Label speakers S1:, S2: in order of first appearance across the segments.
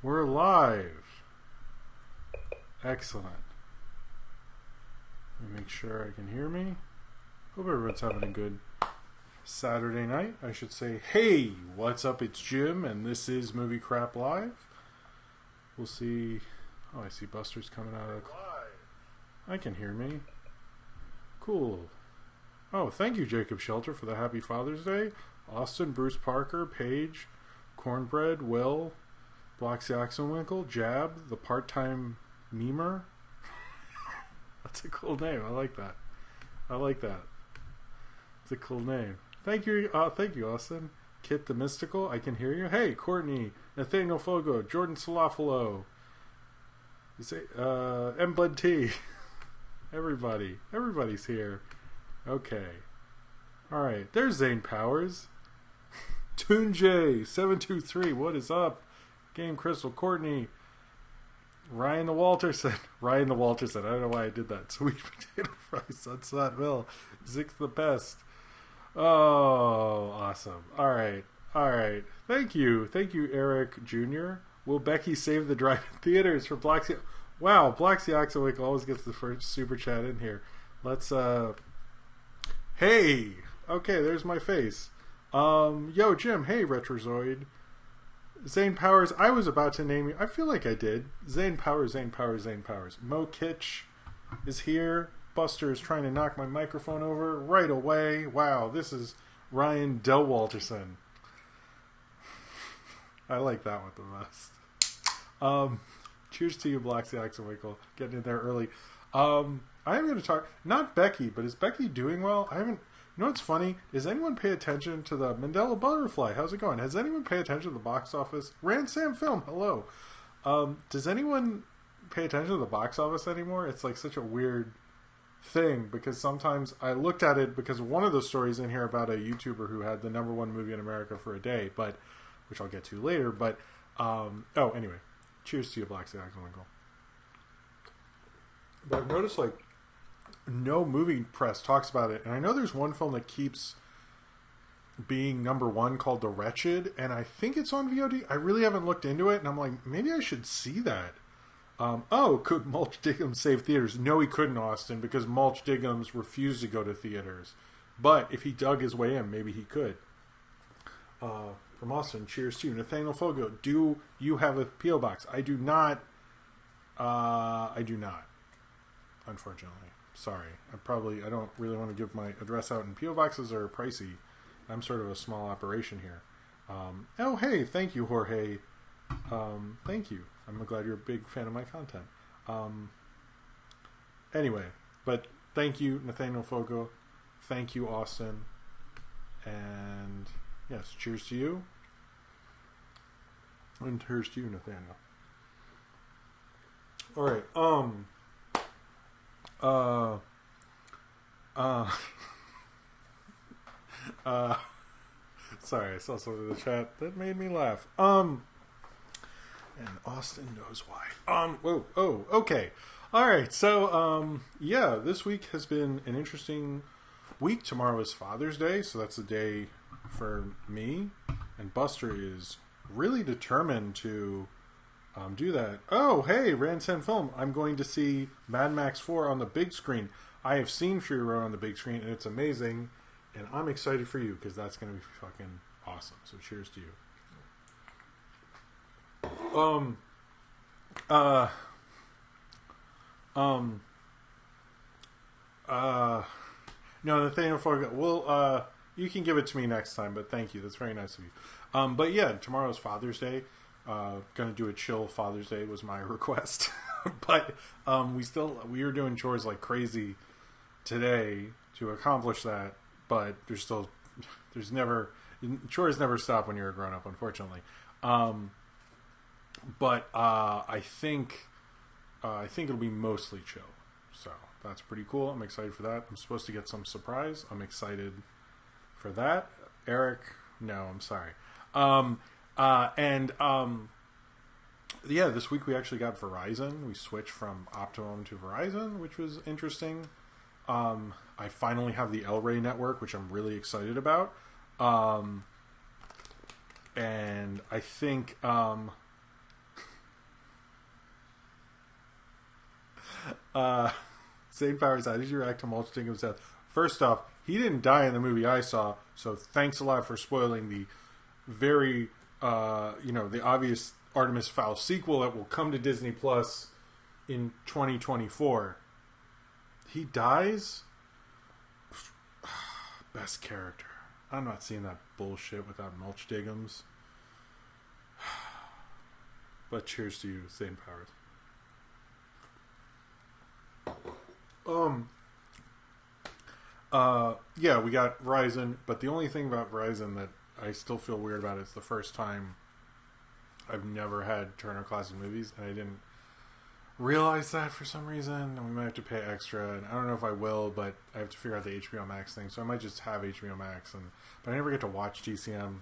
S1: We're live. Excellent. Let me make sure I can hear me. Hope everyone's having a good Saturday night. I should say, hey, what's up? It's Jim, and this is Movie Crap Live. We'll see. Oh, I see Buster's coming out of the... I can hear me. Cool. Oh, thank you, Jacob Shelter, for the Happy Father's Day. Austin, Bruce Parker, Paige, Cornbread, Will, Bloxy Oxenwinkle, Jab, the part-time memer. That's a cool name. I like that. I like that. It's a cool name. Thank you, Austin. Kit the Mystical, I can hear you. Hey, Courtney, Nathaniel Fogo, Jordan Salafalo. You say, M. Blood T. Everybody's here. Okay. Alright, there's Zane Powers. Toon J 723, what is up? Game Crystal, Courtney, Ryan the Walterson. I don't know why I did that. Sweet potato fries, Sunset Mill. Zix the best. Oh, awesome. Alright. Thank you, Eric Jr. Will Becky save the drive-in theaters for Bloxy? Wow, Bloxy Oxenwick always gets the first super chat in here. Let's, hey! Okay, there's my face. Yo, Jim, hey, Retrozoid. Zane Powers, I was about to name you. I feel like I did. Zane Powers. Mo Kitsch is here. Buster is trying to knock my microphone over right away. Wow, this is Ryan Del Walterson. I like that one the best. Cheers to you, Bloxy Oxenwinkle. Getting in there early. I am going to talk, not Becky, but is Becky doing well? I haven't. You know what's funny? Does anyone pay attention to the Mandela Butterfly? How's it going? Has anyone paid attention to the box office? Sam Film, hello. Does anyone pay attention to the box office anymore? It's like such a weird thing because sometimes I looked at it because one of the stories in here about a YouTuber who had the #1 movie in America for a day, but which I'll get to later. But anyway, cheers to you, Black Oxenwinkle. But I've noticed like no movie press talks about it, and I know there's one film that keeps being #1 called The Wretched, and I think it's on VOD. I really haven't looked into it, and I'm like, maybe I should see that. Could Mulch Diggums save theaters? No, he couldn't, Austin, because Mulch Diggums refused to go to theaters. But if he dug his way in, maybe he could. From Austin, cheers to you. Nathaniel Fogo, do you have a P.O. box? I do not. Unfortunately. Sorry. I don't really want to give my address out, and P.O. boxes are pricey. I'm sort of a small operation here. Hey, thank you, Jorge. Thank you. I'm glad you're a big fan of my content. Anyway, but thank you, Nathaniel Fogo. Thank you, Austin. And yes, cheers to you. And cheers to you, Nathaniel. All right. Sorry, I saw something in the chat that made me laugh. And Austin knows why. Okay. Alright, so, this week has been an interesting week. Tomorrow is Father's Day, so that's a day for me. And Buster is really determined to do that. Oh, hey, Ransen Film. I'm going to see Mad Max 4 on the big screen. I have seen Fury Road on the big screen, and it's amazing. And I'm excited for you, because that's going to be fucking awesome. So cheers to you. No, Nathaniel Forget. Well, you can give it to me next time, but thank you. That's very nice of you. But yeah, tomorrow's Father's Day. Gonna do a chill Father's Day was my request. But we are doing chores like crazy today to accomplish that, but chores never stop when you're a grown up, unfortunately. But I think it'll be mostly chill, so that's pretty cool. I'm excited for that. I'm supposed to get some surprise. I'm excited for that. Eric, no, I'm sorry. This week we actually got Verizon. We switched from Optimum to Verizon, which was interesting. I finally have the El Rey network, which I'm really excited about. And I think Uh, Zane Powers, how did you react to Mulch Diggums' death? First off, he didn't die in the movie I saw, so thanks a lot for spoiling the very, the obvious Artemis Fowl sequel that will come to Disney Plus in 2024. He dies? Best character. I'm not seeing that bullshit without Mulch Diggums. But cheers to you, Zane Powers. Yeah, we got Verizon, but the only thing about Verizon that I still feel weird about is the first time I've never had Turner Classic Movies, and I didn't realize that for some reason, and we might have to pay extra, and I don't know if I will, but I have to figure out the HBO Max thing, so I might just have HBO Max, but I never get to watch TCM.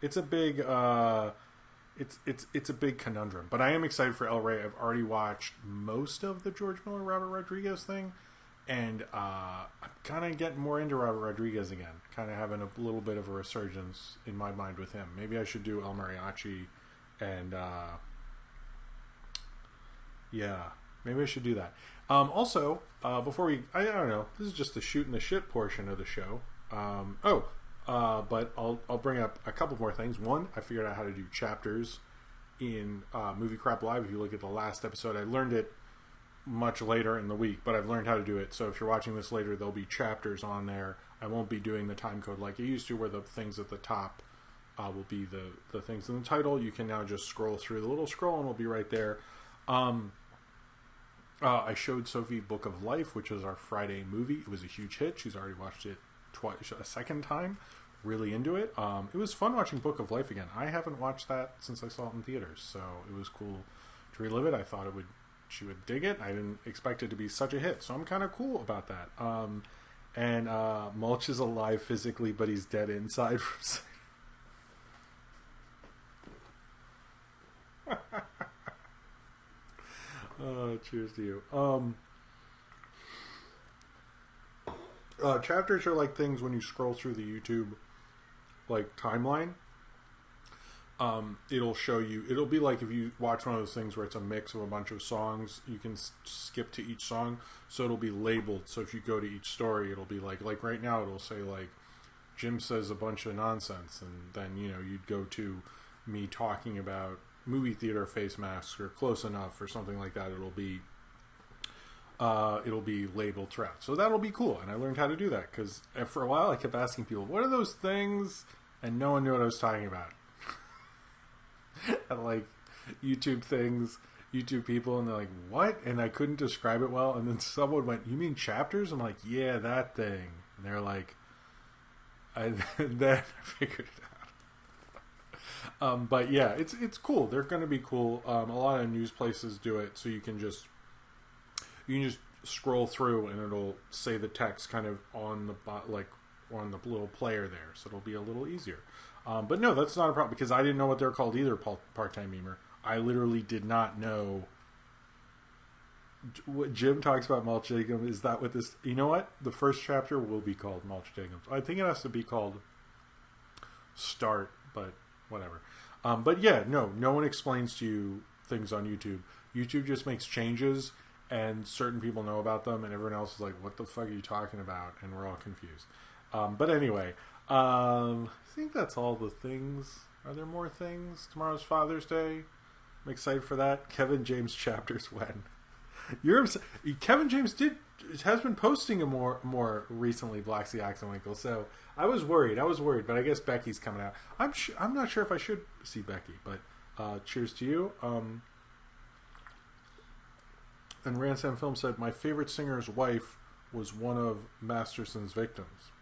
S1: It's a big, it's a big conundrum, but I am excited for El Rey. I've already watched most of the George Miller, Robert Rodriguez thing, and I'm kind of getting more into Robert Rodriguez again, kind of having a little bit of a resurgence in my mind with him. Maybe I should do El Mariachi, and yeah, maybe I should do that. Also, before I don't know, this is just the shooting the shit portion of the show. But I'll bring up a couple more things. One, I figured out how to do chapters in Movie Crap Live. If you look at the last episode, I learned it much later in the week, but I've learned how to do it. So if you're watching this later, there'll be chapters on there. I won't be doing the time code like I used to, where the things at the top will be the things in the title. You can now just scroll through the little scroll, and it'll be right there. I showed Sophie Book of Life, which was our Friday movie. It was a huge hit. She's already watched it twice, a second time. Really into it. It was fun watching Book of Life again. I haven't watched that since I saw it in theaters, so it was cool to relive it. I thought she would dig it. I didn't expect it to be such a hit, so I'm kind of cool about that. And Mulch is alive physically, but he's dead inside. Cheers to you. Chapters are like things when you scroll through the YouTube timeline. It'll show you. It'll be like if you watch one of those things where it's a mix of a bunch of songs. You can skip to each song, so it'll be labeled. So if you go to each story, it'll be like right now it'll say Jim says a bunch of nonsense, and then you'd go to me talking about movie theater face masks or Close Enough or something like that. It'll be labeled throughout, so that'll be cool. And I learned how to do that because for a while I kept asking people, what are those things, and no one knew what I was talking about. And YouTube things, YouTube people, and they're like, what? And I couldn't describe it well, and then someone went, you mean chapters? I'm like, yeah, that thing. And they're like, then I figured it out. But yeah, it's cool. They're going to be cool. A lot of news places do it, so you can just scroll through, and it'll say the text kind of on on the little player there, so it'll be a little easier. But no, that's not a problem, because I didn't know what they're called either. Part-time memer. I literally did not know. What Jim talks about Mulch Diggums, is that what this? You know what? The first chapter will be called Mulch Diggums. I think it has to be called Start, but whatever. But yeah, no one explains to you things on YouTube. YouTube just makes changes, and certain people know about them, and everyone else is like, what the fuck are you talking about? And we're all confused. But anyway, I think that's all the things. Are there more things? Tomorrow's Father's Day. I'm excited for that. Kevin James chapters when? Kevin James has been posting a more recently, Black Sea Winkle. So I was worried, but I guess Becky's coming out. I'm not sure if I should see Becky, but cheers to you. And Ransom Film said, my favorite singer's wife was one of Masterson's victims.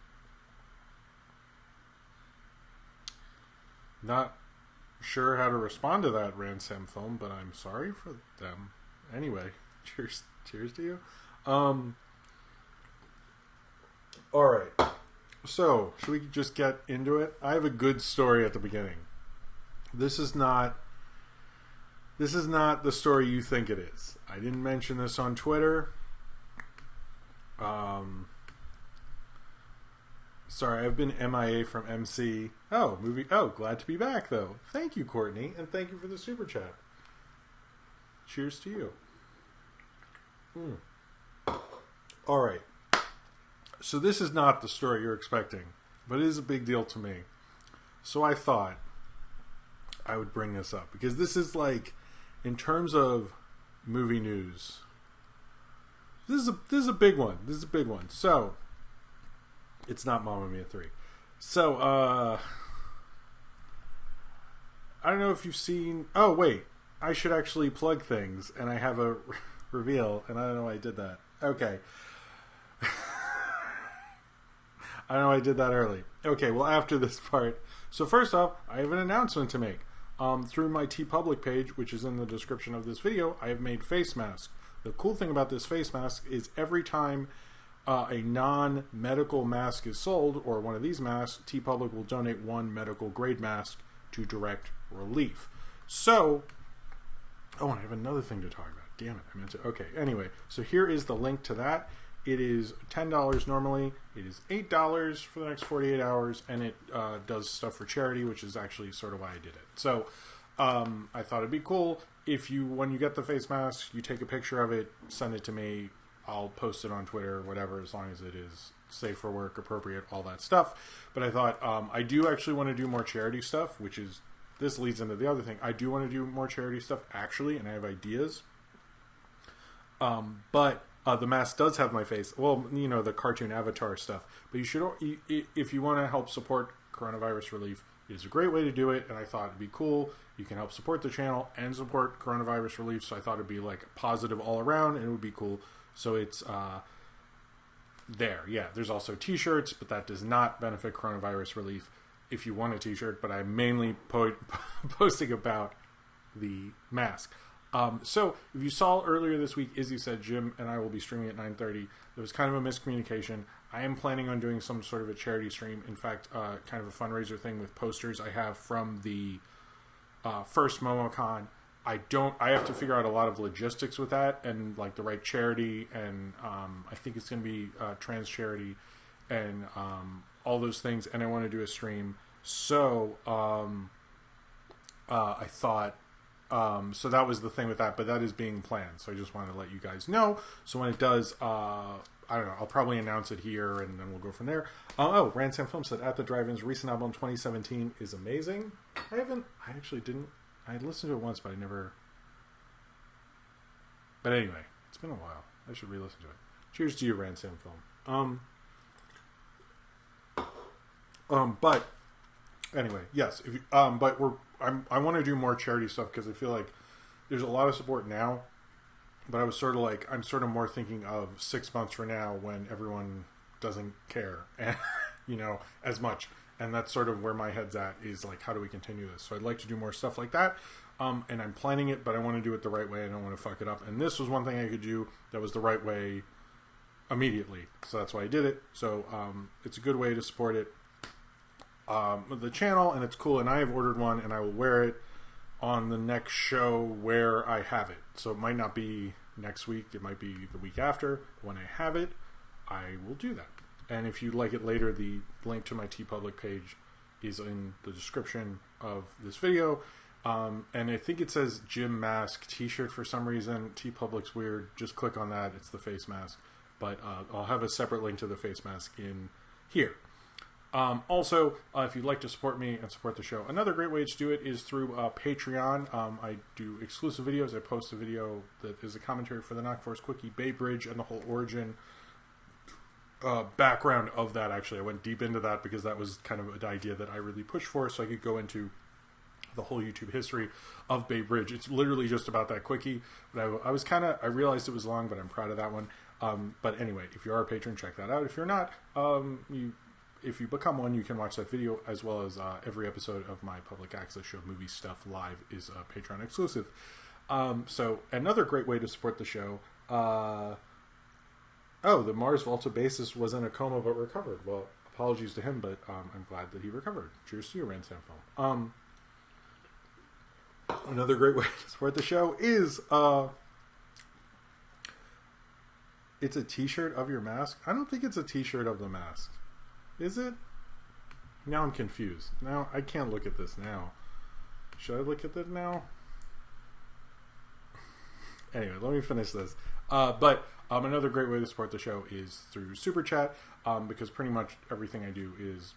S1: Not sure how to respond to that, Ransom Film, but I'm sorry for them. Anyway, cheers to you. Alright. So, should we just get into it? I have a good story at the beginning. This is not the story you think it is. I didn't mention this on Twitter. Sorry, I've been MIA from MC. Glad to be back, though. Thank you, Courtney, and thank you for the super chat. Cheers to you. All right. So this is not the story you're expecting, but it is a big deal to me. So I thought I would bring this up because this is like, in terms of movie news, this is a big one. This is a big one. So it's not Mamma Mia 3. So I don't know if you've seen. Oh wait, I should actually plug things, and I have a reveal, and I don't know why I did that. Okay. I know I did that early. Okay, well, after this part. So first off, I have an announcement to make. Through my TeePublic page, which is in the description of this video, I have made face masks. The cool thing about this face mask is every time a non-medical mask is sold, or one of these masks, TeePublic will donate one medical grade mask to Direct Relief. So, oh, I have another thing to talk about. Damn it, I meant to. Okay, anyway, so here is the link to that. It is $10 normally. It is $8 for the next 48 hours, and it does stuff for charity, which is actually sort of why I did it. So I thought it'd be cool if you, when you get the face mask, you take a picture of it, send it to me. I'll post it on Twitter or whatever, as long as it is safe for work, appropriate, all that stuff. But I thought I do actually want to do more charity stuff, which is, this leads into the other thing. I do want to do more charity stuff, actually, and I have ideas. But the mask does have my face. Well, you know, the cartoon avatar stuff. But you should, if you want to help support coronavirus relief, it is a great way to do it. And I thought it'd be cool. You can help support the channel and support coronavirus relief. So I thought it'd be like positive all around, and it would be cool. So it's there. Yeah, there's also t-shirts, but that does not benefit coronavirus relief if you want a t-shirt. But I'm mainly posting about the mask. So, if you saw earlier this week, Izzy said Jim and I will be streaming at 9:30. There was kind of a miscommunication. I am planning on doing some sort of a charity stream. In fact, kind of a fundraiser thing with posters I have from the first MomoCon. I have to figure out a lot of logistics with that and like the right charity, and I think it's going to be trans charity and all those things. And I want to do a stream. So, I thought. So that was the thing with that, but that is being planned. So I just wanted to let you guys know. So when it does, I don't know, I'll probably announce it here and then we'll go from there. Oh, Ransom Film said At the Drive-In's recent album 2017 is amazing. I listened to it once, but I never. But anyway, it's been a while. I should re-listen to it. Cheers to you, Ransom Film. But anyway, yes. If you, but I want to do more charity stuff because I feel like there's a lot of support now, but I was sort of like, I'm sort of more thinking of 6 months from now when everyone doesn't care, and you know, as much. And that's sort of where my head's at, is like, how do we continue this? So I'd like to do more stuff like that. And I'm planning it, but I want to do it the right way. I don't want to fuck it up. And this was one thing I could do that was the right way immediately. So that's why I did it. So it's a good way to support it. The channel, and it's cool, and I have ordered one, and I will wear it on the next show where I have it. So it might not be next week, it might be the week after. When I have it, I will do that. And if you'd like it later, the link to my TeePublic page is in the description of this video. And I think it says Jim Mask t-shirt for some reason. TeePublic's weird. Just click on that. It's the face mask. But I'll have a separate link to the face mask in here. Also, if you'd like to support me and support the show, another great way to do it is through Patreon. I do exclusive videos. I post a video that is a commentary for the Knock Force Quickie, Bay Bridge, and the whole origin background of that. Actually, I went deep into that because that was kind of an idea that I really pushed for, so I could go into the whole YouTube history of Bay Bridge. It's literally just about that quickie. But I realized it was long, but I'm proud of that one. But anyway, if you are a patron, check that out. If you're not, if you become one, you can watch that video, as well as every episode of my public access show, Movie Stuff Live, is Patreon exclusive. So another great way to support the show. The Mars Volta bassist was in a coma but recovered. Well, apologies to him, but I'm glad that he recovered. Cheers to you, Ransom Film. Another great way to support the show is it's a t-shirt of your mask. I don't think it's a t-shirt of the mask. Is it? Now I'm confused. Now I can't look at this now. Should I look at it now? Anyway, let me finish this. But another great way to support the show is through Super Chat, because pretty much everything I do is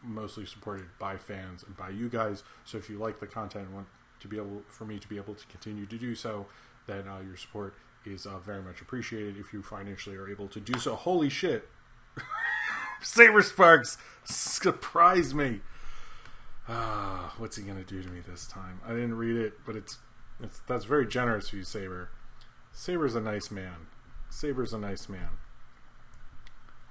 S1: mostly supported by fans and by you guys. So if you like the content and want to be able for me to be able to continue to do so, then your support is very much appreciated if you financially are able to do so. Holy shit! Saber Sparks surprised me. What's he gonna do to me this time? I didn't read it, but that's very generous of you, Saber. Saber's a nice man. Saber's a nice man.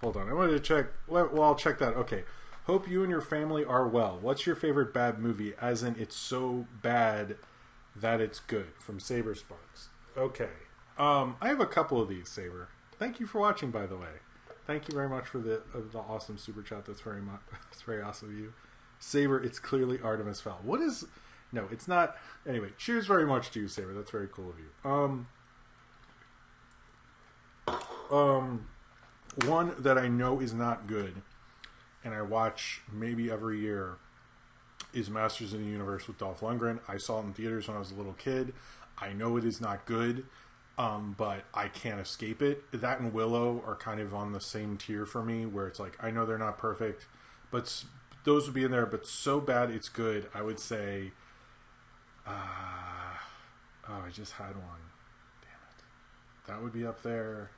S1: Hold on, I wanted to check. Well, I'll check that. Okay. Hope you and your family are well. What's your favorite bad movie? As in, it's so bad that it's good. From Saber Sparks. Okay. I have a couple of these, Saber. Thank you for watching, by the way. Thank you very much for the awesome super chat. That's very awesome of you. Saber, it's clearly Artemis Fowl. What is... No, it's not... Anyway, cheers very much to you, Saber. That's very cool of you. One that I know is not good, and I watch maybe every year, is Masters of the Universe with Dolph Lundgren. I saw it in theaters when I was a little kid. I know it is not good, but I can't escape it. That and Willow are kind of on the same tier for me, where it's like, I know they're not perfect, but those would be in there, but so bad it's good. I would say, I just had one. Damn it. That would be up there.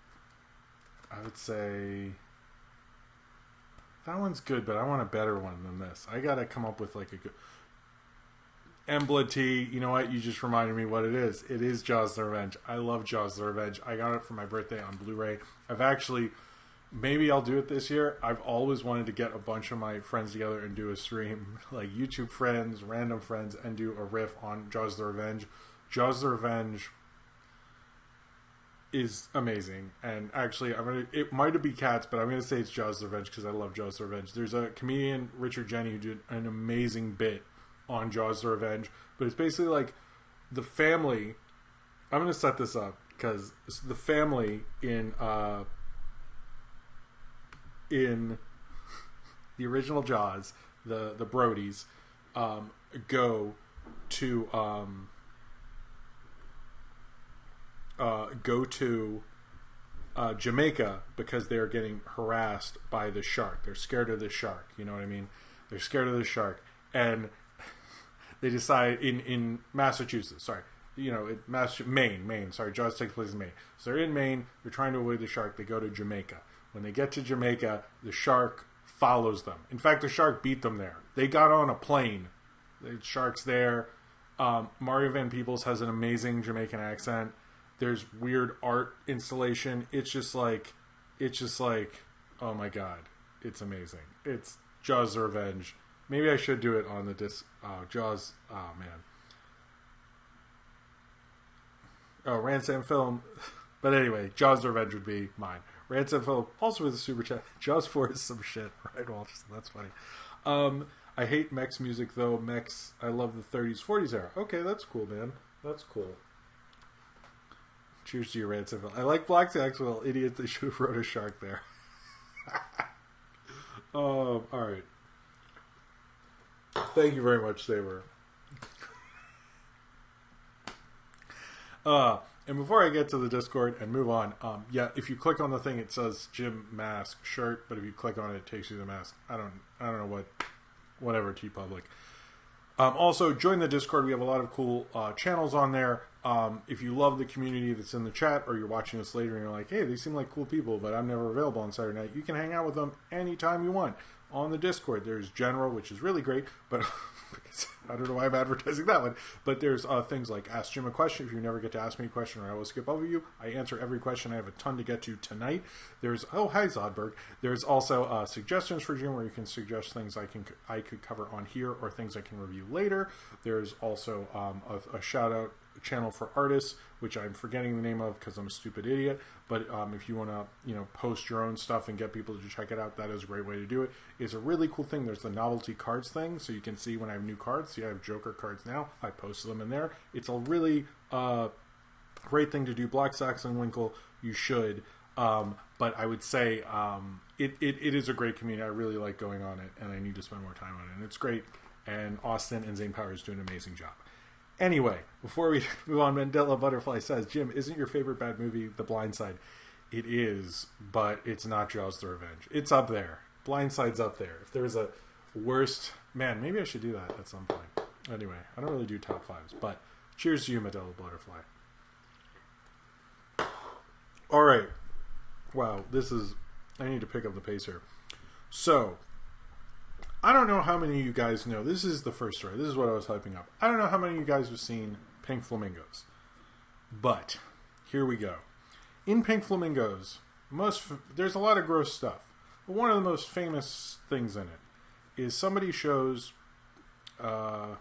S1: I would say that one's good, but I want a better one than this. I gotta come up with like a good Embla T. You know what? You just reminded me what it is. It is Jaws the Revenge. I love Jaws the Revenge. I got it for my birthday on Blu-ray. I've actually, maybe I'll do it this year. I've always wanted to get a bunch of my friends together and do a stream, like YouTube friends, random friends, and do a riff on Jaws the Revenge. Jaws the Revenge is amazing, and actually it might be Cats, but I'm gonna say it's Jaws the Revenge because I love Jaws the Revenge. There's a comedian, Richard Jenny, who did an amazing bit on Jaws the Revenge, but it's basically like the family. I'm gonna set this up because the family in the original Jaws, the Brodies, go to Jamaica because they're getting harassed by the shark. They're scared of the shark. You know what I mean? They're scared of the shark, and they decide in Massachusetts. Sorry, Maine. Sorry, Jaws takes place in Maine. So they're in Maine. They're trying to avoid the shark. They go to Jamaica. When they get to Jamaica, the shark follows them. In fact, the shark beat them there. They got on a plane. The shark's there. Mario Van Peebles has an amazing Jamaican accent. There's weird art installation. It's just like, oh my god, it's amazing. It's Jaws the Revenge. Maybe I should do it on the disc. Jaws. Oh man. Oh, Ransom Film. But anyway, Jaws the Revenge would be mine. Ransom Film also with a super chat. Jaws 4 is some shit. Right, Walsh? That's funny. I hate Mex music though. Mex. I love the 30s, 40s era. Okay, that's cool, man. That's cool. Cheers to your Ransom Film. I like Black Saxwell. Idiot, they should have wrote a shark there. All right. Thank you very much, Saber. And before I get to the Discord and move on, if you click on the thing, it says Jim Mask shirt, but if you click on it, it takes you to the mask. I don't know whatever, TeePublic. Also, join the Discord. We have a lot of cool channels on there. If you love the community that's in the chat, or you're watching this later and you're like, hey, they seem like cool people, but I'm never available on Saturday night, you can hang out with them anytime you want. On the Discord, there's General, which is really great, but I don't know why I'm advertising that one. But there's things like Ask Jim a Question. If you never get to ask me a question, or I will skip over you, I answer every question. I have a ton to get to tonight. There's hi Zodberg. There's also suggestions for Jim, where you can suggest things I could cover on here, or things I can review later. There's also a shout out channel for artists, which I'm forgetting the name of because I'm a stupid idiot. But if you want to, post your own stuff and get people to check it out, that is a great way to do it. It's a really cool thing. There's the novelty cards thing, so you can see when I have new cards. See, I have Joker cards now. I post them in there. It's a really great thing to do. Black Saxon Winkle, you should. But I would say it is a great community. I really like going on it, and I need to spend more time on it. And it's great. And Austin and Zane Powers do an amazing job. Anyway, before we move on, Mandela Butterfly says, Jim, isn't your favorite bad movie The Blind Side? It is, but it's not Jaws the Revenge. It's up there. Blind Side's up there. If there was a worst... Man, maybe I should do that at some point. Anyway, I don't really do top fives, but cheers to you, Mandela Butterfly. All right. Wow, this is... I need to pick up the pace here. So, I don't know how many of you guys know. This is the first story. This is what I was hyping up. I don't know how many of you guys have seen Pink Flamingos. But, here we go. In Pink Flamingos, there's a lot of gross stuff. But one of the most famous things in it is somebody shows... turn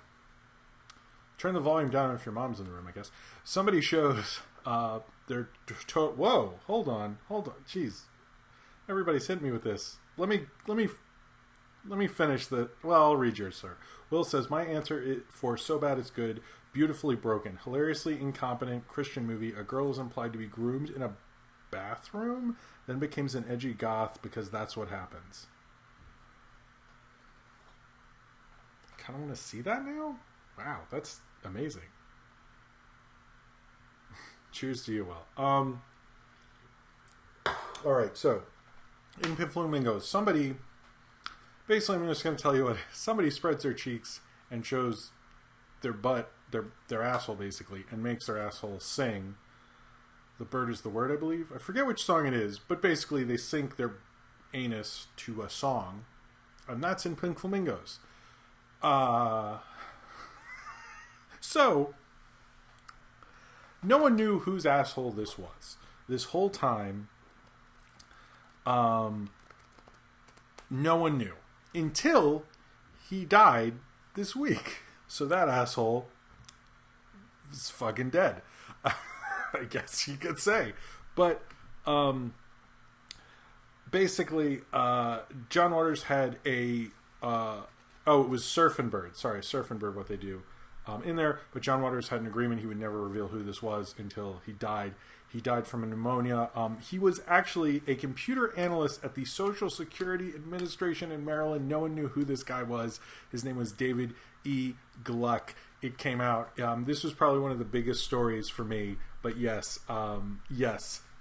S1: the volume down if your mom's in the room, I guess. Somebody shows... Whoa, hold on. Jeez. Everybody's hit me with this. Let me finish the... Well, I'll read yours, sir. Will says, my answer for So Bad It's Good, beautifully broken, hilariously incompetent Christian movie. A girl is implied to be groomed in a bathroom, then becomes an edgy goth because that's what happens. I kind of want to see that now? Wow, that's amazing. Cheers to you, Will. Alright, so, in Pink Flamingos, somebody... Basically, I'm just going to tell you what... Somebody spreads their cheeks and shows their butt, their asshole, basically, and makes their asshole sing. The Bird is the Word, I believe. I forget which song it is, but basically they sync their anus to a song. And that's in Pink Flamingos. So, no one knew whose asshole this was. This whole time, no one knew. Until he died this week. So that asshole is fucking dead. I guess you could say. But, basically, John Waters had a, it was Surf and Bird. Sorry, Surf and Bird, what they do. In there, but John Waters had an agreement he would never reveal who this was until he died. He died from a pneumonia. He was actually a computer analyst at the Social Security Administration in Maryland. No one knew who this guy was. His name was David E. Gluck. It came out. This was probably one of the biggest stories for me. But yes,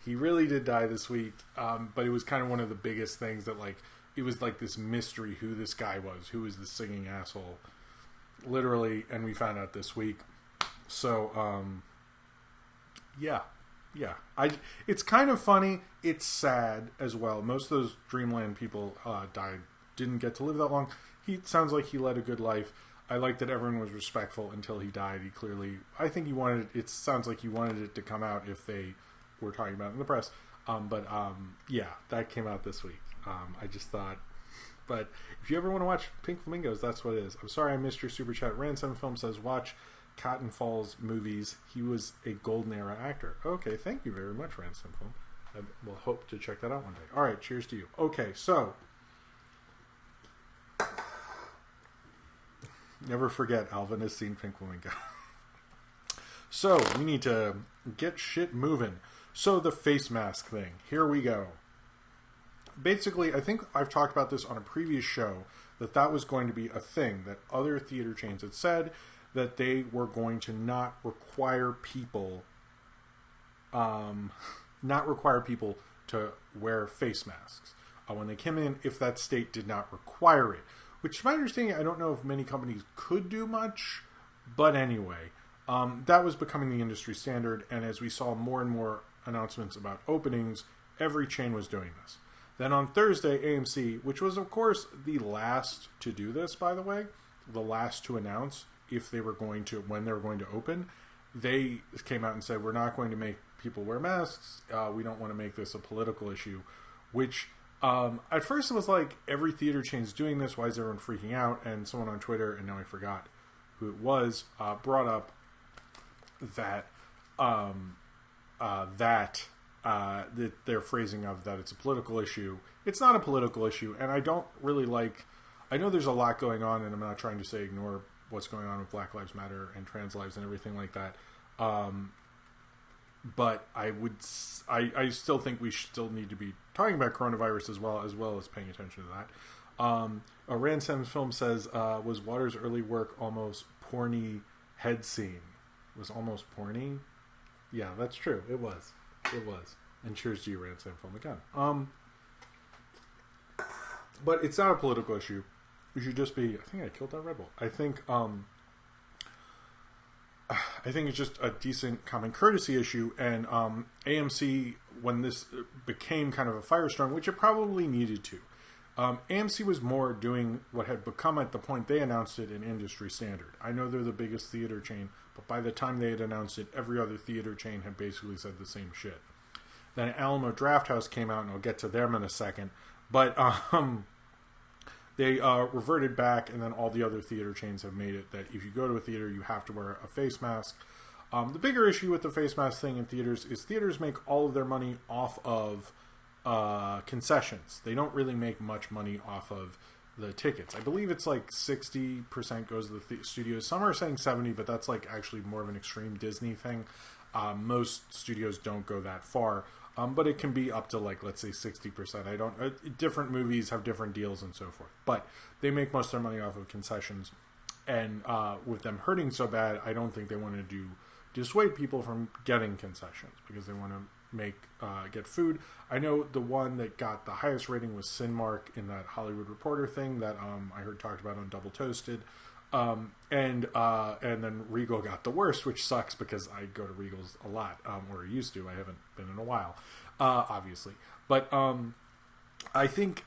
S1: he really did die this week. But it was kind of one of the biggest things that, like, it was like this mystery who this guy was. Who was the singing asshole? Literally, and we found out this week. So, yeah. It's kind of funny. It's sad as well. Most of those Dreamland people died, didn't get to live that long. It sounds like he led a good life. I like that everyone was respectful until he died. He clearly, I think he wanted, it sounds like he wanted it to come out if they were talking about it in the press. Yeah, that came out this week. I just thought... But if you ever want to watch Pink Flamingos, that's what it is. I'm sorry I missed your super chat. Ransom Film says, watch Cotton Falls movies. He was a golden era actor. Okay, thank you very much, Ransom Film. I will hope to check that out one day. All right, cheers to you. Okay, so... Never forget, Alvin has seen Pink Flamingo. So, we need to get shit moving. So, the face mask thing. Here we go. Basically, I think I've talked about this on a previous show, that was going to be a thing, that other theater chains had said that they were going to not require people to wear face masks when they came in, if that state did not require it. Which, to my understanding, I don't know if many companies could do much, but anyway, that was becoming the industry standard, and as we saw more and more announcements about openings, every chain was doing this. Then on Thursday, AMC, which was, of course, the last to do this, by the way, the last to announce if they were going to, when they were going to open, they came out and said, we're not going to make people wear masks. We don't want to make this a political issue, which at first it was like, every theater chain's doing this. Why is everyone freaking out? And someone on Twitter, and now I forgot who it was, brought up that their phrasing of that it's a political issue. It's not a political issue, and I don't really like... I know there's a lot going on, and I'm not trying to say ignore what's going on with Black Lives Matter and trans lives and everything like that. But I still think we still need to be talking about coronavirus as well as paying attention to that. Ransom Film says, was Waters' early work almost porny head scene was almost porny. Yeah, that's true. It was. And cheers to you, Ransom Film again. But it's not a political issue. It should just be. I think I killed that Red Bull. I think it's just a decent common courtesy issue, and AMC, when this became kind of a firestorm, which it probably needed to, AMC was more doing what had become at the point they announced it an industry standard. I know they're the biggest theater chain, but by the time they had announced it, every other theater chain had basically said the same shit. Then Alamo Drafthouse came out, and I'll get to them in a second, but they reverted back, and then all the other theater chains have made it that if you go to a theater, you have to wear a face mask. The bigger issue with the face mask thing in theaters is theaters make all of their money off of concessions. They don't really make much money off of the tickets. I believe it's like 60% goes to the studios. Some are saying 70%, but that's like actually more of an extreme Disney thing. Most studios don't go that far. But it can be up to, like, let's say 60%. Different movies have different deals and so forth. But they make most of their money off of concessions. And with them hurting so bad, I don't think they want to dissuade people from getting concessions because they want to get food. I know the one that got the highest rating was Cinemark in that Hollywood Reporter thing that I heard talked about on Double Toasted. And then Regal got the worst, which sucks because I go to Regal's a lot, or used to. I haven't been in a while, obviously. But I think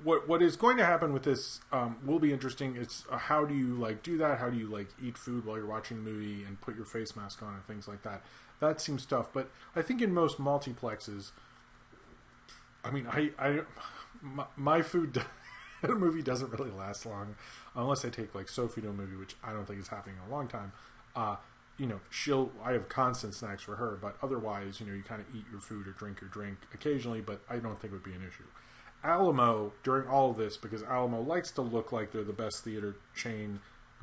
S1: what is going to happen with this will be interesting. It's how do you do that? How do you eat food while you're watching a movie and put your face mask on and things like that? That seems tough. But I think in most multiplexes, I mean, my food. A movie doesn't really last long unless I take Sophie to a movie, which I don't think is happening in a long time. I have constant snacks for her, but otherwise, you kind of eat your food or drink your drink occasionally, but I don't think it would be an issue. Alamo, during all of this, because Alamo likes to look like they're the best theater chain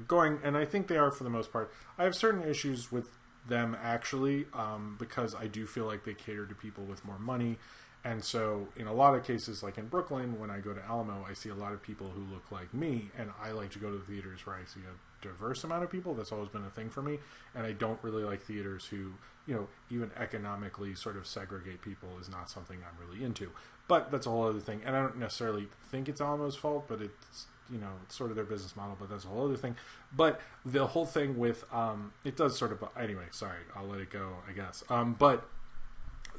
S1: going, and I think they are for the most part. I have certain issues with them actually, because I do feel like they cater to people with more money. And so, in a lot of cases, like in Brooklyn, when I go to Alamo, I see a lot of people who look like me, and I like to go to the theaters where I see a diverse amount of people. That's always been a thing for me, and I don't really like theaters who, even economically sort of segregate people is not something I'm really into. But that's a whole other thing, and I don't necessarily think it's Alamo's fault, but it's, it's sort of their business model, but that's a whole other thing. But the whole thing with, it does sort of, anyway, sorry, I'll let it go, I guess. But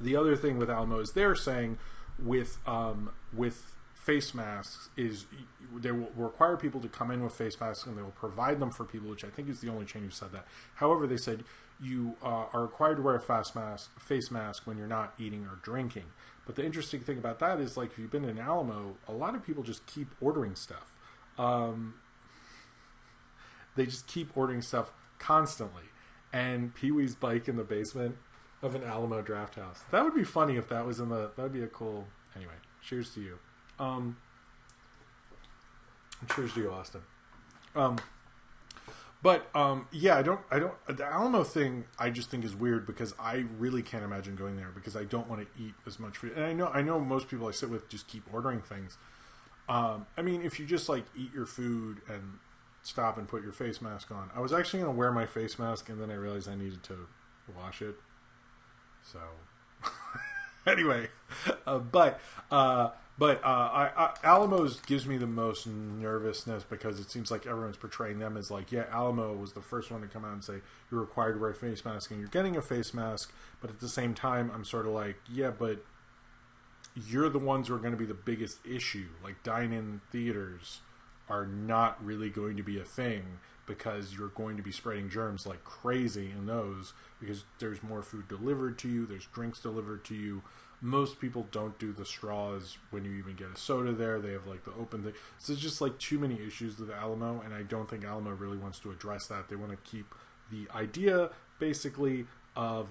S1: the other thing with Alamo is they're saying with face masks is they will require people to come in with face masks, and they will provide them for people, which I think is the only chain who said that. However, they said you are required to wear a face mask when you're not eating or drinking. But the interesting thing about that is, if you've been in Alamo, a lot of people just keep ordering stuff. They just keep ordering stuff constantly. And Pee-wee's bike in the basement of an Alamo Drafthouse. That would be funny if that was in the. That would be a cool. Anyway, cheers to you. Cheers to you, Austin. Yeah, I don't. The Alamo thing, I just think is weird because I really can't imagine going there because I don't want to eat as much food. And I know most people I sit with just keep ordering things. I mean, if you just eat your food and stop and put your face mask on. I was actually going to wear my face mask, and then I realized I needed to wash it. So, anyway, Alamo's gives me the most nervousness because it seems like everyone's portraying them as Alamo was the first one to come out and say you're required to wear a face mask and you're getting a face mask, but at the same time, I'm sort of but you're the ones who are going to be the biggest issue. Dine-in theaters are not really going to be a thing because you're going to be spreading germs like crazy in those because there's more food delivered to you, there's drinks delivered to you. Most people don't do the straws when you even get a soda there. They have the open thing. So it's just too many issues with Alamo, and I don't think Alamo really wants to address that. They want to keep the idea basically of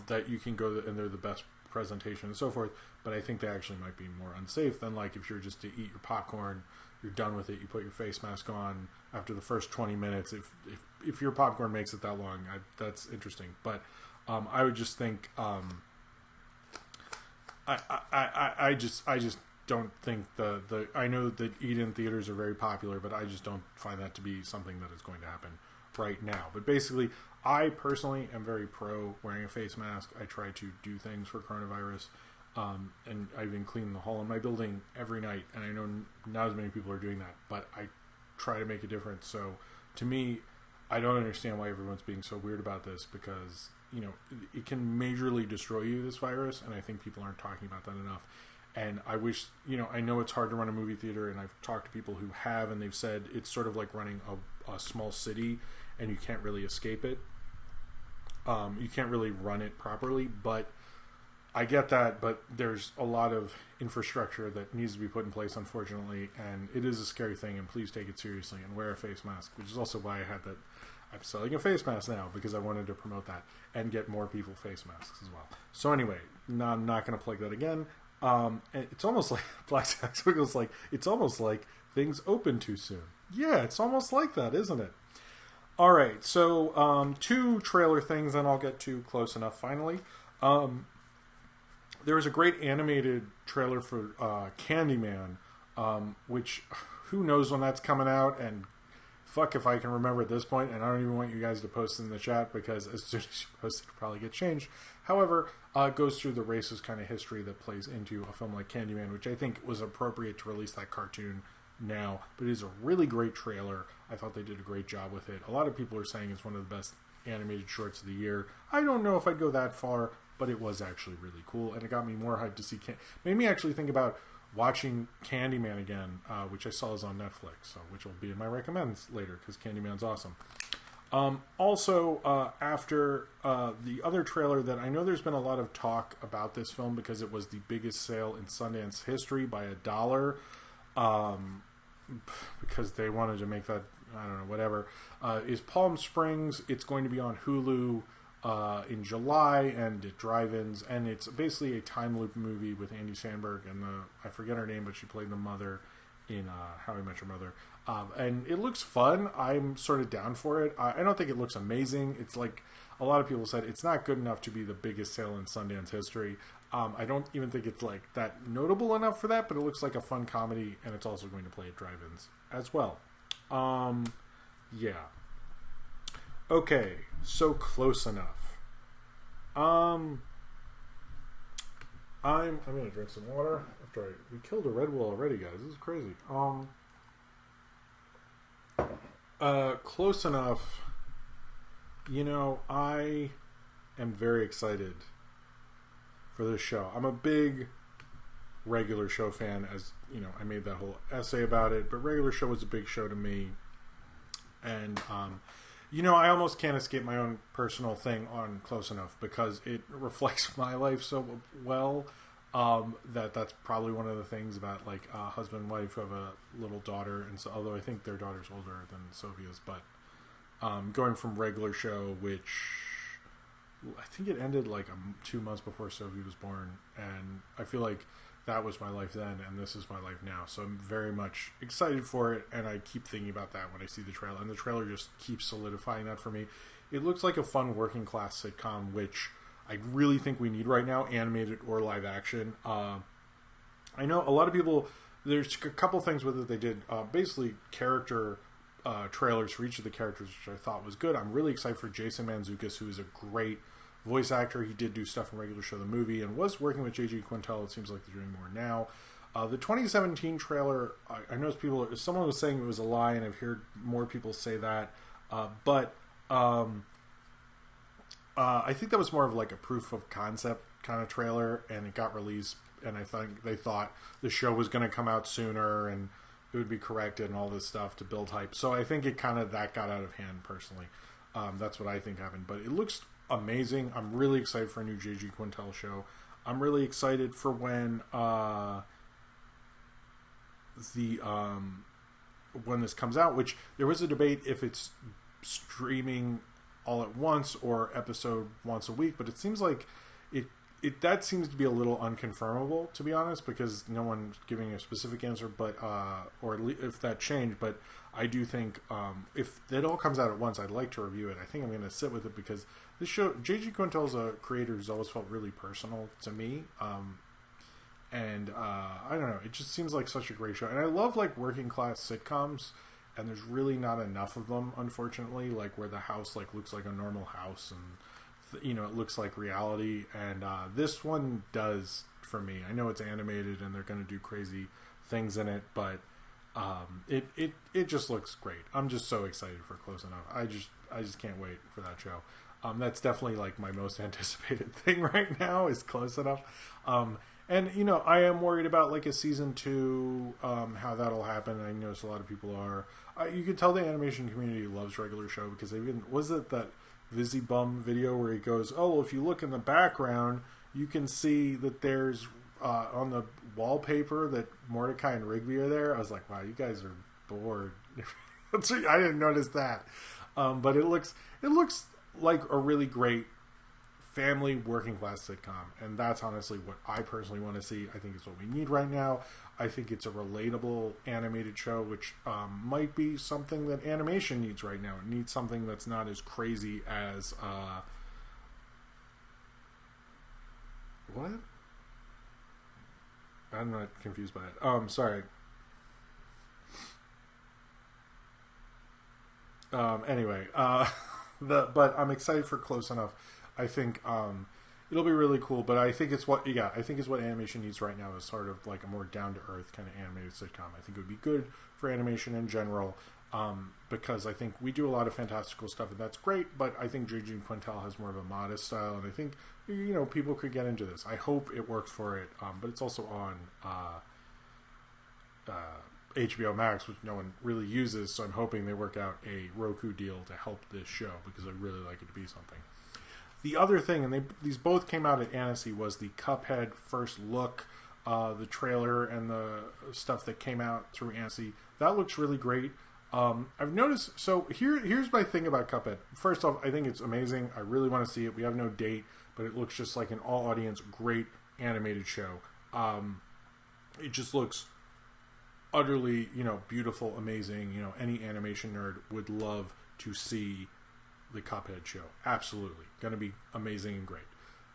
S1: that you can go and they're the best presentation and so forth, but I think they actually might be more unsafe than if you're just to eat your popcorn, you're done with it, you put your face mask on after the first 20 minutes. If your popcorn makes it that long, that's interesting. But I would just think I just don't think I know that eat-in theaters are very popular, but I just don't find that to be something that is going to happen right now. But basically, I personally am very pro wearing a face mask. I try to do things for coronavirus, and I even clean the hall in my building every night. And I know not as many people are doing that, but I try to make a difference. So to me, I don't understand why everyone's being so weird about this, because it can majorly destroy you, this virus, and I think people aren't talking about that enough. And I wish, I know it's hard to run a movie theater, and I've talked to people who have, and they've said it's sort of like running a small city, and you can't really escape it. You can't really run it properly, but I get that, but there's a lot of infrastructure that needs to be put in place, unfortunately, and it is a scary thing, and please take it seriously and wear a face mask, which is also why I had that. I'm selling a face mask now, because I wanted to promote that and get more people face masks as well. So anyway, I'm not going to plug that again. And it's almost like Black Sax Wiggles, like it's almost like things open too soon. Yeah, it's almost like that, isn't it? All right, so 2 trailer things, and I'll get to Close Enough finally. There was a great animated trailer for Candyman, which who knows when that's coming out, and fuck if I can remember at this point, and I don't even want you guys to post in the chat, because as soon as you post it, it'll probably get changed. However, it goes through the racist kind of history that plays into a film like Candyman, which I think was appropriate to release that cartoon now, but it is a really great trailer. I thought they did a great job with it. A lot of people are saying it's one of the best animated shorts of the year. I don't know if I'd go that far, but it was actually really cool, and it got me more hyped to see made me actually think about watching Candyman again, which I saw is on Netflix, so which will be in my recommends later, because Candyman's awesome. Also, after the other trailer, that I know there's been a lot of talk about this film because it was the biggest sale in Sundance history by $1, because they wanted to make that, I don't know, whatever, is Palm Springs. It's going to be on Hulu in July and at drive-ins, and it's basically a time loop movie with Andy Samberg and I forget her name, but she played the mother in How I Met Your Mother, and it looks fun. I'm sort of down for it. I don't think it looks amazing. It's like a lot of people said, it's not good enough to be the biggest sale in Sundance history. I don't even think it's like that notable enough for that, but it looks like a fun comedy, and it's also going to play at drive-ins as well. Yeah. Okay, so Close Enough. I'm gonna drink some water after we killed a Red Bull already, guys. This is crazy. Close Enough. I am very excited for this show. I'm a big Regular Show fan, as I made that whole essay about it, but Regular Show was a big show to me, and I almost can't escape my own personal thing on Close Enough, because it reflects my life so well, that's probably one of the things about, like, husband and wife who have a little daughter, and so, although I think their daughter's older than Sophia's, but going from Regular Show, which I think it ended like 2 months before Sophie was born, and I feel like that was my life then, and this is my life now. So I'm very much excited for it, and I keep thinking about that when I see the trailer, and the trailer just keeps solidifying that for me. It looks like a fun working class sitcom, which I really think we need right now, animated or live action. I know a lot of people, there's a couple things with it they did. Basically, character trailers for each of the characters, which I thought was good. I'm really excited for Jason Mantzoukas, who is a great voice actor. He did do stuff in Regular Show the movie and was working with J.G. Quintel. It seems like they're doing more now. The 2017 trailer, I know someone was saying it was a lie, and I've heard more people say that, but I think that was more of like a proof of concept kind of trailer, and it got released, and I think they thought the show was going to come out sooner and it would be corrected and all this stuff to build hype. So I think that got out of hand personally. That's what I think happened, but it looks amazing. I'm really excited for a new J.G. Quintel show. I'm really excited for when this comes out, which there was a debate if it's streaming all at once or episode once a week, but it seems like that seems to be a little unconfirmable, to be honest, because no one's giving a specific answer, but if that changed. But I do think if it all comes out at once, I'd like to review it. I think I'm going to sit with it, because this show, J.G. Quintel's a creator who's always felt really personal to me, And I don't know, it just seems like such a great show. And I love like working class sitcoms, and there's really not enough of them, unfortunately, like where the house like looks like a normal house, and you know, it looks like reality. And this one does for me. I know it's animated and they're going to do crazy things in it, but it just looks great. I'm just so excited for Close Enough. I just can't wait for that show. That's definitely like my most anticipated thing right now is Close Enough. And you know, I am worried about like a season 2, how that'll happen. I notice a lot of people are. You can tell the animation community loves regular show, because they even was it that Vizzy Bum video where he goes, "Oh, well, if you look in the background, you can see that there's on the wallpaper that Mordecai and Rigby are there." I was like, "Wow, you guys are bored." I didn't notice that, but it looks like a really great family working class sitcom, and that's honestly what I personally want to see. I think it's what we need right now. I think it's a relatable animated show, which might be something that animation needs right now. It needs something that's not as crazy as what? I'm not confused by it. Sorry. Anyway, but I'm excited for Close Enough. I think it'll be really cool, but I think it's what animation needs right now is sort of like a more down to earth kind of animated sitcom. I think it would be good for animation in general, because I think we do a lot of fantastical stuff, and that's great. But I think J.G. Quintel has more of a modest style, and I think people could get into this. I hope it works for it, but it's also on HBO Max, which no one really uses, so I'm hoping they work out a Roku deal to help this show, because I'd really like it to be something. The other thing, and these both came out at Annecy, was the Cuphead first look, the trailer and the stuff that came out through Annecy. That looks really great. I've noticed, so here's my thing about Cuphead. First off, I think it's amazing. I really want to see it. We have no date, but it looks just like an all-audience, great animated show. It just looks utterly, beautiful, amazing. Any animation nerd would love to see the Cuphead show. Absolutely. Going to be amazing and great.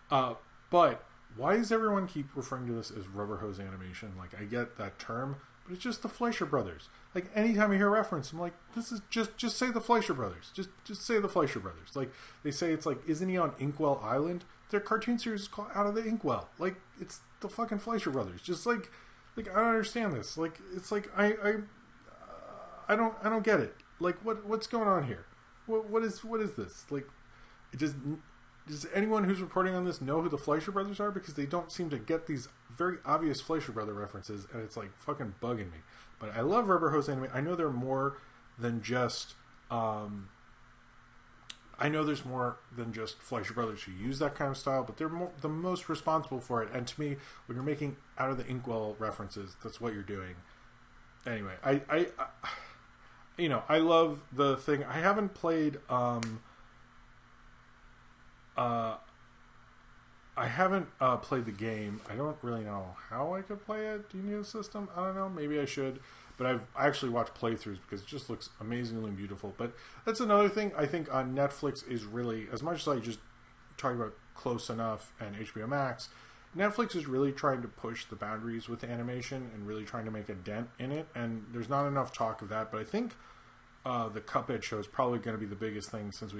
S1: But why does everyone keep referring to this as rubber hose animation? Like, I get that term, but it's just the Fleischer Brothers. Like, anytime I hear a reference, I'm like, this is just say the Fleischer Brothers. Just say the Fleischer Brothers. Like, they say it's like, isn't he on Inkwell Island? Their cartoon series is called Out of the Inkwell. Like, it's the fucking Fleischer Brothers. Just like I don't understand this. Like, it's like I don't get it. Like, what's going on here? What is this? Like, does anyone who's reporting on this know who the Fleischer Brothers are? Because they don't seem to get these very obvious Fleischer Brother references, and it's like fucking bugging me. But I love rubber hose anime. I know they're more than just I know there's more than just Fleischer Brothers who use that kind of style, but they're the most responsible for it. And to me, when you're making Out of the Inkwell references, that's what you're doing. Anyway, I love the thing. I haven't played played the game. I don't really know how I could play it. Do you need a system? I don't know. Maybe I should. But I actually watched playthroughs because it just looks amazingly beautiful. But that's another thing. I think on Netflix is really, as much as I just talk about Close Enough and HBO Max, Netflix is really trying to push the boundaries with animation and really trying to make a dent in it. And there's not enough talk of that. But I think the Cuphead show is probably going to be the biggest thing since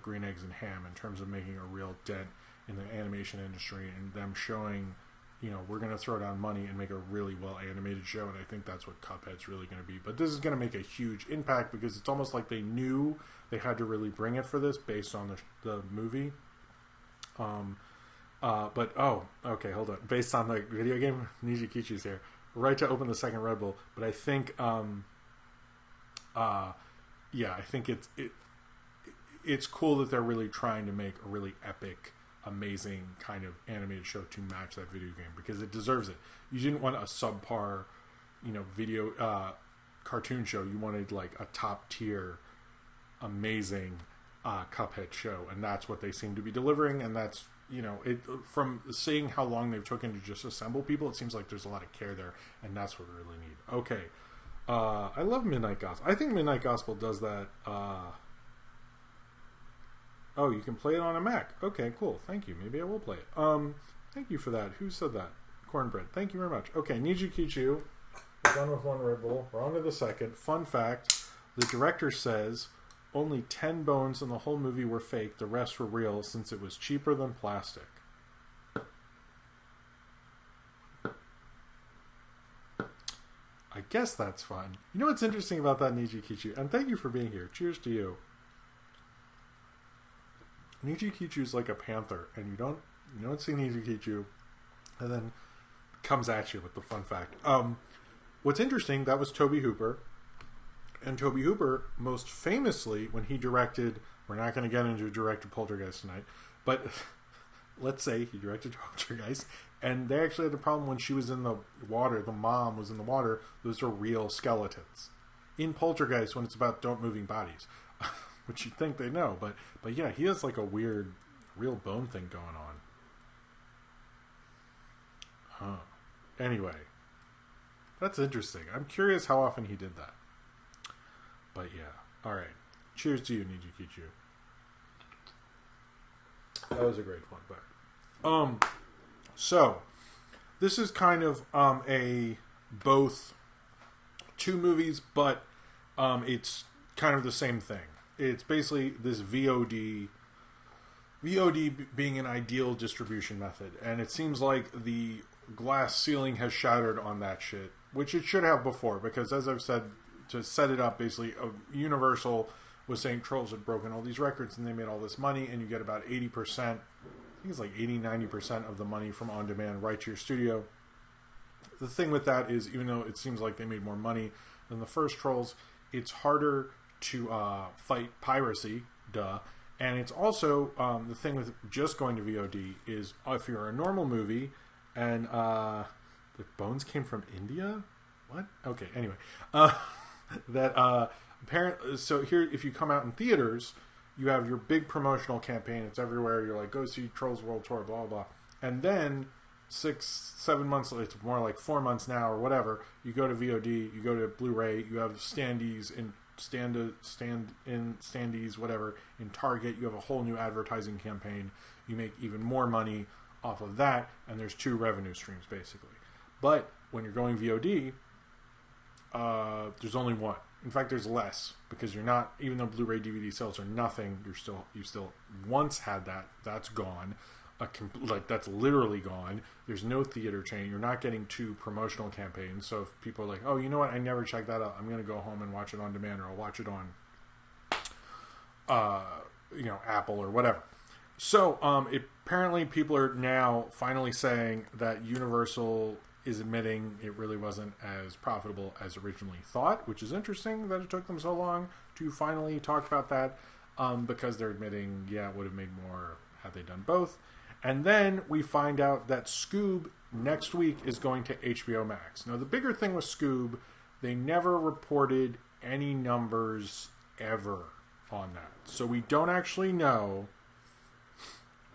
S1: Green Eggs and Ham, in terms of making a real dent in the animation industry and them showing, we're going to throw down money and make a really well animated show. And I think that's what Cuphead's really going to be. But this is going to make a huge impact because it's almost like they knew they had to really bring it for this based on the movie. Okay, hold on. Based on the video game, Niji Kichi's here. Right to open the second Red Bull. But I think, I think it's cool that they're really trying to make a really epic, amazing kind of animated show to match that video game, because it deserves it. You didn't want a subpar, video cartoon show. You wanted like a top tier, amazing Cuphead show, and that's what they seem to be delivering. And that's from seeing how long they've taken to just assemble people, it seems like there's a lot of care there, and that's what we really need. Okay, I love Midnight Gospel. I think Midnight Gospel does that. Oh, you can play it on a Mac. Okay, cool. Thank you. Maybe I will play it. Thank you for that. Who said that? cornbread. Thank you very much. Okay, Niji Kichu. We're done with one Red Bull. We're on to the second. Fun fact, the director says only 10 bones in the whole movie were fake. The rest were real since it was cheaper than plastic. I guess that's fun. You know what's interesting about that, Niji Kichu? And thank you for being here. Cheers to you. Niji Kichu's like a panther, and you don't see Niji Kichu, and then comes at you with the fun fact. What's interesting, that was Tobe Hooper, and Tobe Hooper, most famously, when he directed, we're not going to get into directed Poltergeist tonight, but let's say he directed Poltergeist, and they actually had the problem when she was in the water, the mom was in the water, those are real skeletons. In Poltergeist, when it's about moving bodies, which you'd think they know, but yeah, he has like a weird, real bone thing going on. Huh. Anyway, that's interesting. I'm curious how often he did that. But yeah, alright. Cheers to you, Niji Kichu. That was a great fun fact. So, this is kind of a both two movies, but it's kind of the same thing. It's basically this VOD being an ideal distribution method, and it seems like the glass ceiling has shattered on that shit, which it should have before, because as I've said, to set it up, basically, Universal was saying Trolls had broken all these records and they made all this money, and you get about 80%, I think it's like 80-90% of the money from on-demand right to your studio. The thing with that is, even though it seems like they made more money than the first Trolls, it's harder to fight piracy, and it's also, the thing with just going to VOD is, if you're a normal movie, and the bones came from India? What? Okay, anyway. Apparently, so here, if you come out in theaters, you have your big promotional campaign. It's everywhere. You're like, go see Trolls World Tour, blah, blah. And then 6-7 months later, it's more like 4 months now or whatever, you go to VOD, you go to Blu-ray, you have standees in standees, whatever, in Target. You have a whole new advertising campaign. You make even more money off of that, and there's two revenue streams, basically. But when you're going VOD, there's only one. In fact, there's less, because you're not, even though Blu-ray DVD sales are nothing, you still once had that. That's gone. That's literally gone. There's no theater chain. You're not getting two promotional campaigns. So if people are like, oh, you know what, I never checked that out, I'm going to go home and watch it on demand, or I'll watch it on Apple or whatever. So apparently people are now finally saying that Universal is admitting it really wasn't as profitable as originally thought, which is interesting that it took them so long to finally talk about that, because they're admitting, yeah, it would have made more had they done both. And then we find out that Scoob next week is going to HBO Max. Now, the bigger thing with Scoob, they never reported any numbers ever on that. So we don't actually know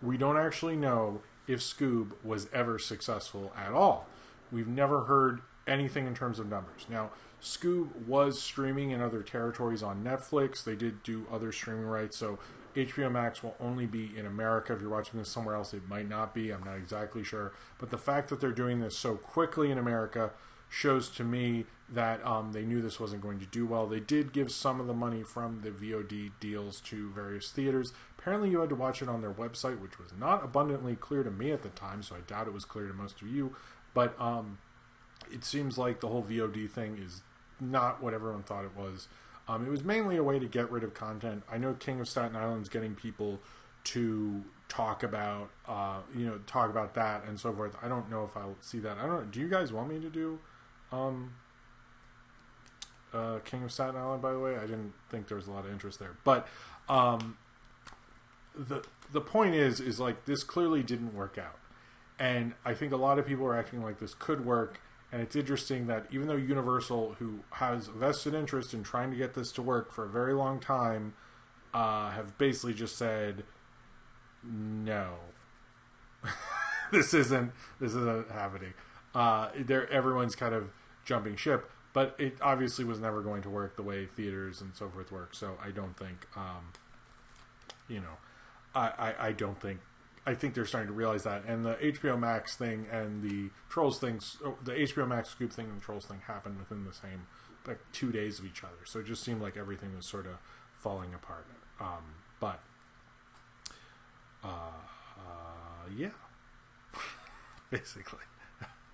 S1: if Scoob was ever successful at all. We've never heard anything in terms of numbers. Now, Scoob was streaming in other territories on Netflix. They did do other streaming rights, so HBO Max will only be in America. If you're watching this somewhere else, it might not be. I'm not exactly sure. But the fact that they're doing this so quickly in America shows to me that they knew this wasn't going to do well. They did give some of the money from the VOD deals to various theaters. Apparently you had to watch it on their website, which was not abundantly clear to me at the time, so I doubt it was clear to most of you. But it seems like the whole VOD thing is not what everyone thought it was. It was mainly a way to get rid of content. I know King of Staten Island's getting people to talk about that and so forth. I don't know if I'll see that. I don't know. Do you guys want me to do King of Staten Island, by the way? I didn't think there was a lot of interest there. But the point is like, this clearly didn't work out. And I think a lot of people are acting like this could work. And it's interesting that even though Universal, who has vested interest in trying to get this to work for a very long time, have basically just said, no, this isn't happening. Everyone's kind of jumping ship, but it obviously was never going to work the way theaters and so forth work. So I don't think, I don't think I think they're starting to realize that. And the HBO Max thing and the Trolls things, the HBO Max Scoob thing and the Trolls thing happened within the same, like, 2 days of each other. So it just seemed like everything was sort of falling apart. Yeah. Basically.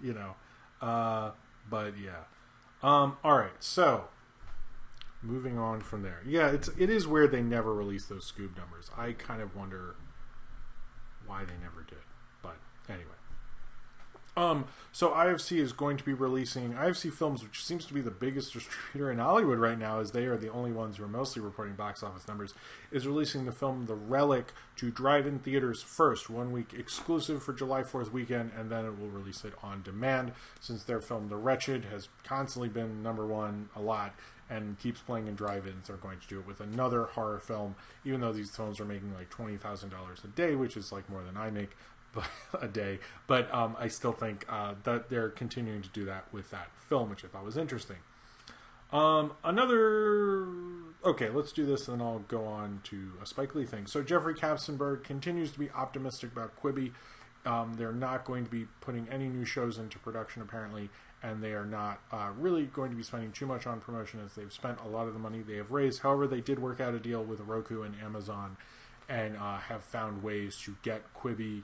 S1: You know. But yeah. All right. So moving on from there. Yeah, it is weird they never released those Scoob numbers. I kind of wonder why they never did. But anyway. So IFC is going to be releasing IFC Films, which seems to be the biggest distributor in Hollywood right now, as they are the only ones who are mostly reporting box office numbers, is releasing the film The Relic to drive-in theaters first, 1 week exclusive for July 4th weekend, and then it will release it on demand, since their film The Wretched has constantly been #1 a lot and keeps playing in drive-ins. They're going to do it with another horror film, even though these films are making like $20,000 a day, which is like more than I make a day, but I still think that they're continuing to do that with that film, which I thought was interesting. Okay, let's do this, and then I'll go on to a Spike Lee thing. So Jeffrey Katzenberg continues to be optimistic about Quibi. They're not going to be putting any new shows into production, apparently, and they are not really going to be spending too much on promotion, as they've spent a lot of the money they have raised. However, they did work out a deal with Roku and Amazon, and have found ways to get Quibi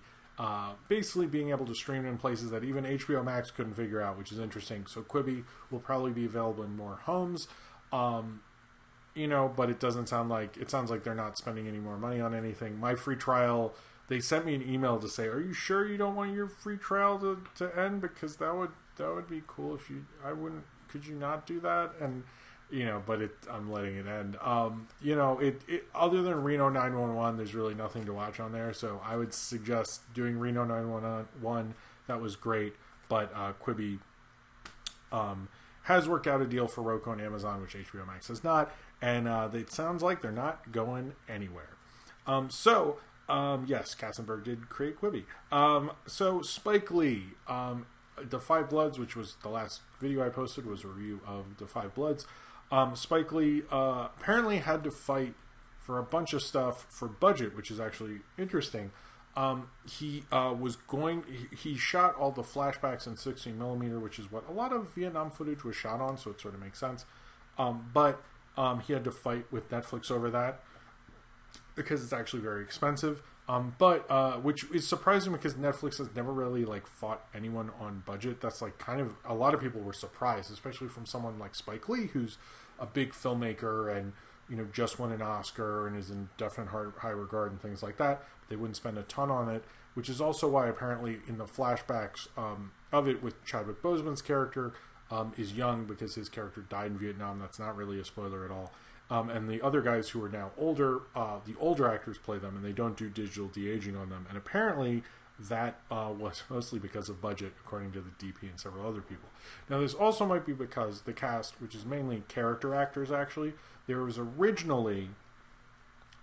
S1: basically being able to stream in places that even HBO Max couldn't figure out, which is interesting. So Quibi will probably be available in more homes, but it sounds like they're not spending any more money on anything. My free trial, they sent me an email to say, are you sure you don't want your free trial to end? Because that would be cool if could you not do that? And but I'm letting it end. Other than Reno 911, there's really nothing to watch on there. So I would suggest doing Reno 911. That was great. But Quibi has worked out a deal for Roku and Amazon, which HBO Max has not. And it sounds like they're not going anywhere. Yes, Katzenberg did create Quibi. So Spike Lee, The Five Bloods, which was the last video I posted, was a review of The Five Bloods. Spike Lee apparently had to fight for a bunch of stuff for budget, which is actually interesting. He shot all the flashbacks in 16mm, which is what a lot of Vietnam footage was shot on, so it sort of makes sense. But he had to fight with Netflix over that because it's actually very expensive. Which is surprising because Netflix has never really fought anyone on budget. That's kind of a lot of people were surprised, especially from someone like Spike Lee, who's a big filmmaker and just won an Oscar and is in definite high regard and things like that. They wouldn't spend a ton on it, which is also why apparently in the flashbacks of it with Chadwick Boseman's character is young because his character died in Vietnam. That's not really a spoiler at all. And the other guys who are now older, the older actors play them, and they don't do digital de-aging on them. And apparently that was mostly because of budget, according to the DP and several other people. Now, this also might be because the cast, which is mainly character actors, actually, there was originally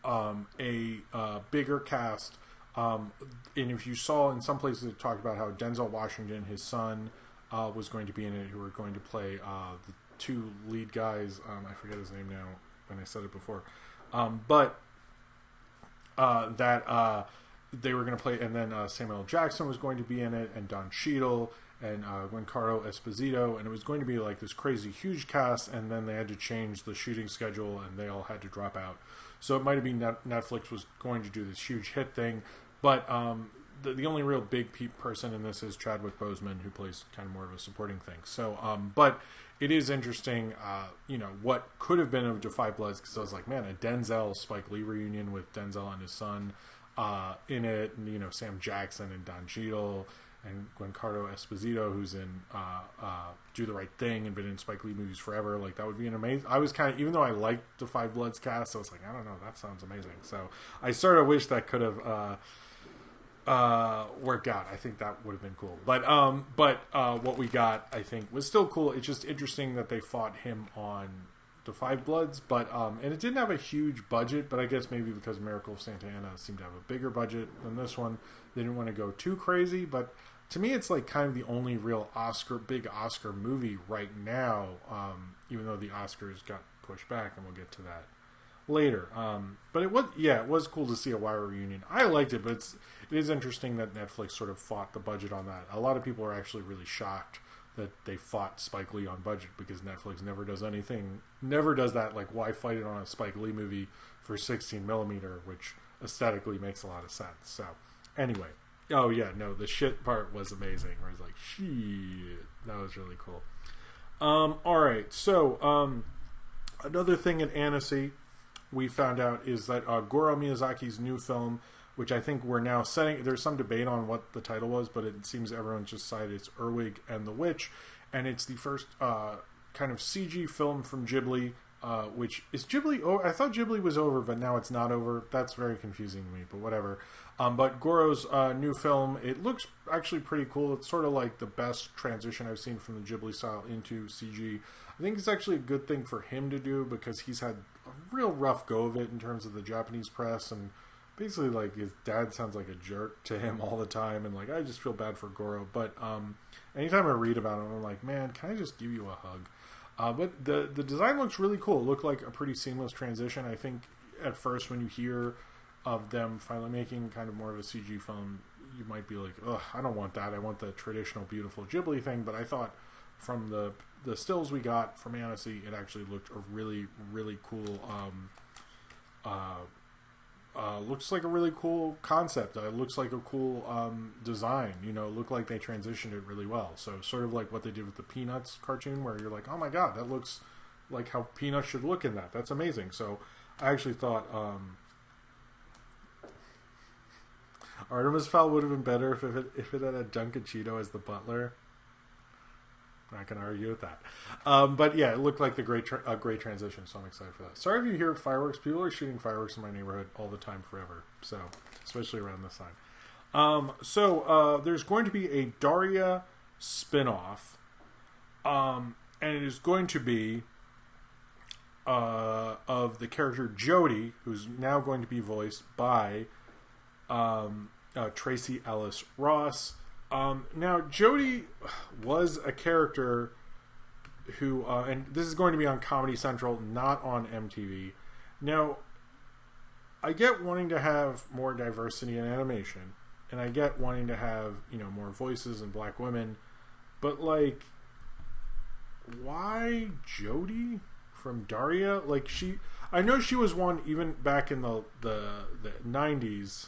S1: a bigger cast. And if you saw in some places it talked about how Denzel Washington, his son, was going to be in it, who were going to play the two lead guys. I forget his name now when I said it before. They were going to play, and then Samuel L. Jackson was going to be in it, and Don Cheadle, and Giancarlo Esposito, and it was going to be this crazy huge cast, and then they had to change the shooting schedule, and they all had to drop out. So it might have been Netflix was going to do this huge hit thing, but the only real big person in this is Chadwick Boseman, who plays kind of more of a supporting thing. So, but it is interesting, what could have been of The Five Bloods, because I was like, man, a Denzel Spike Lee reunion with Denzel and his son in it, and Sam Jackson and Don Cheadle and Giancarlo Esposito, who's in Do the Right Thing and been in Spike Lee movies forever. That would be an amazing. I was kind of, even though I liked The Five Bloods cast, I was like, I don't know, that sounds amazing. So I sort of wish that could have worked out. I think that would have been cool. But what we got, I think, was still cool. It's just interesting that they fought him on The Five Bloods, and it didn't have a huge budget, but I guess maybe because Miracle of Santa Ana seemed to have a bigger budget than this one, they didn't want to go too crazy. But to me, it's kind of the only real big Oscar movie right now, even though the Oscars got pushed back, and we'll get to that later. But it was cool to see a Wire reunion. I liked it, but it is interesting that Netflix sort of fought the budget on that. A lot of people are actually really shocked that they fought Spike Lee on budget, because Netflix never does that. Like, why fight it on a Spike Lee movie for 16 millimeter, which aesthetically makes a lot of sense. So anyway, the shit part was amazing, where it's like, shit, that was really cool. Alright, so another thing at Annecy we found out is that Goro Miyazaki's new film, which I think we're now setting, there's some debate on what the title was, but it seems everyone's just decided it's Erwig and the Witch, and it's the first kind of CG film from Ghibli, which is Ghibli. Oh, I thought Ghibli was over, but now it's not over. That's very confusing to me, but whatever. But Goro's new film, it looks actually pretty cool. It's sort of like the best transition I've seen from the Ghibli style into CG. I think it's actually a good thing for him to do, because he's had a real rough go of it in terms of the Japanese press, and basically, like, his dad sounds like a jerk to him all the time, and, like, I just feel bad for Goro. But anytime I read about him, I'm like, man, can I just give you a hug? But the design looks really cool. It looked like a pretty seamless transition. I think at first, when you hear of them finally making kind of more of a CG film, you might be like, ugh, I don't want that. I want the traditional, beautiful Ghibli thing. But I thought from the stills we got from Annecy, it actually looked a really, really cool, looks like a really cool concept. It looks like a cool design. It looked like they transitioned it really well. So sort of like what they did with the Peanuts cartoon, where you're like, oh my god, that looks like how Peanuts should look in that. That's amazing. So I actually thought Artemis Fowl would have been better if it had a Duncan Cheeto as the butler. Not going to argue with that. But yeah, it looked like a great transition, so I'm excited for that. Sorry if you hear fireworks. People are shooting fireworks in my neighborhood all the time forever, so especially around this time. So there's going to be a Daria spin-off, and it is going to be of the character Jodie, who's now going to be voiced by Tracy Ellis Ross. Now, Jodie was a character who, and this is going to be on Comedy Central, not on MTV. Now, I get wanting to have more diversity in animation, and I get wanting to have, more voices and black women, but, like, why Jodie from Daria? Like, I know she was one, even back in the 90s,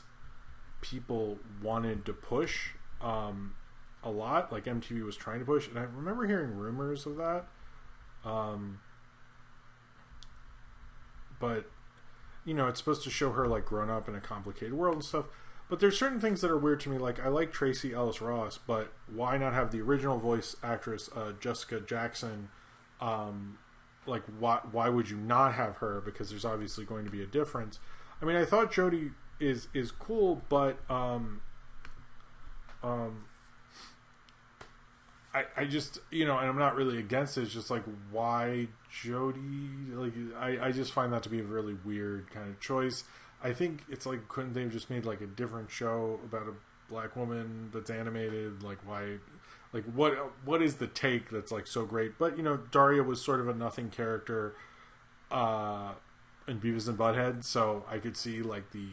S1: people wanted to push a lot, like MTV was trying to push, and I remember hearing rumors of that. But it's supposed to show her like grown up in a complicated world and stuff. But there's certain things that are weird to me. Like, I like Tracy Ellis Ross, but why not have the original voice actress Jessica Jackson? Like, why would you not have her? Because there's obviously going to be a difference. I mean, I thought Jodie is cool, but I just, and I'm not really against it. It's just like, why Jodie? Like, I just find that to be a really weird kind of choice. I think it's like, couldn't they have just made like a different show about a black woman that's animated? Like, why? Like, what is the take that's like so great? But Daria was sort of a nothing character in Beavis and Butthead, so I could see like the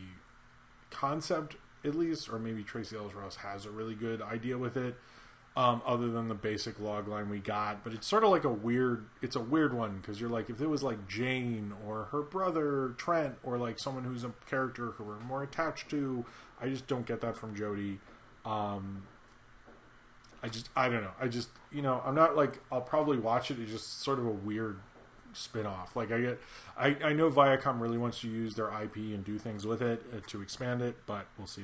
S1: concept at least, or maybe Tracy Ellis Ross has a really good idea with it, other than the basic log line we got. But it's sort of like a weird one, because you're like, if it was like Jane or her brother Trent, or like someone who's a character who we're more attached to, I just don't get that from Jodie. I don't know. I'm not like, I'll probably watch it. It's just sort of a weird spin-off. Like, I know Viacom really wants to use their IP and do things with it to expand it, but we'll see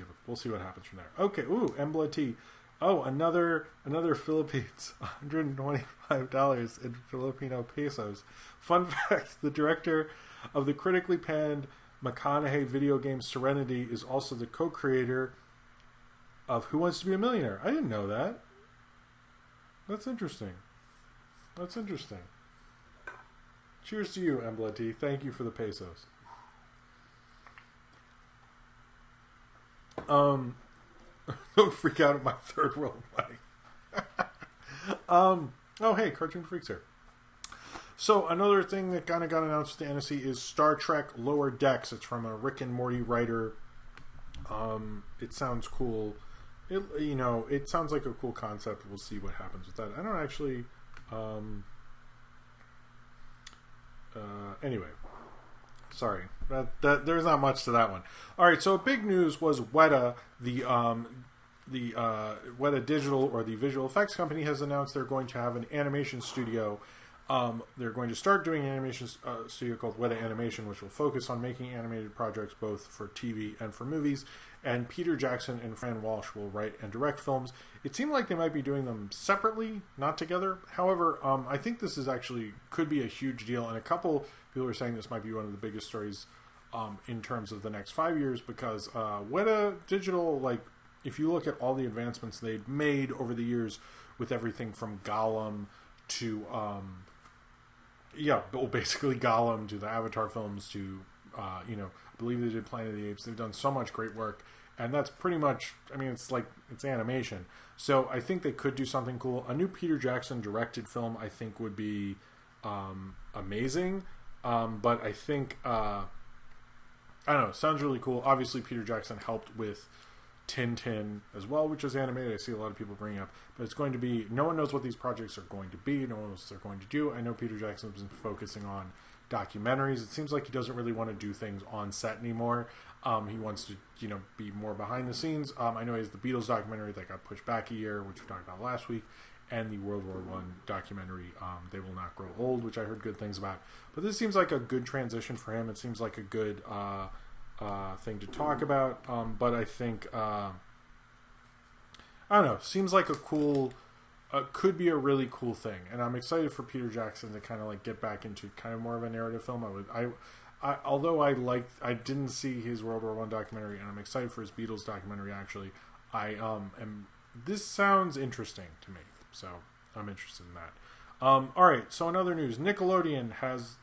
S1: what happens from there. Okay, Embla T. Oh, another Philippines, $125 in Filipino pesos. Fun fact: the director of the critically panned McConaughey video game Serenity is also the co-creator of Who Wants to Be a Millionaire. I didn't know that. That's interesting. Cheers to you, Embla T. Thank you for the pesos. Don't freak out at my third world money. Oh, hey, Cartoon Freaks here. So another thing that kind of got announced at the NSC is Star Trek Lower Decks. It's from a Rick and Morty writer. It sounds cool. It sounds like a cool concept. We'll see what happens with that. I don't actually. Anyway, sorry. That there's not much to that one. All right. So big news was Weta, the Weta Digital, or the visual effects company, has announced they're going to have an animation studio. They're going to start doing an animation studio called Weta Animation, which will focus on making animated projects both for TV and for movies. And Peter Jackson and Fran Walsh will write and direct films. It seemed like they might be doing them separately, not together. However, I think this is actually could be a huge deal. And a couple people are saying this might be one of the biggest stories in terms of the next 5 years, because Weta Digital, like, if you look at all the advancements they've made over the years with everything from Gollum to basically Gollum to the Avatar films to, I believe they did Planet of the Apes. They've done so much great work, and that's pretty much, it's animation. So I think they could do something cool. A new Peter Jackson directed film, I think, would be amazing. But I think, I don't know, sounds really cool. Obviously, Peter Jackson helped with Tintin as well, which is animated. I see a lot of people bringing up, but it's going to be, no one knows what these projects are going to be. No one knows what they're going to do. I know Peter Jackson's been focusing on documentaries. It seems like he doesn't really want to do things on set anymore. He wants to, be more behind the scenes. I know he has the Beatles documentary that got pushed back a year, which we talked about last week, and the World War I documentary, They Will Not Grow Old, which I heard good things about. But this seems like a good transition for him. It seems like a good thing to talk about, but I think I don't know, seems like a cool could be a really cool thing, and I'm excited for Peter Jackson to kind of like get back into kind of more of a narrative film. Although I didn't see his World War I documentary, and I'm excited for his Beatles documentary. Actually, this sounds interesting to me, so I'm interested in that. All right, so in other news, Nickelodeon has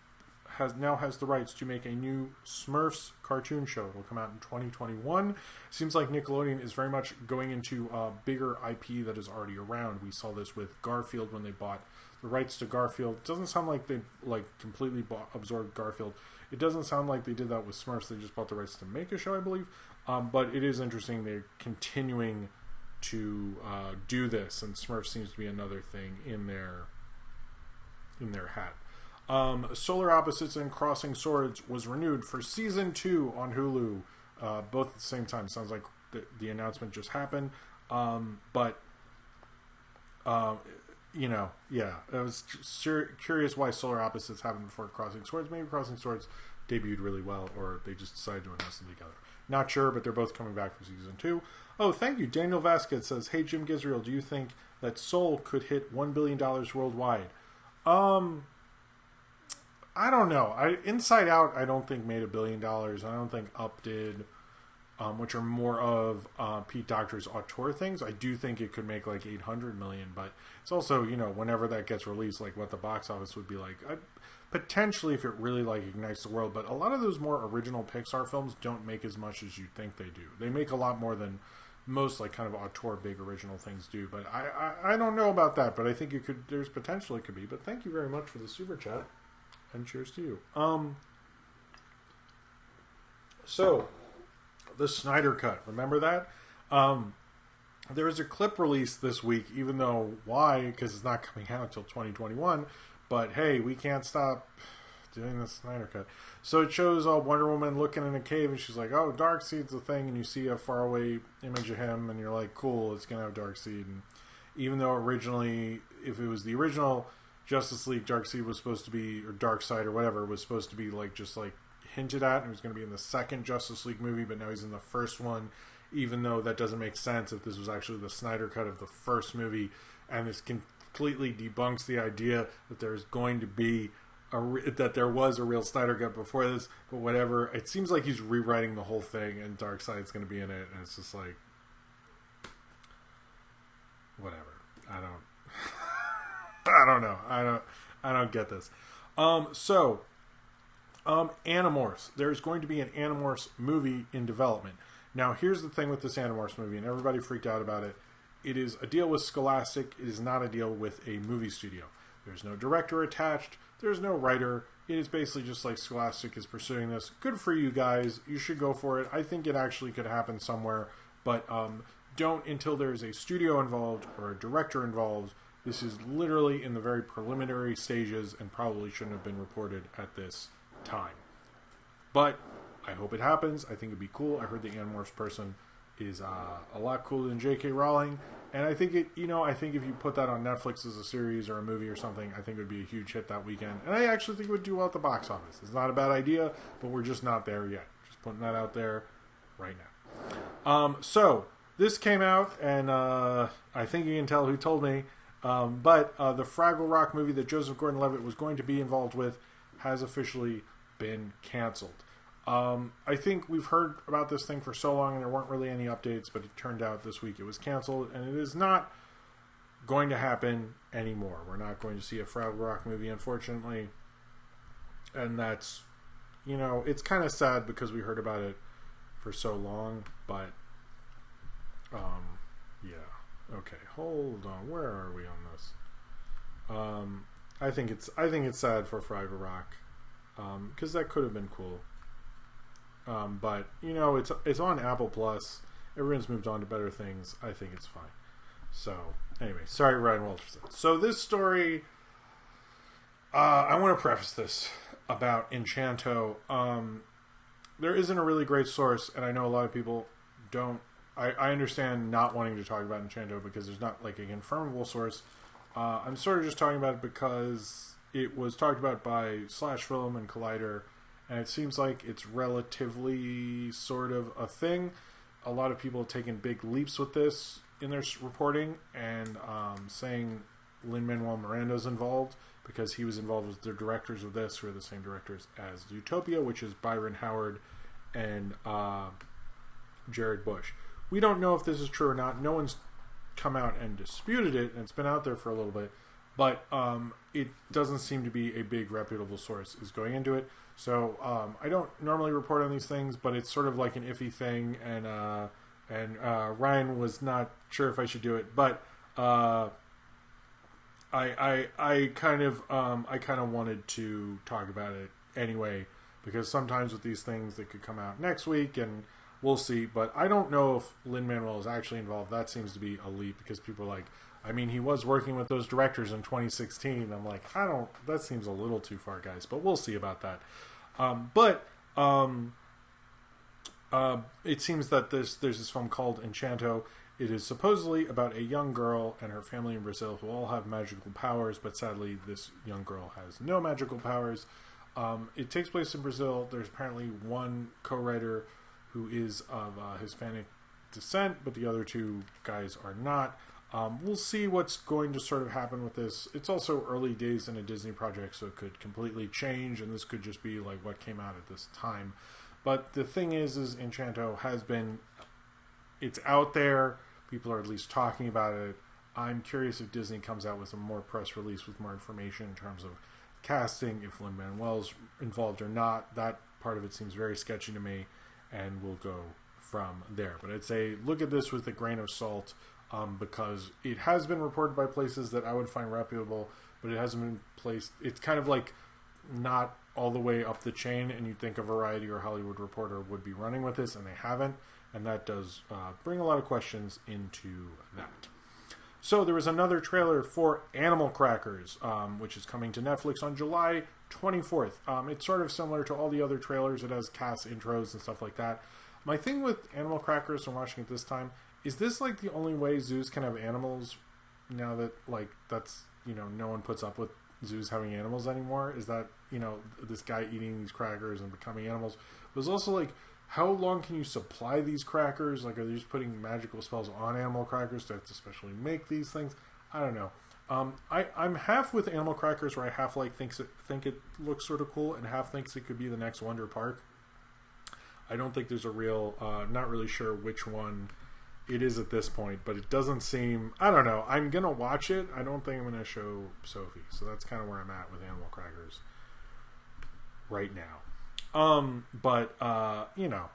S1: the rights to make a new Smurfs cartoon show. It will come out in 2021. Seems like Nickelodeon is very much going into a bigger IP that is already around. We saw this with Garfield when they bought the rights to Garfield. It doesn't sound like they completely absorbed Garfield. It doesn't sound like they did that with Smurfs. They just bought the rights to make a show, I believe. But it is interesting. They're continuing to do this, and Smurfs seems to be another thing in their hat. Solar Opposites and Crossing Swords was renewed for season 2 on Hulu, both at the same time. Sounds like the announcement just happened, but I was curious why Solar Opposites happened before Crossing Swords. Maybe Crossing Swords debuted really well, or they just decided to announce them together. Not sure, but they're both coming back for season 2. Oh, thank you. Daniel Vasquez says, "Hey Jim Gisriel, do you think that Soul could hit $1 billion worldwide?" I don't know. Inside Out, I don't think made $1 billion. I don't think Up did, which are more of Pete Docter's auteur things. I do think it could make like 800 million, but it's also, whenever that gets released, like what the box office would be like. Potentially, if it really like ignites the world, but a lot of those more original Pixar films don't make as much as you think they do. They make a lot more than most like kind of auteur big original things do. But I don't know about that. But I think there's potential it could be. But thank you very much for the super chat. And cheers to you. So, the Snyder Cut. Remember that? There was a clip released this week, even though, why? Because it's not coming out until 2021. But, hey, we can't stop doing the Snyder Cut. So it shows Wonder Woman looking in a cave, and she's like, oh, Darkseid's a thing, and you see a faraway image of him, and you're like, cool, it's going to have Darkseid. And even though originally, if it was the original Justice League, Darkseid was supposed to be, or Darkseid or whatever, was supposed to be like just like hinted at, and he was going to be in the second Justice League movie, but now he's in the first one, even though that doesn't make sense if this was actually the Snyder Cut of the first movie, and this completely debunks the idea that there's going to be that there was a real Snyder Cut before this, but whatever. It seems like he's rewriting the whole thing, and Darkseid's going to be in it, and it's just like, whatever. I don't know. I don't get this. Animorphs. There's going to be an Animorphs movie in development. Now, here's the thing with this Animorphs movie, and everybody freaked out about it. It is a deal with Scholastic. It is not a deal with a movie studio. There's no director attached. There's no writer. It is basically just like Scholastic is pursuing this. Good for you guys. You should go for it. I think it actually could happen somewhere, but don't until there's a studio involved or a director involved. This is literally in the very preliminary stages and probably shouldn't have been reported at this time. But I hope it happens. I think it'd be cool. I heard the Animorphs person is a lot cooler than J.K. Rowling. And I think I think if you put that on Netflix as a series or a movie or something, I think it would be a huge hit that weekend. And I actually think it would do well at the box office. It's not a bad idea, but we're just not there yet. Just putting that out there right now. So this came out, and I think you can tell who told me. But the Fraggle Rock movie that Joseph Gordon-Levitt was going to be involved with has officially been canceled. I think we've heard about this thing for so long and there weren't really any updates, but it turned out this week it was canceled, and it is not going to happen anymore. We're not going to see a Fraggle Rock movie, unfortunately. And that's, it's kind of sad because we heard about it for so long, but yeah. Okay, hold on. Where are we on this? I think it's sad for Fraggle Rock because that could have been cool. But it's on Apple Plus. Everyone's moved on to better things. I think it's fine. So anyway, sorry, Ryan Walters. So this story, I want to preface this about Encanto. There isn't a really great source, and I know a lot of people don't. I understand not wanting to talk about Encanto because there's not like a confirmable source. I'm sort of just talking about it because it was talked about by Slash Film and Collider. And it seems like it's relatively sort of a thing. A lot of people have taken big leaps with this in their reporting and saying Lin-Manuel Miranda's involved because he was involved with the directors of this, who are the same directors as Zootopia, which is Byron Howard and Jared Bush. We don't know if this is true or not. No one's come out and disputed it, and it's been out there for a little bit. But it doesn't seem to be a big reputable source is going into it. So I don't normally report on these things, but it's sort of like an iffy thing, and Ryan was not sure if I should do it, but I kind of wanted to talk about it anyway, because sometimes with these things they could come out next week and we'll see. But I don't know if Lin-Manuel is actually involved. That seems to be a leap because people are like, he was working with those directors in 2016. I'm like, that seems a little too far, guys, but we'll see about that. It seems that there's this film called Encanto. It is supposedly about a young girl and her family in Brazil who all have magical powers, but sadly this young girl has no magical powers. It takes place in Brazil. There's apparently one co-writer who is of Hispanic descent, but the other two guys are not. We'll see what's going to sort of happen with this. It's also early days in a Disney project, so it could completely change, and this could just be like what came out at this time. But the thing is Encanto has been, it's out there. People are at least talking about it. I'm curious if Disney comes out with a more press release with more information in terms of casting, if Lin-Manuel's involved or not. That part of it seems very sketchy to me, and we'll go from there. But I'd say look at this with a grain of salt. Because it has been reported by places that I would find reputable, but it hasn't been placed. It's kind of like not all the way up the chain, and you'd think a Variety or Hollywood Reporter would be running with this, and they haven't, and that does bring a lot of questions into that. So there was another trailer for Animal Crackers, which is coming to Netflix on July 24th. It's sort of similar to all the other trailers. It has cast intros and stuff like that. My thing with Animal Crackers and watching it this time, is this like the only way zoos can have animals now that that's, no one puts up with zoos having animals anymore? Is that, this guy eating these crackers and becoming animals? But it's also like, how long can you supply these crackers? Like, are they just putting magical spells on animal crackers to have to specially make these things? I don't know. I'm half with Animal Crackers where I half think it looks sort of cool and half thinks it could be the next Wonder Park. I don't think there's a real, not really sure which one it is at this point, but it doesn't seem, I don't know. I'm going to watch it. I don't think I'm going to show Sophie. So that's kind of where I'm at with Animal Crackers right now. I don't know.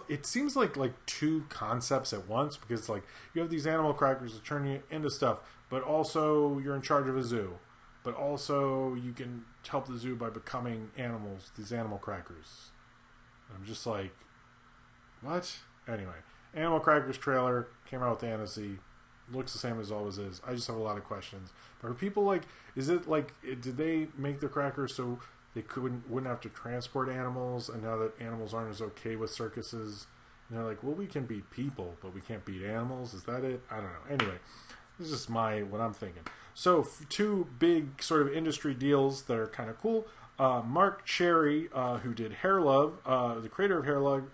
S1: It seems like two concepts at once, because like you have these animal crackers that turn you into stuff, but but also you're in charge of a zoo, but also you can help the zoo by becoming animals, these animal crackers. I'm just like, what? Anyway, Animal Crackers trailer came out with fantasy. Looks the same as always is. I just have a lot of questions. But are people like, is it like, did they make the crackers so they wouldn't have to transport animals, and now that animals aren't as okay with circuses, and they're like, well, we can beat people, but we can't beat animals? Is that it? I don't know. Anyway, this is what I'm thinking. So, two big sort of industry deals that are kind of cool. Mark Cherry, who did Hair Love, the creator of Hair Love,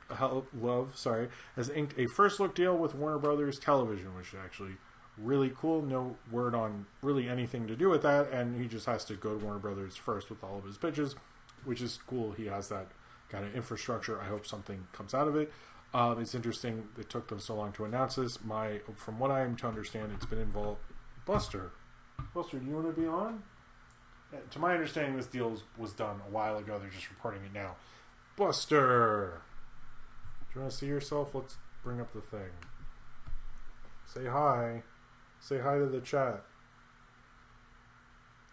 S1: has inked a first look deal with Warner Brothers Television, which is actually really cool. No word on really anything to do with that, and he just has to go to Warner Brothers first with all of his pitches, which is cool. He has that kind of infrastructure. I hope something comes out of it. It's interesting it took them so long to announce this. From what I am to understand, it's been involved. Buster, do you want to be on? To my understanding, this deal was done a while ago. They're just reporting it now. Buster! Do you want to see yourself? Let's bring up the thing. Say hi. Say hi to the chat.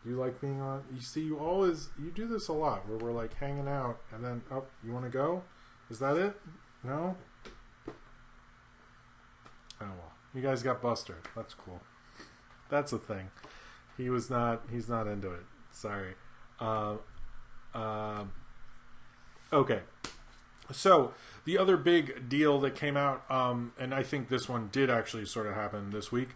S1: You like being on? You see, you do this a lot, where we're like hanging out, and then, oh, you want to go? Is that it? No? Oh well. You guys got Buster. That's cool. That's a thing. He's not into it. Sorry. Okay. So, the other big deal that came out, and I think this one did actually sort of happen this week,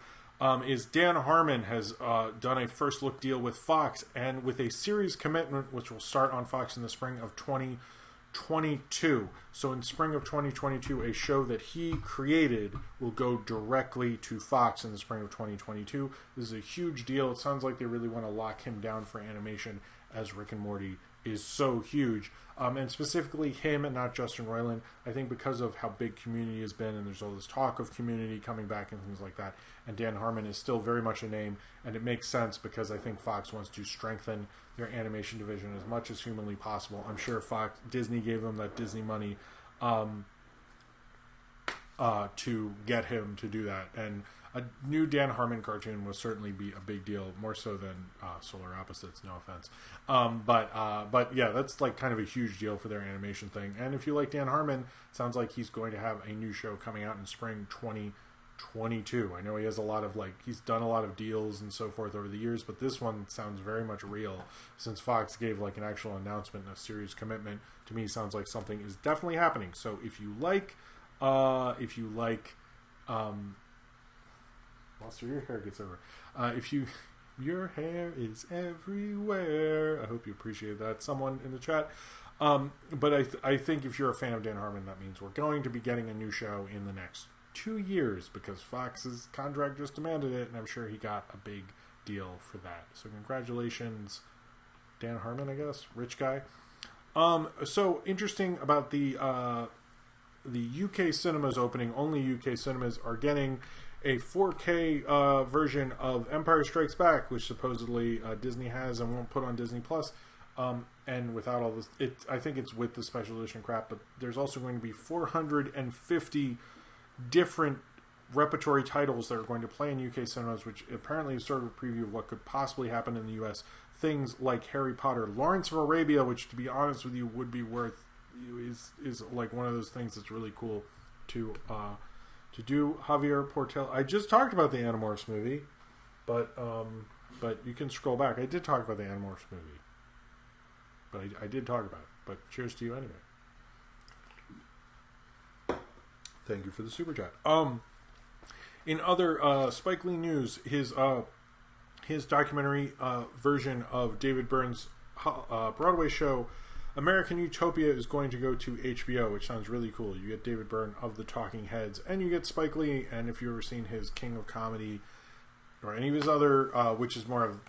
S1: is Dan Harmon has done a first look deal with Fox, and with a series commitment which will start on Fox in the spring of 2022. So in spring of 2022, a show that he created will go directly to Fox in the spring of 2022. This is a huge deal. It sounds like they really want to lock him down for animation, as Rick and Morty is so huge. And specifically him and not Justin Roiland. I think because of how big Community has been, and there's all this talk of Community coming back and things like that, and Dan Harmon is still very much a name, and it makes sense because I think Fox wants to strengthen their animation division as much as humanly possible. I'm sure Disney gave them that Disney money to get him to do that, and a new Dan Harmon cartoon will certainly be a big deal, more so than Solar Opposites, no offense. But yeah, that's like kind of a huge deal for their animation thing. And if you like Dan Harmon, it sounds like he's going to have a new show coming out in spring 2022. I know he has he's done a lot of deals and so forth over the years, but this one sounds very much real, since Fox gave like an actual announcement and a serious commitment. To me, sounds like something is definitely happening. So if you like so your hair gets over. Your hair is everywhere. I hope you appreciate that. Someone in the chat. But I think if you're a fan of Dan Harmon, that means we're going to be getting a new show in the next 2 years, because Fox's contract just demanded it, and I'm sure he got a big deal for that. So congratulations, Dan Harmon, I guess. Rich guy. So interesting about the UK cinemas opening. Only UK cinemas are getting a 4K version of Empire Strikes Back, which supposedly Disney has and won't put on Disney Plus. And without all this, I think it's with the special edition crap, but there's also going to be 450 different repertory titles that are going to play in UK cinemas, which apparently is sort of a preview of what could possibly happen in the US. Things like Harry Potter, Lawrence of Arabia, which, to be honest with you, would be is like one of those things that's really cool to do. Javier Portel. I just talked about the Animorphs movie, but you can scroll back. I did talk about the Animorphs movie, but I did talk about it. But cheers to you anyway. Thank you for the super chat. In other Spike Lee news, his documentary version of David Byrne's Broadway show American Utopia is going to go to HBO, which sounds really cool. You get David Byrne of the Talking Heads, and you get Spike Lee, and if you've ever seen his King of Comedy, or any of his other, which is more of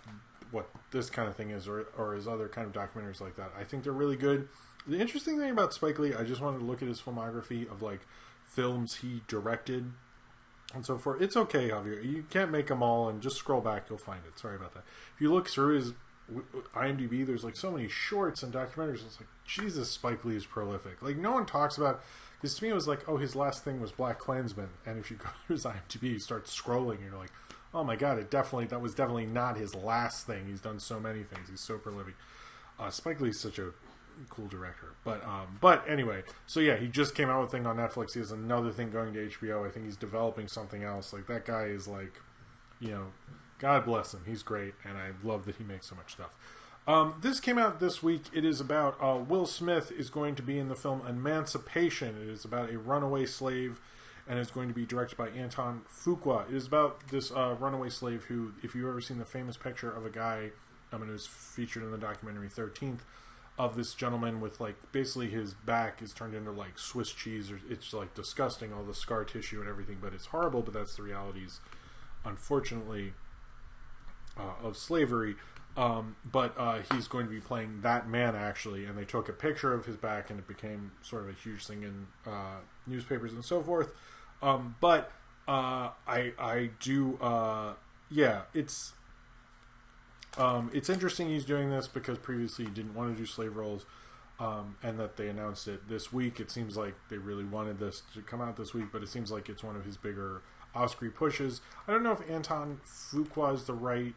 S1: what this kind of thing is, or his other kind of documentaries like that, I think they're really good. The interesting thing about Spike Lee, I just wanted to look at his filmography of like films he directed and so forth. It's okay, Javier. You can't make them all, and just scroll back, you'll find it. Sorry about that. If you look through his IMDb, there's like so many shorts and documentaries. It's like, Jesus, Spike Lee is prolific. Like, no one talks about, because to me it was like, oh, his last thing was Black Klansman, and if you go through his IMDb, you start scrolling, and you're like, oh my god, that was definitely not his last thing. He's done so many things. He's so prolific. Spike Lee's such a cool director. But anyway, so yeah, he just came out with a thing on Netflix. He has another thing going to HBO. I think he's developing something else. Like, that guy is like, you know, God bless him. He's great, and I love that he makes so much stuff. This came out this week. It is about Will Smith is going to be in the film Emancipation. It is about a runaway slave, and it's going to be directed by Anton Fuqua. It is about this runaway slave who, if you've ever seen the famous picture of a guy, it was featured in the documentary 13th, of this gentleman with, like, basically his back is turned into, like, Swiss cheese. Or it's, like, disgusting, all the scar tissue and everything, but it's horrible, but that's the realities, unfortunately, of slavery. But he's going to be playing that man, actually, and they took a picture of his back, and it became sort of a huge thing in newspapers and so forth. I do, yeah, it's interesting he's doing this because previously he didn't want to do slave roles, and that they announced it this week. It seems like they really wanted this to come out this week, but it seems like it's one of his bigger Oscar pushes. I don't know if Anton Fuqua is the right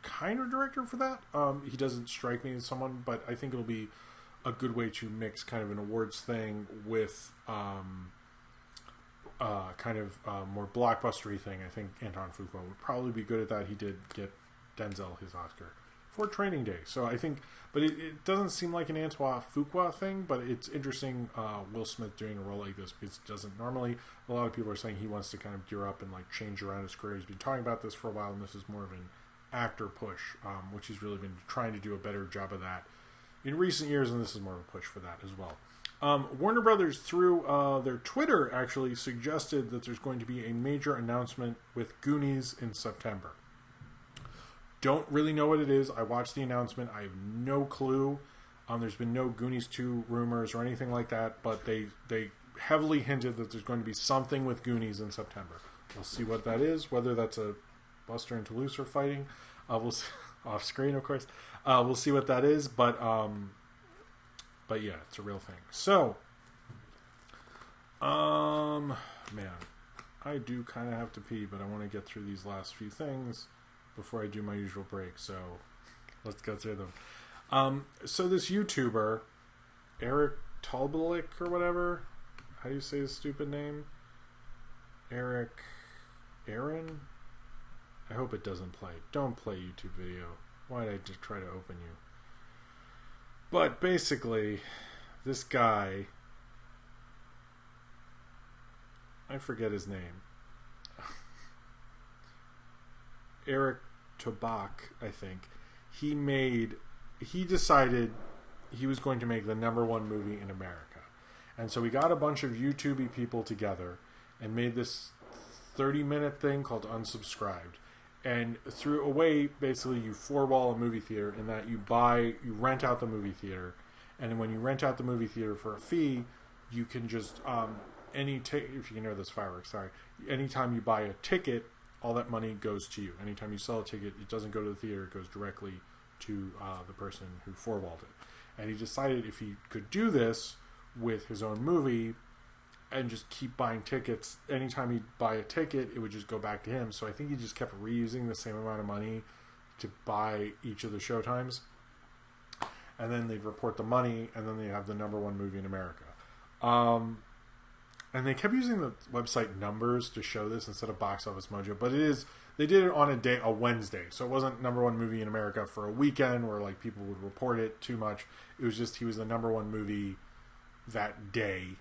S1: kind of director for that. He doesn't strike me as someone, but I think it'll be a good way to mix kind of an awards thing with kind of more blockbustery thing. I think Anton Fuqua would probably be good at that. He did get Denzel his Oscar for Training Day, so I think, but it doesn't seem like an Antoine Fuqua thing, but it's interesting Will Smith doing a role like this, because it doesn't normally. A lot of people are saying he wants to kind of gear up and like change around his career. He's been talking about this for a while, and this is more of an actor push, which he's really been trying to do a better job of that in recent years, and this is more of a push for that as well. Warner Brothers, through their Twitter, actually suggested that there's going to be a major announcement with Goonies in September. Don't really know what it is. I watched the announcement. I have no clue. There's been no Goonies 2 rumors or anything like that, but they heavily hinted that there's going to be something with Goonies in September. We'll see what that is, whether that's a Buster and Toulouse are fighting. We'll see, off screen, of course. We'll see what that is, but yeah, it's a real thing. So, man, I do kind of have to pee, but I want to get through these last few things before I do my usual break, so let's go through them. So this YouTuber, Eric Talbalik or whatever, how do you say his stupid name? Aaron? I hope it doesn't play. Don't play YouTube video. Why'd I just try to open you? But basically, this guy, I forget his name. Eric Tobak, I think. He decided he was going to make the #1 movie in America. And so we got a bunch of YouTube people together and made this 30-minute thing called Unsubscribed. And through a way, basically, you four-wall a movie theater in that you rent out the movie theater. And when you rent out the movie theater for a fee, you can just, if you can hear this fireworks, sorry. Anytime you buy a ticket, all that money goes to you. Anytime you sell a ticket, it doesn't go to the theater, it goes directly to the person who four-walled it. And he decided if he could do this with his own movie and just keep buying tickets, anytime he'd buy a ticket, it would just go back to him. So I think he just kept reusing the same amount of money to buy each of the showtimes. And then they'd report the money, and then they'd have the #1 movie in America. And they kept using the website numbers to show this instead of Box Office Mojo. But they did it on a Wednesday. So it wasn't #1 movie in America for a weekend where like people would report it too much. It was just he was the #1 movie that day.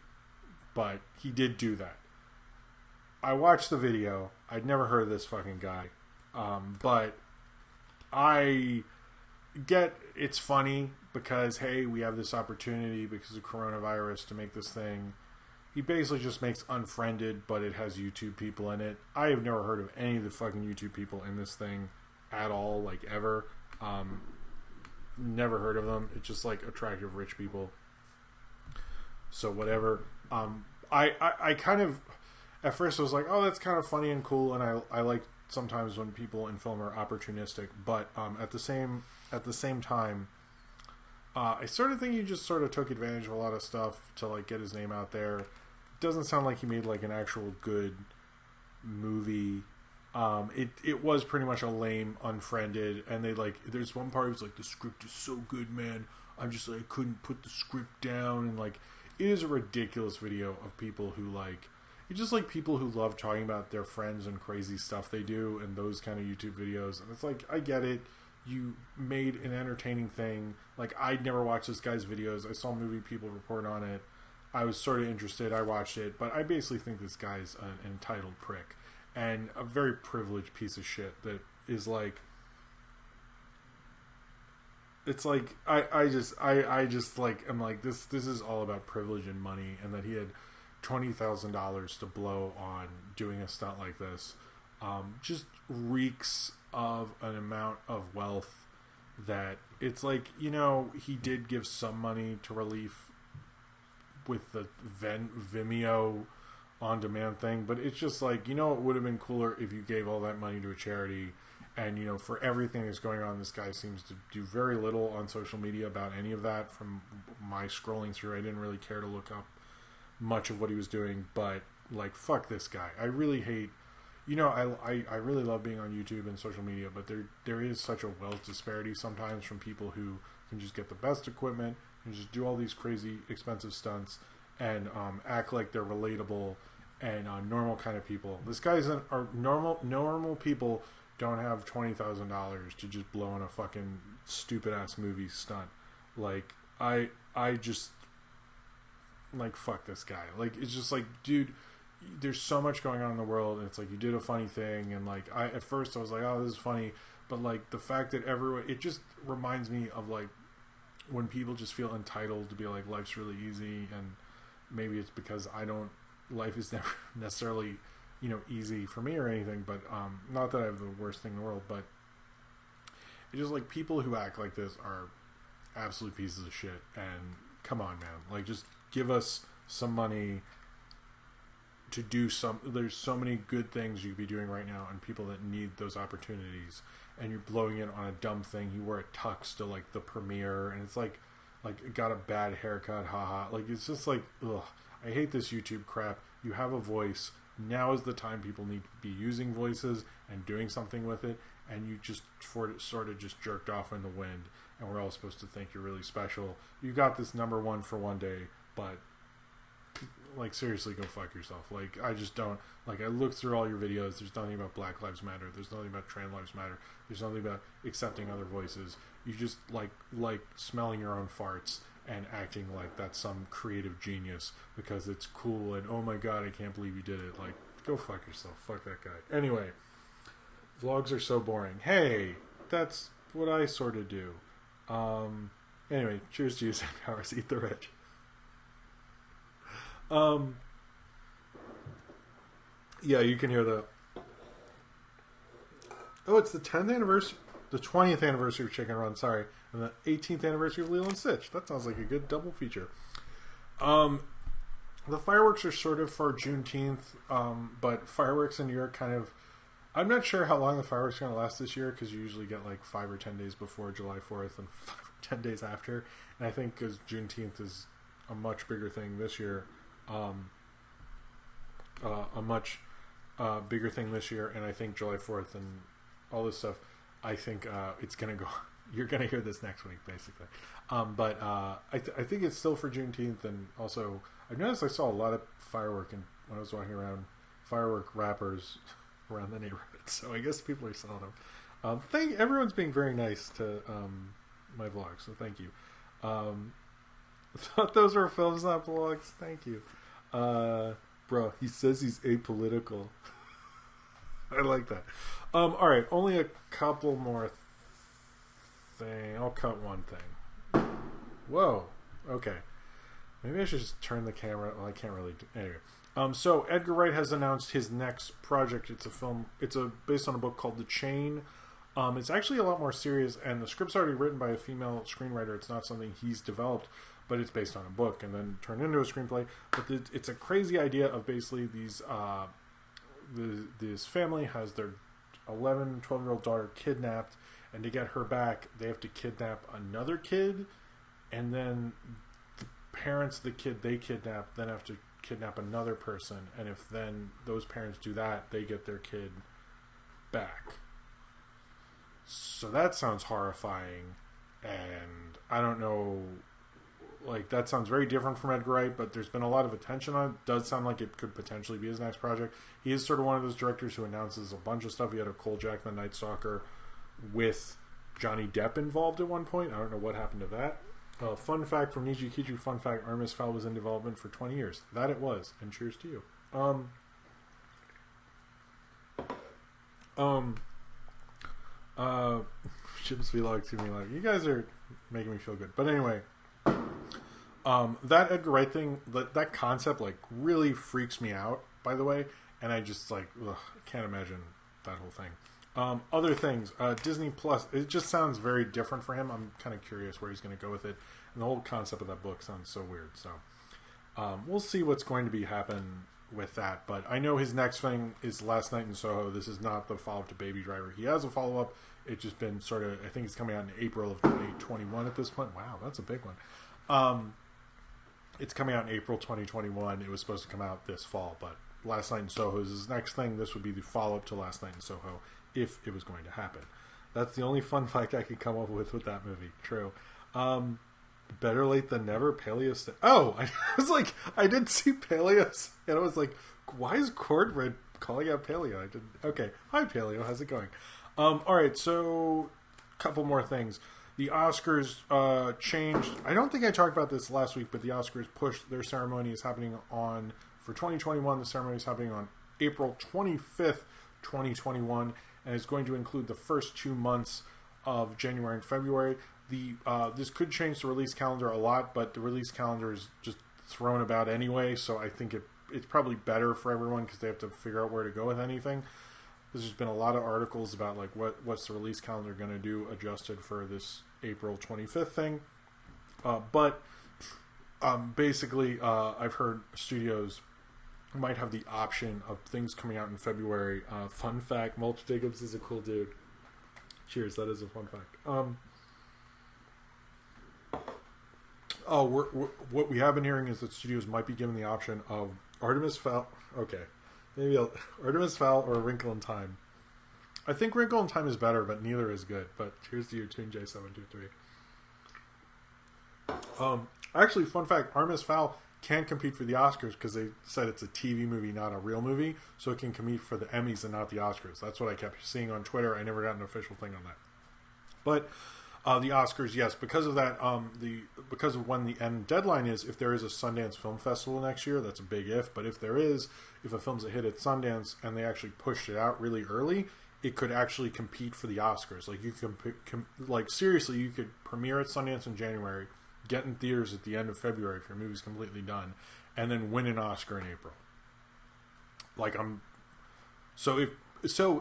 S1: But he did do that. I watched the video. I'd never heard of this fucking guy. But I get it's funny because, hey, we have this opportunity because of coronavirus to make this thing. He basically just makes Unfriended, but it has YouTube people in it. I have never heard of any of the fucking YouTube people in this thing at all, like ever. Never heard of them. It's just like attractive rich people. So whatever. I kind of at first I was like, oh, that's kind of funny and cool, and I like sometimes when people in film are opportunistic, but at the same time, I sort of think he just sort of took advantage of a lot of stuff to like get his name out there. It doesn't sound like he made like an actual good movie. It was pretty much a lame unfriended, and they like there's one part who's like the script is so good, man. I'm just like I couldn't put the script down, and like it is a ridiculous video of people who like it's just like people who love talking about their friends and crazy stuff they do and those kind of YouTube videos. And it's like I get it. You made an entertaining thing. Like I'd never watched this guy's videos. I saw movie people report on it. I was sort of interested. I watched it, but I basically think this guy's an entitled prick and a very privileged piece of shit that is like. It's like I just like I'm like this is all about privilege and money, and that he had $20,000 to blow on doing a stunt like this just reeks of an amount of wealth that it's like, you know, he did give some money to Relief with the Vimeo on demand thing, but it's just like, you know, it would have been cooler if you gave all that money to a charity. And, you know, for everything that's going on, this guy seems to do very little on social media about any of that. From my scrolling through, I didn't really care to look up much of what he was doing. But, like, fuck this guy. I really hate... You know, I really love being on YouTube and social media, but there is such a wealth disparity sometimes from people who can just get the best equipment and just do all these crazy expensive stunts and act like they're relatable and normal kind of people. This guy isn't... Normal people... don't have $20,000 to just blow on a fucking stupid ass movie stunt. Like I just like fuck this guy. Like it's just like, dude, there's so much going on in the world, and it's like you did a funny thing, and like at first I was like, oh, this is funny, but like the fact that everyone, it just reminds me of like when people just feel entitled to be like life's really easy, and maybe it's because life is never necessarily, you know, easy for me or anything, but not that I have the worst thing in the world, but it's just like people who act like this are absolute pieces of shit. And come on, man, like just give us some money to do there's so many good things you could be doing right now and people that need those opportunities, and you're blowing it on a dumb thing. You wear a tux to like the premiere, and it's like got a bad haircut, haha. Like it's just like, ugh, I hate this YouTube crap. You have a voice. Now is the time people need to be using voices and doing something with it, and you just sort of just jerked off in the wind, and we're all supposed to think you're really special. You got this #1 for one day, but like seriously, go fuck yourself. Like I just don't, like I looked through all your videos, there's nothing about Black Lives Matter, there's nothing about Trans Lives Matter, there's nothing about accepting other voices. You just like smelling your own farts and acting like that's some creative genius because it's cool and oh my god, I can't believe you did it. Like, go fuck yourself. Fuck that guy. Anyway, vlogs are so boring. Hey, that's what I sort of do. Anyway, cheers to you, St. Powers. Eat the rich. Yeah, you can hear the... Oh, it's the 10th anniversary... The 20th anniversary of Chicken Run, sorry. And the 18th anniversary of Lilo and Stitch. That sounds like a good double feature. The fireworks are sort of for Juneteenth, but fireworks in New York kind of... I'm not sure how long the fireworks are going to last this year, because you usually get like 5 or 10 days before July 4th and 5 or 10 days after. And I think because Juneteenth is a much bigger thing this year, a much bigger thing this year, and I think July 4th and all this stuff, I think it's going to go... You're going to hear this next week, basically. But I think it's still for Juneteenth, and also I've noticed I saw a lot of firework when I was walking around, firework wrappers around the neighborhood. So I guess people are selling them. Everyone's being very nice to my vlog, so thank you. Thought those were films, not vlogs. Thank you. Bro, he says he's apolitical. I like that. Alright, only a couple more things. I'll cut one thing. Whoa. Okay. Maybe I should just turn the camera. Well, I can't really do... Anyway. So, Edgar Wright has announced his next project. It's a film. It's based on a book called The Chain. It's actually a lot more serious, and the script's already written by a female screenwriter. It's not something he's developed, but it's based on a book and then turned into a screenplay. But it's a crazy idea of basically these... this family has their 11, 12-year-old daughter kidnapped, and to get her back, they have to kidnap another kid, and then the parents of the kid they kidnap then have to kidnap another person, and if then those parents do that, they get their kid back. So that sounds horrifying, and I don't know, like, that sounds very different from Edgar Wright, but there's been a lot of attention on it. It does sound like it could potentially be his next project. He is sort of one of those directors who announces a bunch of stuff. He had a Kojak the Night Stalker with Johnny Depp involved at one point. I don't know what happened to that. Fun fact from Niji Kiju, fun fact, Artemis Fowl was in development for 20 years. That it was, and cheers to you. Chips vlog to me like, you guys are making me feel good. But anyway, that Edgar Wright thing, that concept, like, really freaks me out, by the way, and I just, like, can't imagine that whole thing. Other things, Disney Plus, it just sounds very different for him. I'm kind of curious where he's going to go with it, and the whole concept of that book sounds so weird, so we'll see what's going to be happen with that. But I know his next thing is Last Night in Soho. This is not the follow-up to Baby Driver. He has a follow-up. It's just been sort of, I think it's coming out in April of 2021 at this point. Wow, that's a big one. It's coming out in April 2021. It was supposed to come out this fall, but Last Night in Soho is his next thing. This would be the follow-up to Last Night in Soho if it was going to happen. That's the only fun fact I could come up with that movie. True. Better late than never. Peleus. Oh, I was like, I did see Peleus, and I was like, why is Cordred calling out Paleo? I didn't. Okay, hi Paleo, how's it going? All right, so a couple more things. The Oscars changed. I don't think I talked about this last week, but the Oscars pushed their ceremony is happening on for 2021. The ceremony is happening on April 25th, 2021, and it's going to include the first 2 months of January and February. This could change the release calendar a lot, but the release calendar is just thrown about anyway, so I think it's probably better for everyone because they have to figure out where to go with anything. There's been a lot of articles about like what's the release calendar going to do adjusted for this April 25th thing. But basically, I've heard studios might have the option of things coming out in February. Fun fact, Mulch Diggums is a cool dude. Cheers, that is a fun fact. What we have been hearing is that studios might be given the option of Artemis Fowl. Okay, maybe Artemis Fowl or A Wrinkle in Time. I think Wrinkle in Time is better, but neither is good. But cheers to you, Toon J723. Actually, fun fact: Artemis Fowl can compete for the Oscars because they said it's a TV movie, not a real movie, so it can compete for the Emmys and not the Oscars. That's what I kept seeing on Twitter. I never got an official thing on that, but. The Oscars, yes, because of that, because of when the end deadline is, if there is a Sundance Film Festival next year, that's a big if, but if a film's a hit at Sundance and they actually pushed it out really early, it could actually compete for the Oscars. Like, you can like, seriously, you could premiere at Sundance in January, get in theaters at the end of February if your movie's completely done, and then win an Oscar in April. Like, so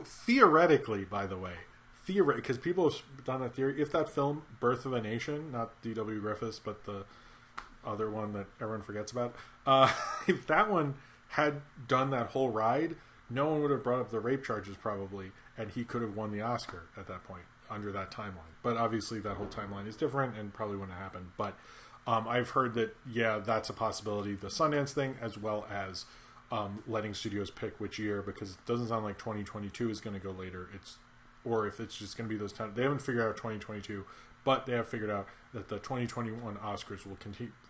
S1: theoretically, by the way, because people have done that theory, if that film, Birth of a Nation, not D.W. Griffiths, but the other one that everyone forgets about, if that one had done that whole ride, no one would have brought up the rape charges probably, and he could have won the Oscar at that point under that timeline. But obviously that whole timeline is different and probably wouldn't happen. But I've heard that, yeah, that's a possibility, the Sundance thing, as well as letting studios pick which year, because it doesn't sound like 2022 is going to go later. Or if it's just going to be those times. They haven't figured out 2022, but they have figured out that the 2021 Oscars will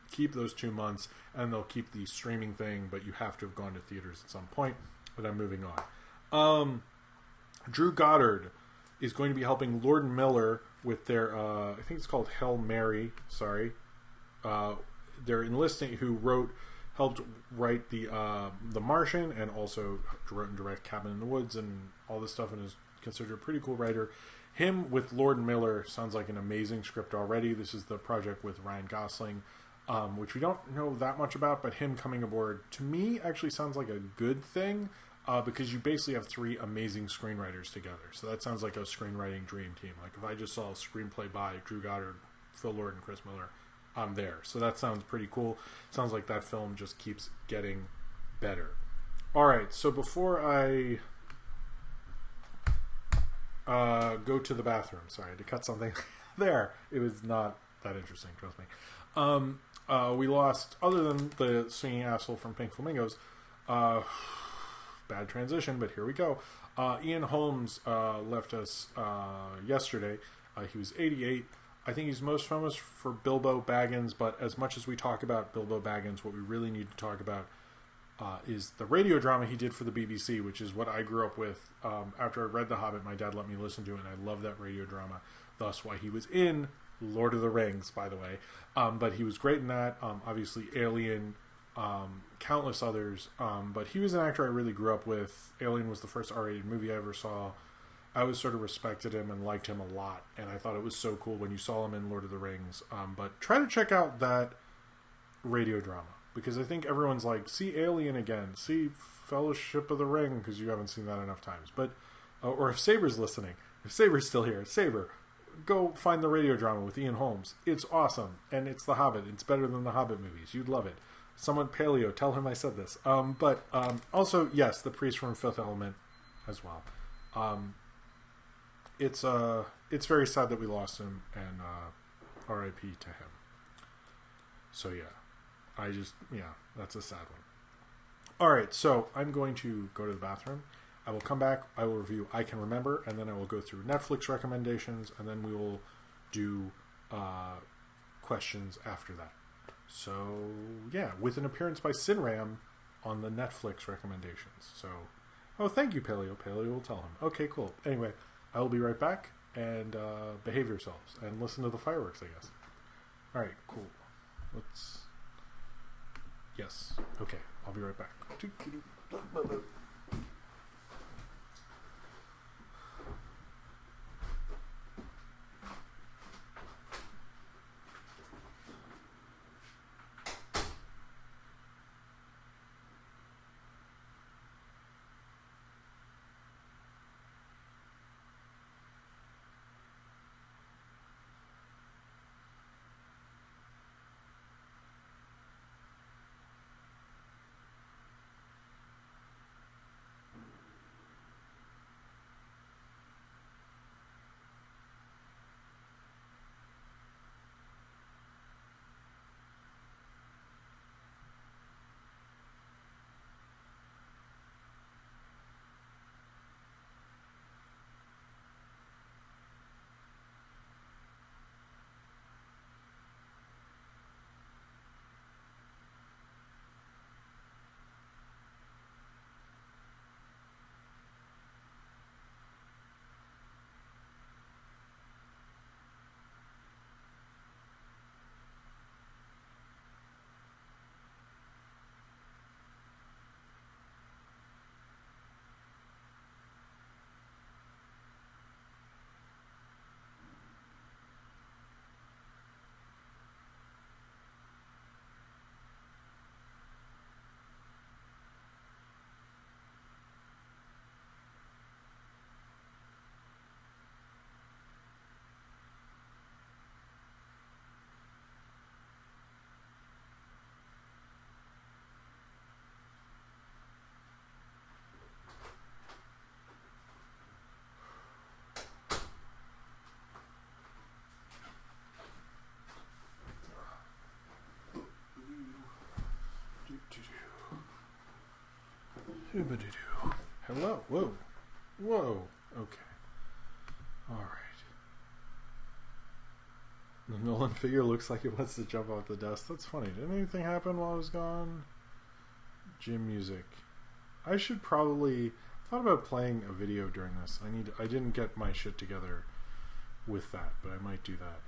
S1: keep those 2 months, and they'll keep the streaming thing, but you have to have gone to theaters at some point. But I'm moving on. Drew Goddard is going to be helping Lord and Miller with their, I think it's called Hail Mary, sorry. Their enlisting, who helped write the Martian, and also wrote and direct Cabin in the Woods and all this stuff, and is considered a pretty cool writer. Him with Lord and Miller sounds like an amazing script already. This is the project with Ryan Gosling, which we don't know that much about, but him coming aboard to me actually sounds like a good thing, because you basically have 3 amazing screenwriters together. So that sounds like a screenwriting dream team. Like if I just saw a screenplay by Drew Goddard, Phil Lord, and Chris Miller, I'm there. So that sounds pretty cool. Sounds like that film just keeps getting better. All right, so before I go to the bathroom. Sorry, to cut something there. It was not that interesting, trust me. We lost, other than the singing asshole from Pink Flamingos, bad transition, but here we go. Ian Holmes left us yesterday. He was 88. I think he's most famous for Bilbo Baggins, but as much as we talk about Bilbo Baggins, what we really need to talk about is the radio drama he did for the BBC, which is what I grew up with. After I read The Hobbit, my dad let me listen to it, and I love that radio drama. Thus why he was in Lord of the Rings, by the way. But he was great in that. Obviously, Alien, countless others. But he was an actor I really grew up with. Alien was the first R-rated movie I ever saw. I always sort of respected him and liked him a lot. And I thought it was so cool when you saw him in Lord of the Rings. But try to check out that radio drama. Because I think everyone's like, see Alien again. See Fellowship of the Ring, because you haven't seen that enough times. But or if Saber's listening. If Saber's still here. Saber, go find the radio drama with Ian Holmes. It's awesome. And it's The Hobbit. It's better than the Hobbit movies. You'd love it. Someone Paleo, tell him I said this. But also, yes, the priest from Fifth Element as well. It's very sad that we lost him, and R.I.P. to him. So yeah, that's a sad one. Alright, so I'm going to go to the bathroom. I will come back, I will review I Can Remember, and then I will go through Netflix recommendations, and then we will do questions after that. So, yeah, with an appearance by Cineram on the Netflix recommendations. So, oh, thank you, Paleo. Paleo will tell him. Okay, cool. Anyway, I will be right back, and behave yourselves, and listen to the fireworks, I guess. Alright, cool. Yes. Okay, I'll be right back. Hello. Whoa. Okay. All right. The Nolan figure looks like it wants to jump off the desk. That's funny. Didn't anything happen while I was gone? Gym music. I should probably thought about playing a video during this. I didn't get my shit together with that, but I might do that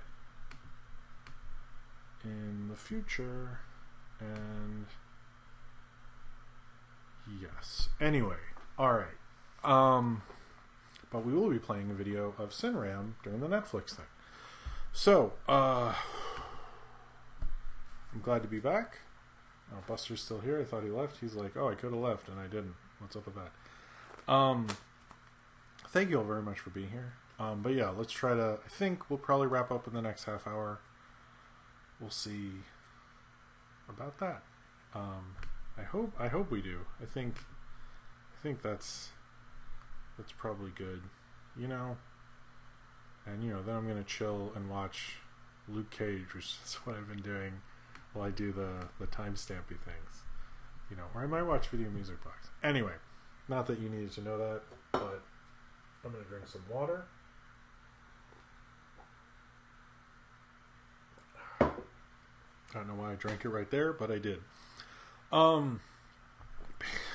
S1: in the future. And yes. Anyway, all right. But we will be playing a video of Cineram during the Netflix thing. So, I'm glad to be back. Oh, Buster's still here. I thought he left. He's like, oh, I could have left, and I didn't. What's up with that? Thank you all very much for being here. But yeah, let's try to... I think we'll probably wrap up in the next half hour. We'll see about that. I hope we do. I think that's probably good. You know? And, you know, then I'm going to chill and watch Luke Cage, which is what I've been doing while I do the timestampy things. You know, or I might watch Video Music Box. Anyway, Not that you needed to know that, but I'm going to drink some water. I don't know why I drank it right there, but I did.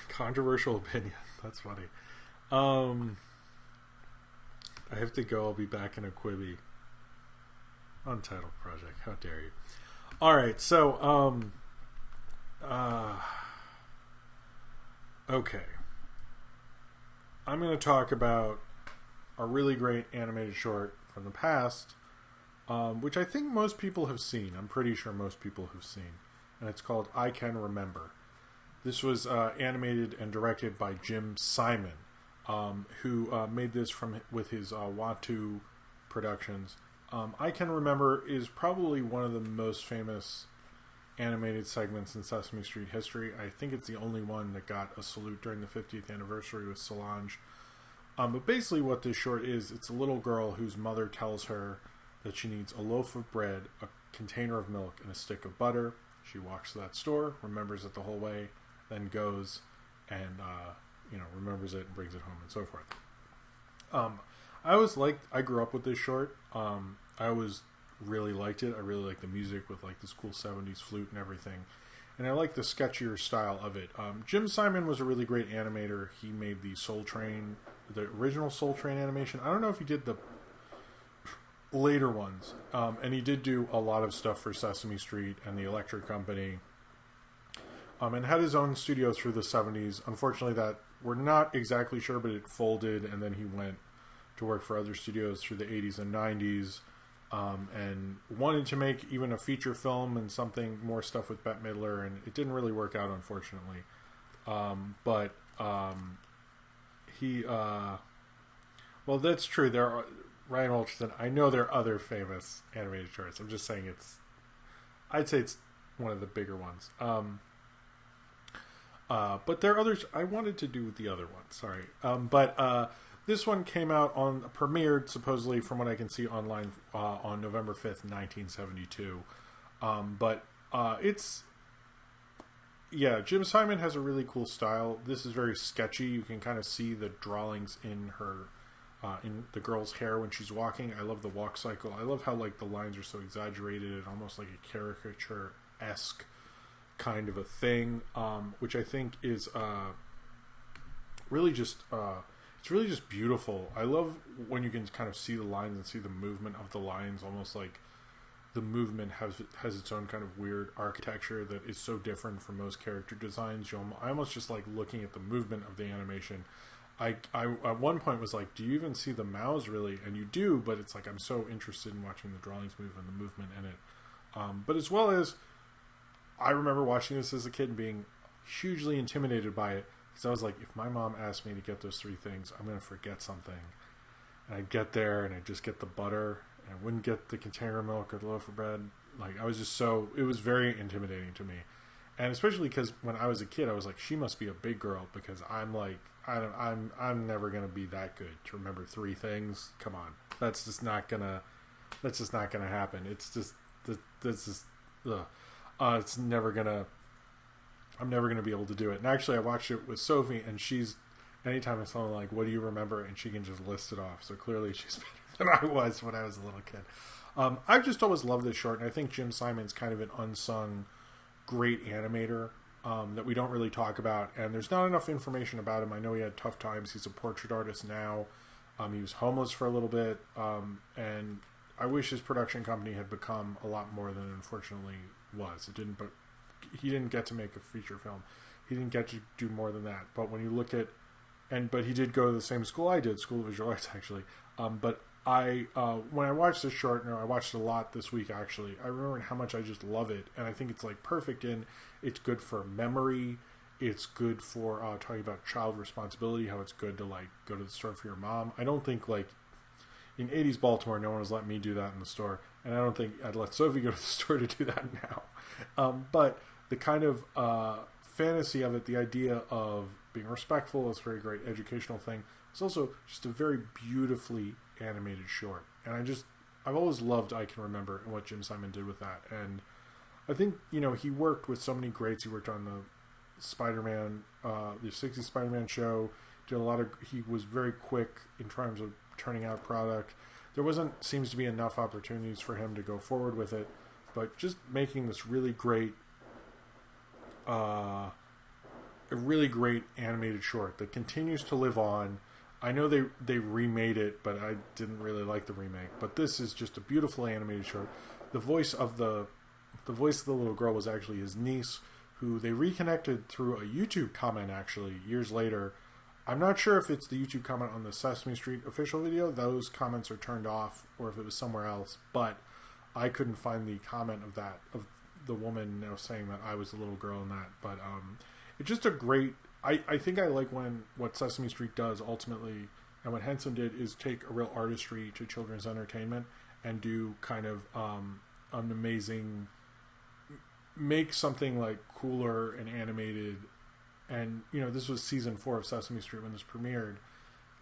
S1: Controversial opinion. That's funny. I have to go. I'll be back in a Quibi. Untitled project. How dare you? All right. So, okay. I'm going to talk about a really great animated short from the past, which I think most people have seen. I'm pretty sure most people have seen. And it's called I Can Remember. This was animated and directed by Jim Simon, who made this with his Watu Productions. I Can Remember is probably one of the most famous animated segments in Sesame Street history. I think it's the only one that got a salute during the 50th anniversary with Solange. But basically what this short is, it's a little girl whose mother tells her that she needs a loaf of bread, a container of milk, and a stick of butter. She walks to that store, remembers it the whole way, then goes and remembers it and brings it home and so forth. I grew up with this short. I always really liked it. I really liked the music with like this cool 70s flute and everything. And I like the sketchier style of it. Jim Simon was a really great animator. He made the the original Soul Train animation. I don't know if he did the later ones. And he did do a lot of stuff for Sesame Street and the Electric Company. And had his own studio through the 70s. Unfortunately, that we're not exactly sure, but it folded, and then he went to work for other studios through the 80s and 90s, and wanted to make even a feature film and more stuff with Bette Midler, and it didn't really work out, unfortunately. Well, that's true. There are Ryan Wilcherson. I know there are other famous animated shorts. I'm just saying I'd say it's one of the bigger ones. But there are others. I wanted to do the other one. Sorry. This one came out premiered supposedly from what I can see online on November 5th, 1972. Jim Simon has a really cool style. This is very sketchy. You can kind of see the drawings in the girl's hair when she's walking. I love the walk cycle. I love how like the lines are so exaggerated and almost like a caricature-esque kind of a thing, which I think is really just it's really just beautiful. I love when you can kind of see the lines and see the movement of the lines, almost like the movement has its own kind of weird architecture that is so different from most character designs. I almost just like looking at the movement of the animation. I at one point was like, do you even see the mouths really? And you do, but it's like I'm so interested in watching the drawings move and the movement in it. But as well as I remember watching this as a kid and being hugely intimidated by it, because I was like, if my mom asked me to get those three things, I'm going to forget something. And I'd get there and I'd just get the butter, and I wouldn't get the container of milk or the loaf of bread. Like, I was just it was very intimidating to me. And especially because when I was a kid, I was like, she must be a big girl, because I'm like, I'm never going to be that good to remember three things. Come on. That's just not going to happen. It's just, it's never gonna. I'm never gonna be able to do it. And actually, I watched it with Sophie, and anytime I saw like, "What do you remember?" and she can just list it off. So clearly, she's better than I was when I was a little kid. I've just always loved this short, and I think Jim Simon's kind of an unsung great animator that we don't really talk about. And there's not enough information about him. I know he had tough times. He's a portrait artist now. He was homeless for a little bit, and I wish his production company had become a lot more than it unfortunately was. It didn't, but he didn't get to make a feature film. He didn't get to do more than that. But when you look at, but he did go to the same school I did, School of Visual Arts actually. But when I watched this short, I watched it a lot this week actually. I remember how much I just love it, and I think it's like perfect. It's good for memory. It's good for talking about child responsibility. How it's good to like go to the store for your mom. I don't think like in 80s Baltimore, no one was letting me do that in the store. And I don't think I'd let Sophie go to the store to do that now. But the kind of fantasy of it, the idea of being respectful is a very great educational thing. It's also just a very beautifully animated short. And I've always loved I Can Remember and what Jim Simon did with that. And I think, he worked with so many greats. He worked on the Spider-Man, the 60s Spider-Man show. Did a lot of. He was very quick in terms of turning out product. There seems to be enough opportunities for him to go forward with it, but just making this really great, a really great animated short that continues to live on. I know they remade it, but I didn't really like the remake. But this is just a beautiful animated short. The voice of the little girl was actually his niece, who they reconnected through a YouTube comment actually years later. I'm not sure if it's the YouTube comment on the Sesame Street official video. Those comments are turned off, or if it was somewhere else. But I couldn't find the comment of the woman saying that I was the little girl in that. But it's just a great. I think I like what Sesame Street does ultimately, and what Henson did is take a real artistry to children's entertainment and do kind of an amazing, make something like cooler and animated. And, this was season 4 of Sesame Street when this premiered.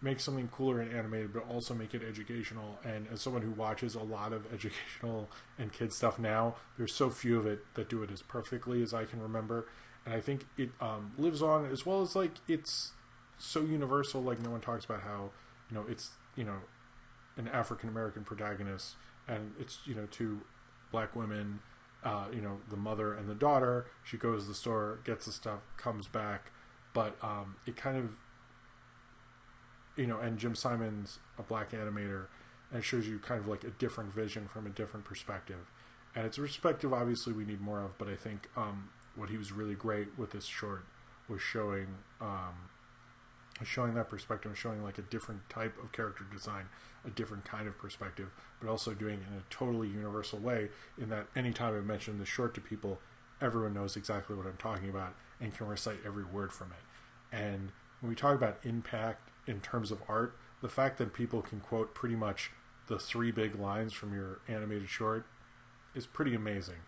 S1: Make something cooler and animated, but also make it educational. And as someone who watches a lot of educational and kid stuff now, there's so few of it that do it as perfectly as I can remember. And I think it lives on, as well as, like, it's so universal. Like, no one talks about how, it's, an African-American protagonist. And it's, two black women, the mother and the daughter. She goes to the store, gets the stuff, comes back. But it kind of, and Jim Simon's a black animator, and it shows you kind of like a different vision from a different perspective. And it's a perspective obviously we need more of, but I think what he was really great with this short was showing that perspective, showing like a different type of character design, a different kind of perspective, but also doing it in a totally universal way, in that anytime I mention this short to people, everyone knows exactly what I'm talking about and can recite every word from it. And when we talk about impact in terms of art, the fact that people can quote pretty much the 3 big lines from your animated short is pretty amazing.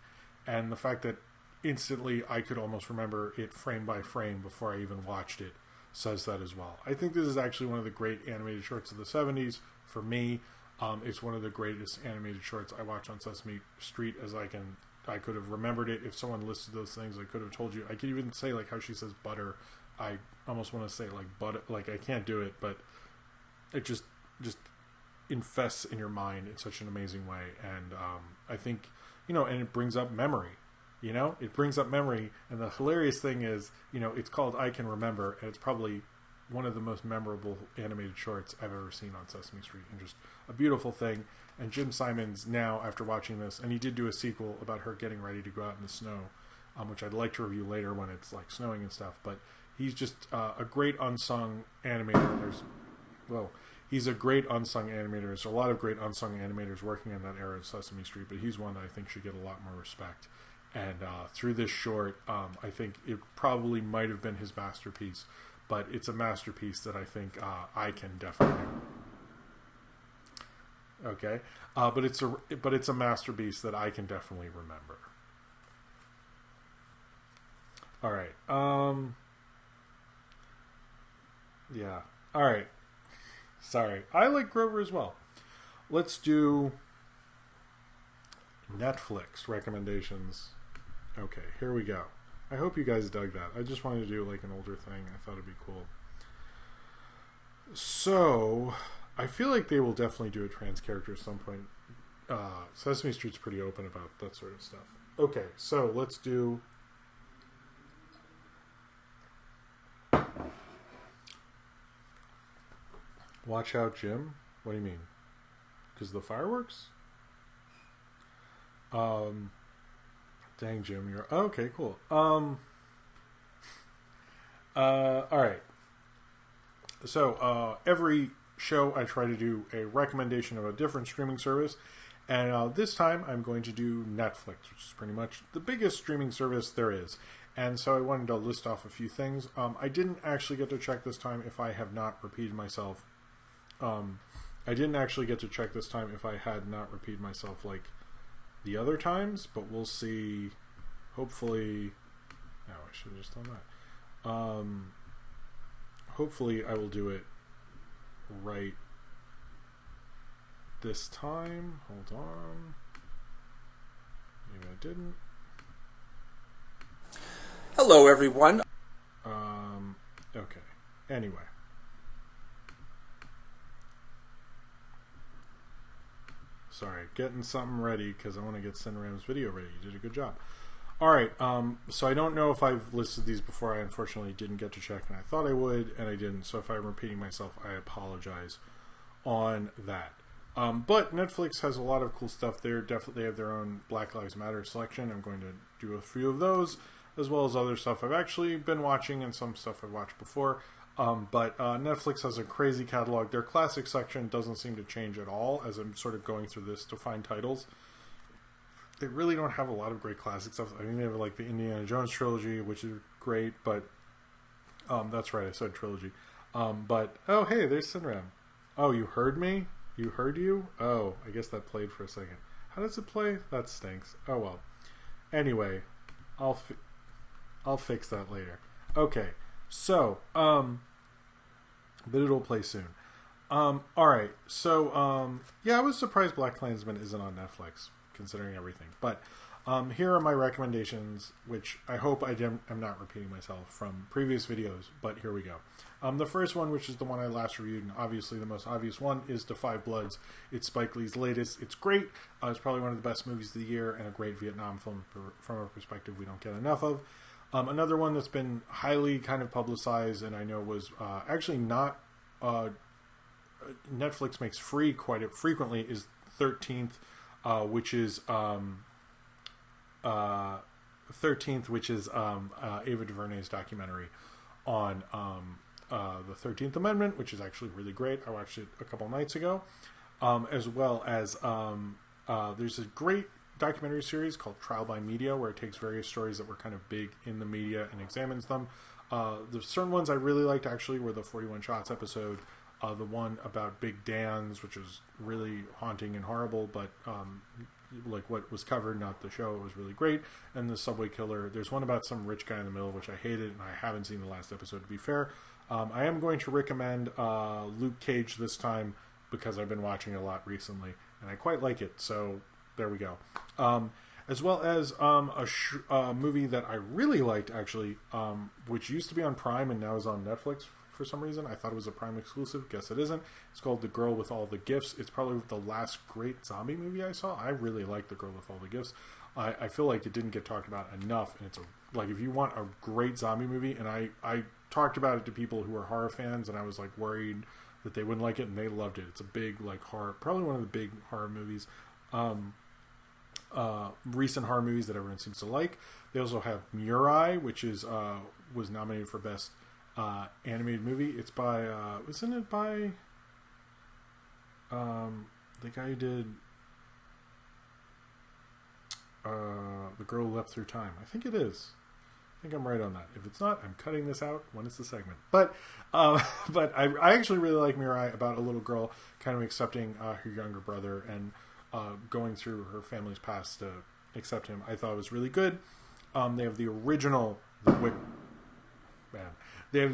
S1: And the fact that instantly I could almost remember it frame by frame before I even watched it says that as well. I think this is actually one of the great animated shorts of the 70s for me. It's one of the greatest animated shorts I watched on Sesame Street, as I could have remembered it. If someone listed those things, I could have told you. I could even say like how she says butter. I almost want to say like butter, like I can't do it, but it just infests in your mind in such an amazing way. And I think, and it brings up memory. It brings up memory, and the hilarious thing is, it's called I Can Remember, and it's probably one of the most memorable animated shorts I've ever seen on Sesame Street, and just a beautiful thing. And Jim Simon's now, after watching this, and he did do a sequel about her getting ready to go out in the snow, which I'd like to review later when it's like snowing and stuff, but he's just a great unsung animator. He's a great unsung animator. There's a lot of great unsung animators working on that era of Sesame Street, but he's one that I think should get a lot more respect. And through this short, I think it probably might have been his masterpiece, but it's a masterpiece that I think I can definitely. Okay, but it's a masterpiece that I can definitely remember. All right. Yeah. All right. Sorry, I like Grover as well. Let's do Netflix recommendations. Okay, here we go. I hope you guys dug that. I just wanted to do like an older thing. I thought it'd be cool. So, I feel like they will definitely do a trans character at some point. Sesame Street's pretty open about that sort of stuff. Okay, so let's do... Watch out, Jim? What do you mean? Because the fireworks? Dang, Jim, you're... Okay, cool. Alright. So, every show I try to do a recommendation of a different streaming service, and this time I'm going to do Netflix, which is pretty much the biggest streaming service there is. And so I wanted to list off a few things. I didn't actually get to check this time if I have not repeated myself. I didn't actually get to check this time if I had not repeated myself like the other times, but we'll see. Hopefully, no, I should have just done that. Hopefully I will do it right this time. Hold on. Maybe I didn't.
S2: Hello, everyone.
S1: Okay. Anyway. Sorry, getting something ready because I want to get Cineram's video ready. You did a good job. Alright, so I don't know if I've listed these before. I unfortunately didn't get to check, and I thought I would, and I didn't. So if I'm repeating myself, I apologize on that. But Netflix has a lot of cool stuff there. Definitely have their own Black Lives Matter selection. I'm going to do a few of those, as well as other stuff I've actually been watching and some stuff I've watched before. But Netflix has a crazy catalog. Their classic section doesn't seem to change at all as I'm sort of going through this to find titles. They really don't have a lot of great classic stuff. I mean, they have like the Indiana Jones trilogy, which is great, but that's right, I said trilogy. But, oh, hey, there's Cineram. Oh, you heard me? You heard you? Oh, I guess that played for a second. How does it play? That stinks. Oh, well. Anyway, I'll fix that later. Okay, so, but it'll play soon. Alright, so, yeah, I was surprised BlacKkKlansman isn't on Netflix, considering everything. But here are my recommendations, which I hope I'm not repeating myself from previous videos, but here we go. The first one, which is the one I last reviewed, and obviously the most obvious one, is Da 5 Bloods. It's Spike Lee's latest. It's great. It's probably one of the best movies of the year, and a great Vietnam film from a perspective we don't get enough of. Another one that's been highly kind of publicized, and I know was actually not... Netflix makes free quite frequently, is 13th, which is 13th, which is Ava DuVernay's documentary on the 13th Amendment, which is actually really great. I watched it a couple nights ago, as well as there's a great documentary series called Trial by Media, where it takes various stories that were kind of big in the media and examines them. The certain ones I really liked actually were the 41 Shots episode, the one about Big Dan's, which was really haunting and horrible, but like what was covered, not the show, it was really great. And the Subway Killer. There's one about some rich guy in the middle, which I hated, and I haven't seen the last episode, to be fair. I am going to recommend Luke Cage this time, because I've been watching it a lot recently, and I quite like it, so there we go. As well as a movie that I really liked, actually, which used to be on Prime and now is on Netflix for some reason. I thought it was a Prime exclusive. Guess it isn't. It's called The Girl with All the Gifts. It's probably the last great zombie movie I saw. I really like The Girl with All the Gifts. I feel like it didn't get talked about enough, and it's like if you want a great zombie movie, and I talked about it to people who are horror fans, and I was like worried that they wouldn't like it, and they loved it. It's a big like horror, probably one of the big horror movies. Recent horror movies that everyone seems to like. They also have Murai, which is was nominated for Best Animated Movie. It's by isn't it by the guy who did The Girl Who Leapt Through Time? I think it is. I think I'm right on that. If it's not, I'm cutting this out when it's the segment. But I actually really like Murai, about a little girl kind of accepting her younger brother and going through her family's past to accept him. I thought it was really good. They have the original They have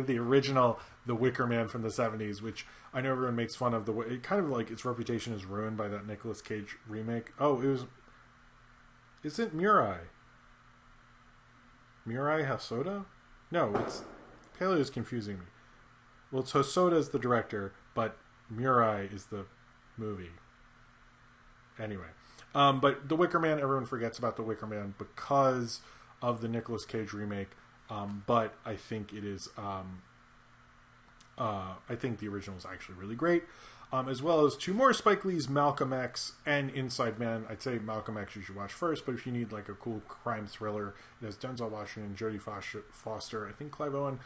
S1: the original The Wicker Man from the 70s, which I know everyone makes fun of. It kind of like its reputation is ruined by that Nicolas Cage remake. Oh, is it Murai? Murai Hosoda? No, it's Paleo is confusing me. Well, it's Hosoda is the director, but Murai is the movie. Anyway, but The Wicker Man, everyone forgets about The Wicker Man because of the Nicolas Cage remake. But I think it is. I think the original is actually really great. As well as two more Spike Lee's, Malcolm X and Inside Man. I'd say Malcolm X you should watch first, but if you need like a cool crime thriller, it has Denzel Washington, Jodie Foster, I think Clive Owen.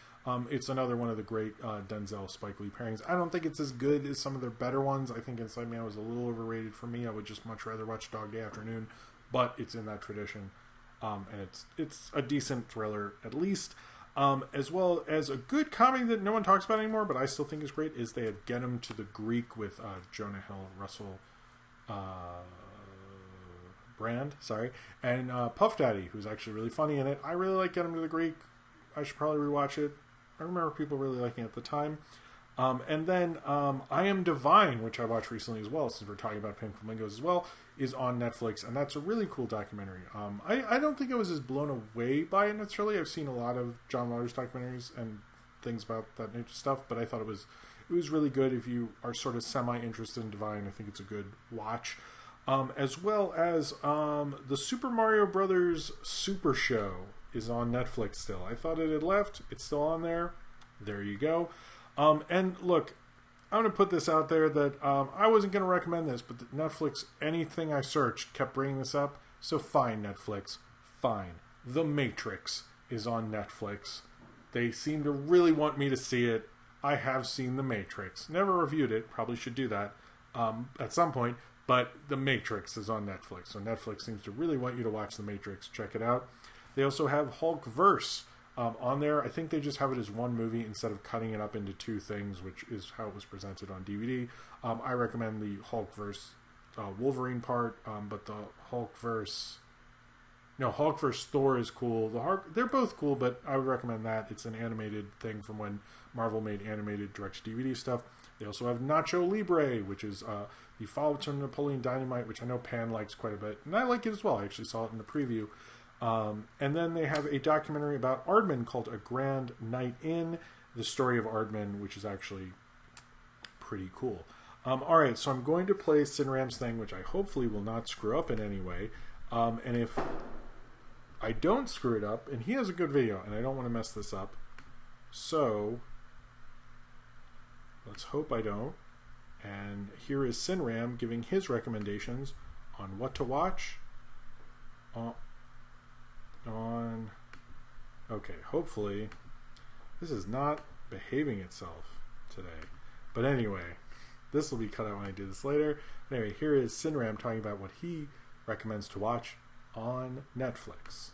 S1: It's another one of the great Denzel Spike Lee pairings. I don't think it's as good as some of their better ones. I think Inside Man was a little overrated for me. I would just much rather watch Dog Day Afternoon, but it's in that tradition. And it's a decent thriller at least. As well as a good comedy that no one talks about anymore, but I still think is great, is they have Get 'Em to the Greek with Jonah Hill, Russell Brand, and Puff Daddy, who's actually really funny in it. I really like Get 'Em to the Greek. I should probably rewatch it. I remember people really liking it at the time. And then I Am Divine, which I watched recently as well, since we're talking about Pink Flamingos as well, is on Netflix, and that's a really cool documentary. I don't think I was as blown away by it necessarily. I've seen a lot of John Waters documentaries and things about that nature stuff, but I thought it was really good. If you are sort of semi-interested in Divine, I think it's a good watch. As well as the Super Mario Brothers Super Show is on Netflix still. I thought it had left. It's still on there. There you go. And look, I'm going to put this out there that I wasn't going to recommend this, but Netflix, anything I searched kept bringing this up. So fine, Netflix. Fine. The Matrix is on Netflix. They seem to really want me to see it. I have seen The Matrix. Never reviewed it. Probably should do that at some point. But The Matrix is on Netflix. So Netflix seems to really want you to watch The Matrix. Check it out. They also have Hulkverse on there. I think they just have it as one movie instead of cutting it up into two things, which is how it was presented on DVD. I recommend the Hulkverse Wolverine part, but the Hulkverse Thor is cool. They're both cool, but I would recommend that. It's an animated thing from when Marvel made animated direct-to-DVD stuff. They also have Nacho Libre, which is the follow-up to Napoleon Dynamite, which I know Pan likes quite a bit, and I like it as well. I actually saw it in the preview. And then they have a documentary about Aardman called A Grand Night In, the story of Aardman, which is actually pretty cool. Alright, so I'm going to play Cineram's thing, which I hopefully will not screw up in any way. And if I don't screw it up, and he has a good video, and I don't want to mess this up, so let's hope I don't. And here is Cineram giving his recommendations on what to watch okay, hopefully this is not behaving itself today, but anyway, this will be cut out when I do this later. Anyway, here is Cineram talking about what he recommends to watch on Netflix.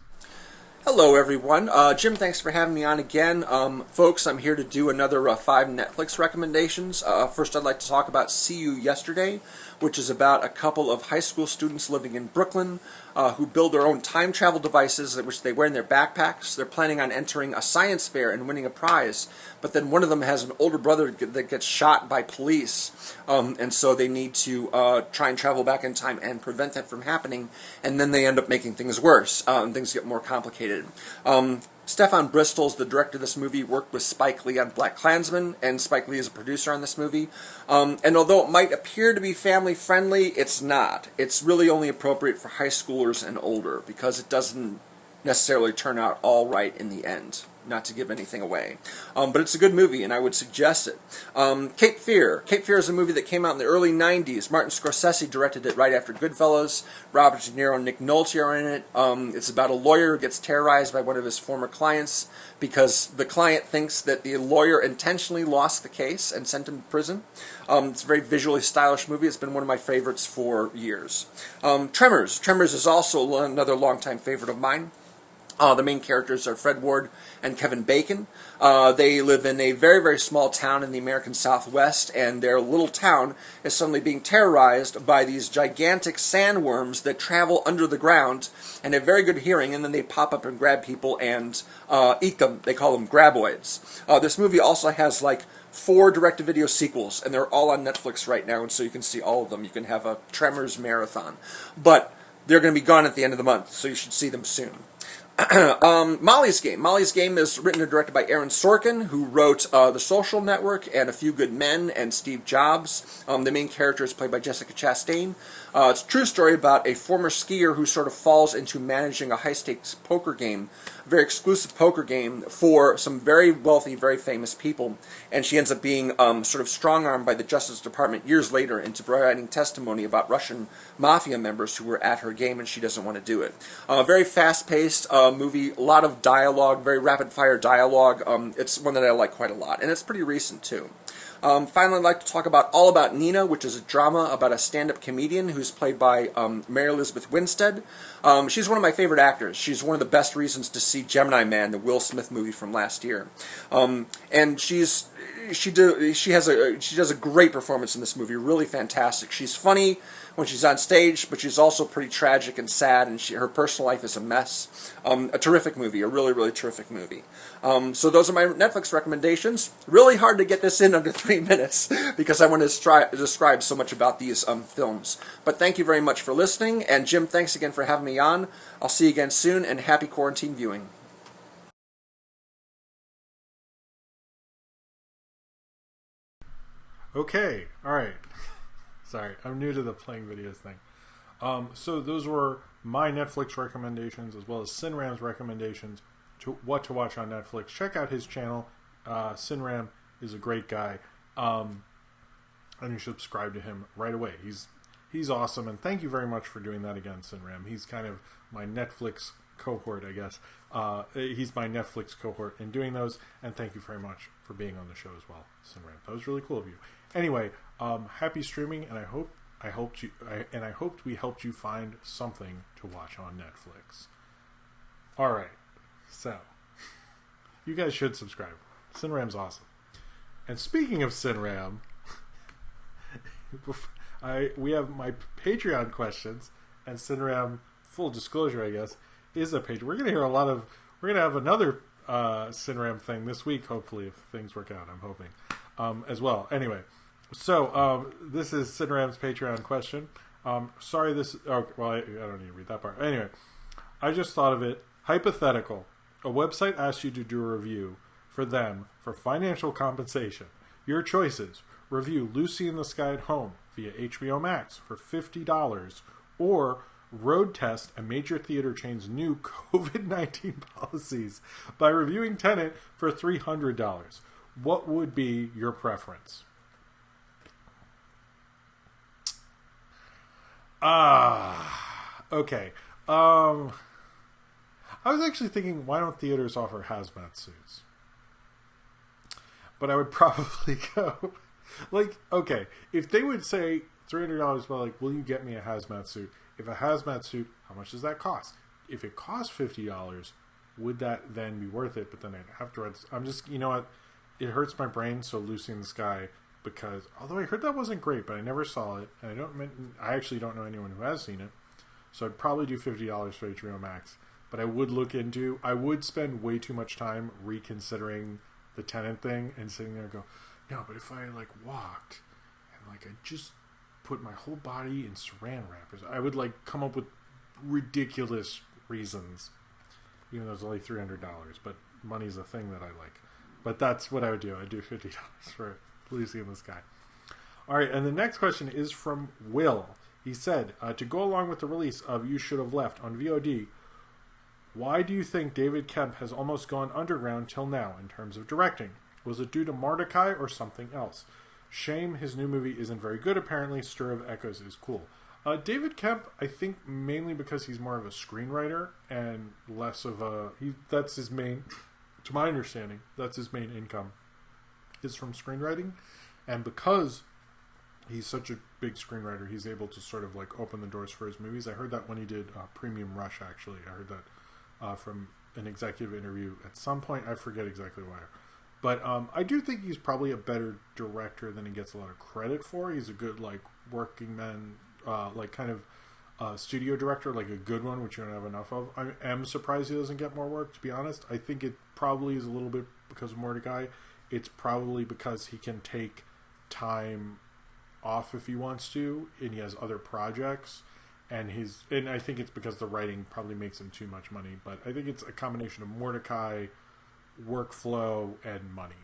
S2: Hello everyone. Jim, thanks for having me on again. Folks, I'm here to do another 5 Netflix recommendations. First, I'd like to talk about See You Yesterday, which is about a couple of high school students living in Brooklyn who build their own time travel devices, which they wear in their backpacks. They're planning on entering a science fair and winning a prize, but then one of them has an older brother that gets shot by police, and so they need to try and travel back in time and prevent that from happening, and then they end up making things worse, and things get more complicated. Stefan Bristol's the director of this movie, worked with Spike Lee on BlacKkKlansman, and Spike Lee is a producer on this movie. And although it might appear to be family-friendly, it's not. It's really only appropriate for high schoolers and older, because it doesn't necessarily turn out all right in the end. Not to give anything away. But it's a good movie, and I would suggest it. Cape Fear. Cape Fear is a movie that came out in the early 90s. Martin Scorsese directed it right after Goodfellas. Robert De Niro and Nick Nolte are in it. It's about a lawyer who gets terrorized by one of his former clients because the client thinks that the lawyer intentionally lost the case and sent him to prison. It's a very visually stylish movie. It's been one of my favorites for years. Tremors. Tremors is also another longtime favorite of mine. The main characters are Fred Ward and Kevin Bacon. They live in a very, very small town in the American Southwest, and their little town is suddenly being terrorized by these gigantic sandworms that travel under the ground and have very good hearing, and then they pop up and grab people and eat them. They call them graboids. This movie also has like 4 direct-to-video sequels, and they're all on Netflix right now, and so you can see all of them. You can have a Tremors marathon. But they're going to be gone at the end of the month, so you should see them soon. Molly's Game. Molly's Game is written and directed by Aaron Sorkin, who wrote The Social Network and A Few Good Men and Steve Jobs. The main character is played by Jessica Chastain. It's a true story about a former skier who sort of falls into managing a high-stakes poker game, a very exclusive poker game for some very wealthy, very famous people, and she ends up being sort of strong-armed by the Justice Department years later into providing testimony about Russian mafia members who were at her game, and she doesn't want to do it. Very fast-paced movie, a lot of dialogue, very rapid-fire dialogue. It's one that I like quite a lot, and it's pretty recent, too. Finally, I'd like to talk about All About Nina, which is a drama about a stand-up comedian who's played by Mary Elizabeth Winstead. She's one of my favorite actors. She's one of the best reasons to see Gemini Man, the Will Smith movie from last year. And she's she does a great performance in this movie. Really fantastic. She's funny when she's on stage, but she's also pretty tragic and sad, and her personal life is a mess. A terrific movie, a really, really terrific movie. So those are my Netflix recommendations. Really hard to get this in under 3 minutes because I want to describe so much about these films. But thank you very much for listening, and Jim, thanks again for having me on. I'll see you again soon, and happy quarantine viewing.
S1: Okay, alright. Sorry, I'm new to the playing videos thing. So those were my Netflix recommendations as well as Cineram's recommendations to what to watch on Netflix. Check out his channel. Cineram is a great guy. And you should subscribe to him right away. He's awesome, and thank you very much for doing that again, Cineram. He's kind of my Netflix cohort, I guess. He's my Netflix cohort in doing those, and thank you very much for being on the show as well, Cineram. That was really cool of you. Anyway, happy streaming, and I hoped we helped you find something to watch on Netflix. All right, so you guys should subscribe. Cineram's awesome. And speaking of Cineram, we have my Patreon questions, and Cineram, full disclosure, I guess, is a page. We're gonna have another Cineram thing this week, hopefully, if things work out. I'm hoping as well. Anyway. So, this is Cineram's Patreon question. Sorry, I don't need to read that part. Anyway, I just thought of it. Hypothetical. A website asks you to do a review for them for financial compensation. Your choices. Review Lucy in the Sky at Home via HBO Max for $50, or road test a major theater chain's new COVID-19 policies by reviewing Tenet for $300. What would be your preference? Okay. I was actually thinking, why don't theaters offer hazmat suits? But I would probably go, like, okay, if they would say $300, but like, will you get me a hazmat suit? If a hazmat suit, how much does that cost? If it costs $50, would that then be worth it? But then I'd have to, I'm just, you know what? It hurts my brain, so Lucy in the Sky, because although I heard that wasn't great, but I never saw it, and I actually don't know anyone who has seen it, so I'd probably do $50 for HBO Max. But I would spend way too much time reconsidering the Tenet thing and sitting there and go, no, but if I like walked and like I just put my whole body in saran wrappers, I would like come up with ridiculous reasons, even though it's only $300. But money's a thing that I like. But that's what I would do. I'd do $50 for Lucy in the Sky. All right, and the next question is from Will. He said, to go along with the release of You Should Have Left on VOD, why do you think David Kemp has almost gone underground till now in terms of directing? Was it due to Mordecai or something else? Shame his new movie isn't very good, apparently. Stir of Echoes is cool. David Kemp, I think mainly because he's more of a screenwriter and less of a... that's his main... To my understanding, that's his main income, is from screenwriting. And because he's such a big screenwriter, he's able to sort of like open the doors for his movies. I heard that when he did Premium Rush, actually. I heard that from an executive interview at some point. I forget exactly why. But I do think he's probably a better director than he gets a lot of credit for. He's a good like working man, like kind of studio director, like a good one, which you don't have enough of. I am surprised he doesn't get more work, to be honest. I think it probably is a little bit because of Mordecai. It's probably because he can take time off if he wants to, and he has other projects, and I think it's because the writing probably makes him too much money. But I think it's a combination of Mordecai, workflow, and money.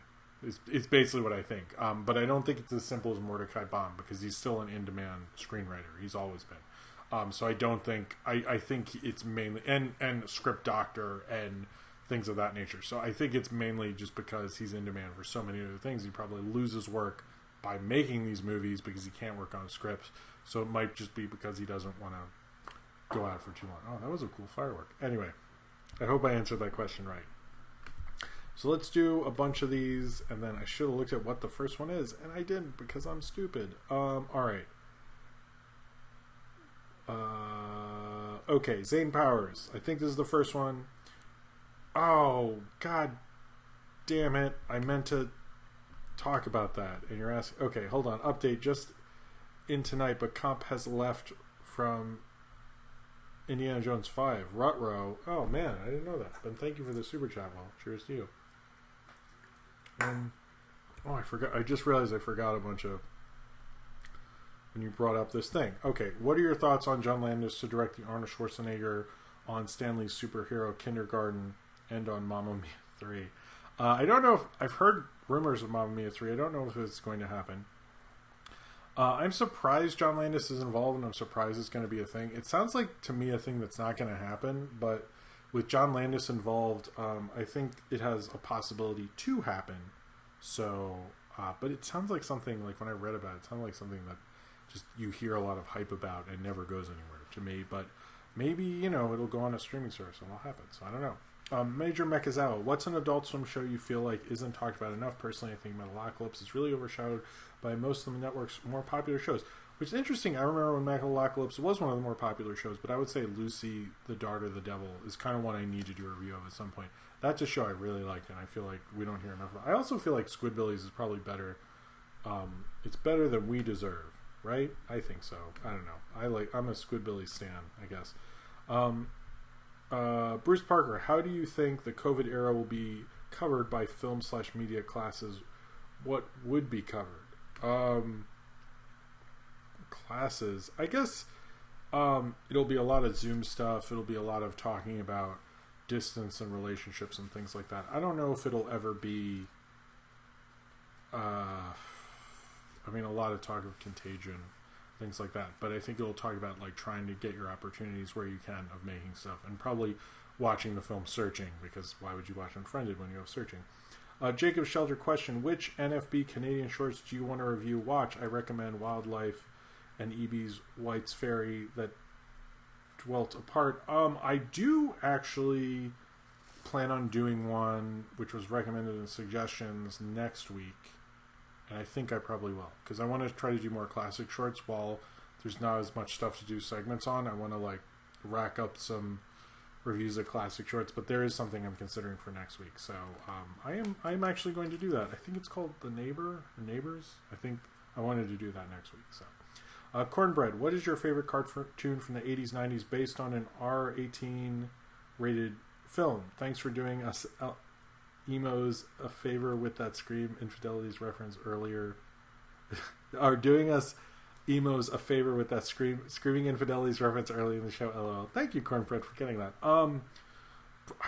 S1: It's basically what I think. But I don't think it's as simple as Mordecai Bomb, because he's still an in-demand screenwriter. He's always been. So I don't think... I think it's mainly... And script doctor and things of that nature. So I think it's mainly just because he's in demand for so many other things. He probably loses work by making these movies because he can't work on scripts. So it might just be because he doesn't want to go out for too long. Oh, that was a cool firework. Anyway, I hope I answered that question right. So let's do a bunch of these, and then I should have looked at what the first one is, and I didn't because I'm stupid. All right. Okay, Zane Powers. I think this is the first one. Oh, god damn it. I meant to talk about that, and you're asking, okay, hold on, update just in tonight, but Comp has left from Indiana Jones 5. Rutro. Oh man, I didn't know that. But thank you for the super chat. Well, cheers to you. Oh, I forgot. I just realized I forgot a bunch of when you brought up this thing. Okay, what are your thoughts on John Landis to direct the Arnold Schwarzenegger on Stanley's superhero Kindergarten and on Mamma Mia 3? I don't know if I've heard rumors of Mamma Mia 3. I don't know if it's going to happen. I'm surprised John Landis is involved, and I'm surprised it's going to be a thing. It sounds like, to me, a thing that's not going to happen, but with John Landis involved, I think it has a possibility to happen. So, but it sounds like something, like when I read about it, it sounded like something that just you hear a lot of hype about and never goes anywhere to me. But maybe, you know, it'll go on a streaming service and it'll happen. So I don't know. Major Mekazawa, what's an Adult Swim show you feel like isn't talked about enough? Personally, I think Metalocalypse is really overshadowed by most of the network's more popular shows. Which is interesting. I remember when Metalocalypse was one of the more popular shows, but I would say Lucy, the Daughter of the Devil is kind of one I need to do a review of at some point. That's a show I really liked, and I feel like we don't hear enough of it. I also feel like Squidbillies is probably better. It's better than We Deserve, right? I think so. I don't know. I'm a Squidbillies stan, I guess. Bruce Parker, how do you think the COVID era will be covered by film/media classes? What would be covered? Classes, I guess. It'll be a lot of Zoom stuff. It'll be a lot of talking about distance and relationships and things like that. I don't know if it'll ever be a lot of talk of contagion, things like that, but I think it'll talk about like trying to get your opportunities where you can of making stuff, and probably watching the film Searching, because why would you watch Unfriended when you have Searching? Jacob Shelter question, which NFB Canadian shorts do you want to review? Watch, I recommend Wildlife and E.B.'s White's Ferry That Dwelt Apart. I do actually plan on doing one which was recommended in suggestions next week, and I think I probably will, because I want to try to do more classic shorts while there's not as much stuff to do segments on. I want to like rack up some reviews of classic shorts, but there is something I'm considering for next week, so I'm actually going to do that. I think it's called The Neighbors. I think I wanted to do that next week. So Cornbread, what is your favorite cartoon from the 80s, 90s based on an R18 rated film? Thanks for doing us emos a favor with that Scream Infidelities reference earlier. Are doing us emos a favor with that Screaming Infidelities reference early in the show. LOL. Thank you, Cornbread, for getting that. I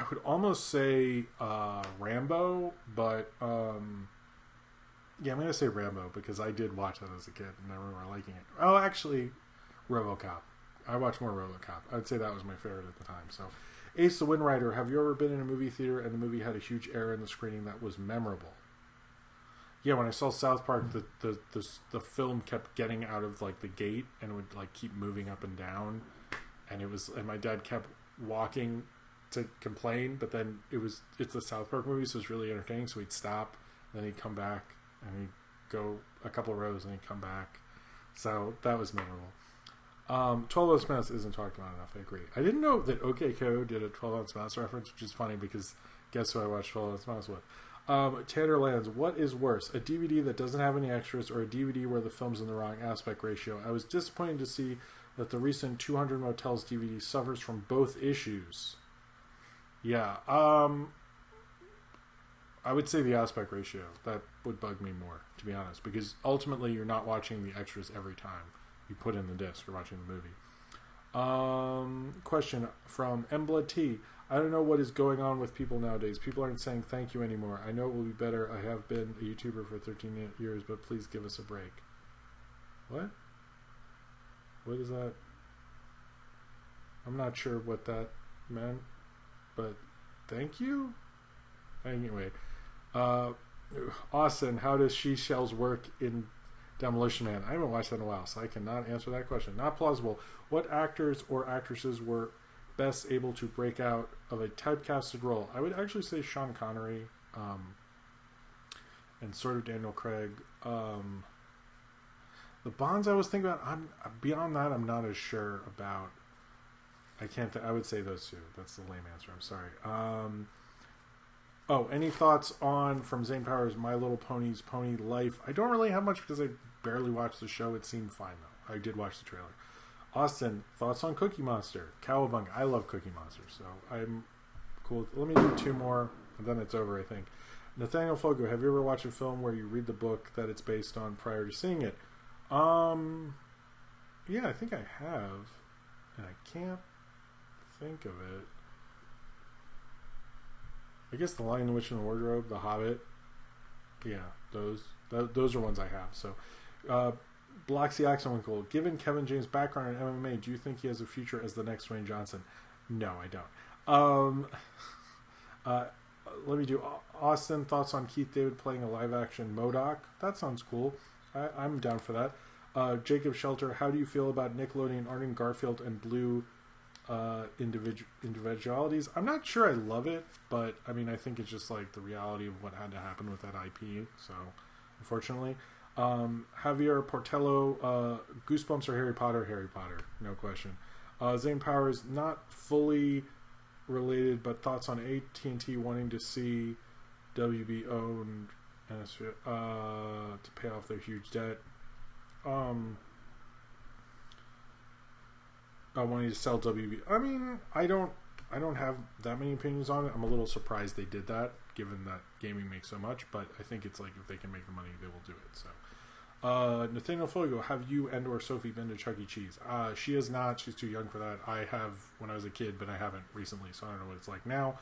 S1: would almost say Rambo, but yeah, I'm going to say Rambo because I did watch that as a kid and I remember liking it. Oh, actually, RoboCop. I watched more RoboCop. I'd say that was my favorite at the time. So, Ace the Wind Rider, have you ever been in a movie theater and the movie had a huge error in the screening that was memorable? Yeah, when I saw South Park, the film kept getting out of like the gate and would like keep moving up and down, and my dad kept walking to complain, but then it's a South Park movie, so it's really entertaining. So he'd stop, then he'd come back, and he'd go a couple rows, and he'd come back. So that was memorable. 12 Ounce Mouse isn't talked about enough. I agree. I didn't know that OK Co did a 12 Ounce Mouse reference, which is funny because guess who I watched 12 Ounce Mouse with? Tanner Lands, what is worse, a DVD that doesn't have any extras or a DVD where the film's in the wrong aspect ratio? I was disappointed to see that the recent 200 Motels DVD suffers from both issues. Yeah, I would say the aspect ratio. That would bug me more, to be honest, because ultimately you're not watching the extras every time you put in the disc. You're watching the movie. Question from Mblood T. I don't know what is going on with people nowadays. People aren't saying thank you anymore. I know it will be better. I have been a YouTuber for 13 years, but please give us a break. What? What is that? I'm not sure what that meant, but thank you? Anyway. Austin, how does She Shells work in Demolition Man? I haven't watched that in a while, so I cannot answer that question. Not plausible. What actors or actresses were best able to break out of a typecasted role? I would actually say Sean Connery, and sort of Daniel Craig. The Bonds I was thinking about, beyond that, I'm not as sure about. I would say those two. That's the lame answer. I'm sorry. Oh, any thoughts on, from Zane Powers, My Little Pony's Pony Life? I don't really have much because I barely watched the show. It seemed fine, though. I did watch the trailer. Austin, thoughts on Cookie Monster? Cowabunga. I love Cookie Monster, so I'm cool. Let me do 2 more, and then it's over, I think. Nathaniel Fogo, have you ever watched a film where you read the book that it's based on prior to seeing it? Yeah, I think I have, and I can't think of it. I guess The Lion, the Witch, and the Wardrobe, The Hobbit. Yeah, those are ones I have. So, Bloxy Axelwinkle, given Kevin James' background in MMA, do you think he has a future as the next Dwayne Johnson? No, I don't. Let me do Austin, thoughts on Keith David playing a live-action MODOK? That sounds cool. I'm down for that. Jacob Shelter, how do you feel about Nickelodeon, Arden Garfield, and Blue individualities? I'm not sure I love it, but I mean, I think it's just like the reality of what had to happen with that IP, so unfortunately. Javier Portello, Goosebumps or Harry Potter? Harry Potter, no question. Zane Powers, not fully related, but thoughts on AT&T wanting to see WB owned to pay off their huge debt. Wanting to sell WB. I mean, I don't have that many opinions on it. I'm a little surprised they did that, given that gaming makes so much. But I think it's like if they can make the money, they will do it. So, Nathaniel Fogo, have you and/or Sophie been to Chuck E. Cheese? She has not. She's too young for that. I have when I was a kid, but I haven't recently, so I don't know what it's like now.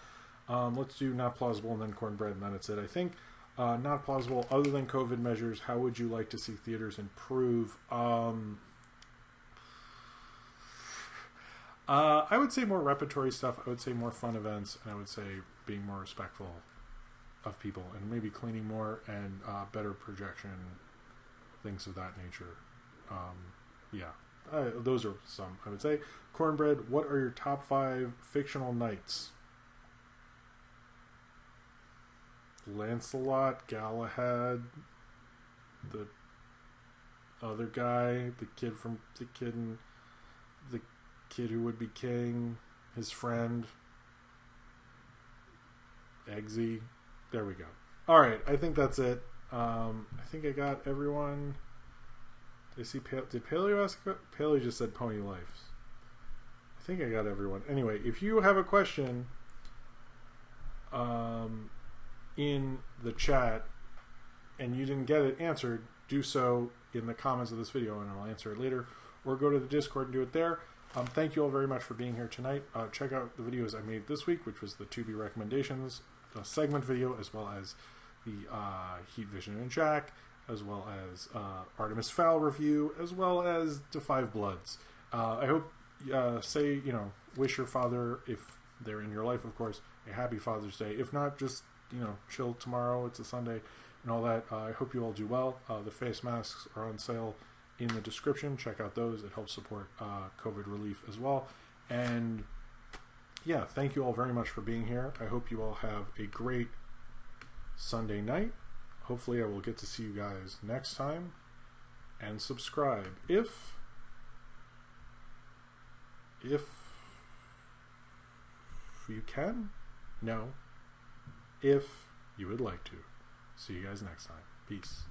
S1: Let's do not plausible and then cornbread, and then it's it. I think not plausible. Other than COVID measures, how would you like to see theaters improve? I would say more repertory stuff. I would say more fun events, and I would say being more respectful of people, and maybe cleaning more and better projection, things of that nature. Those are some, I would say. Cornbread, what are your top 5 fictional knights? Lancelot, Galahad, the other guy, the kid who would be king, his friend, Eggsy. There we go. Alright, I think that's it. I think I got everyone. Did I see did Paleo ask? Paleo just said Pony Life. I think I got everyone. Anyway, if you have a question in the chat and you didn't get it answered, do so in the comments of this video and I'll answer it later, or go to the Discord and do it there. Thank you all very much for being here tonight. Check out the videos I made this week, which was the Tubi recommendations, the segment video, as well as the Heat Vision and Jack, as well as Artemis Fowl review, as well as The Five Bloods. I hope, wish your father, if they're in your life, of course, a happy Father's Day. If not, just, chill tomorrow. It's a Sunday and all that. I hope you all do well. The face masks are on sale in the description. Check out those. It helps support COVID relief as well. And yeah, thank you all very much for being here. I hope you all have a great Sunday night. Hopefully I will get to see you guys next time. And subscribe if you can. No. If you would like to. See you guys next time. Peace.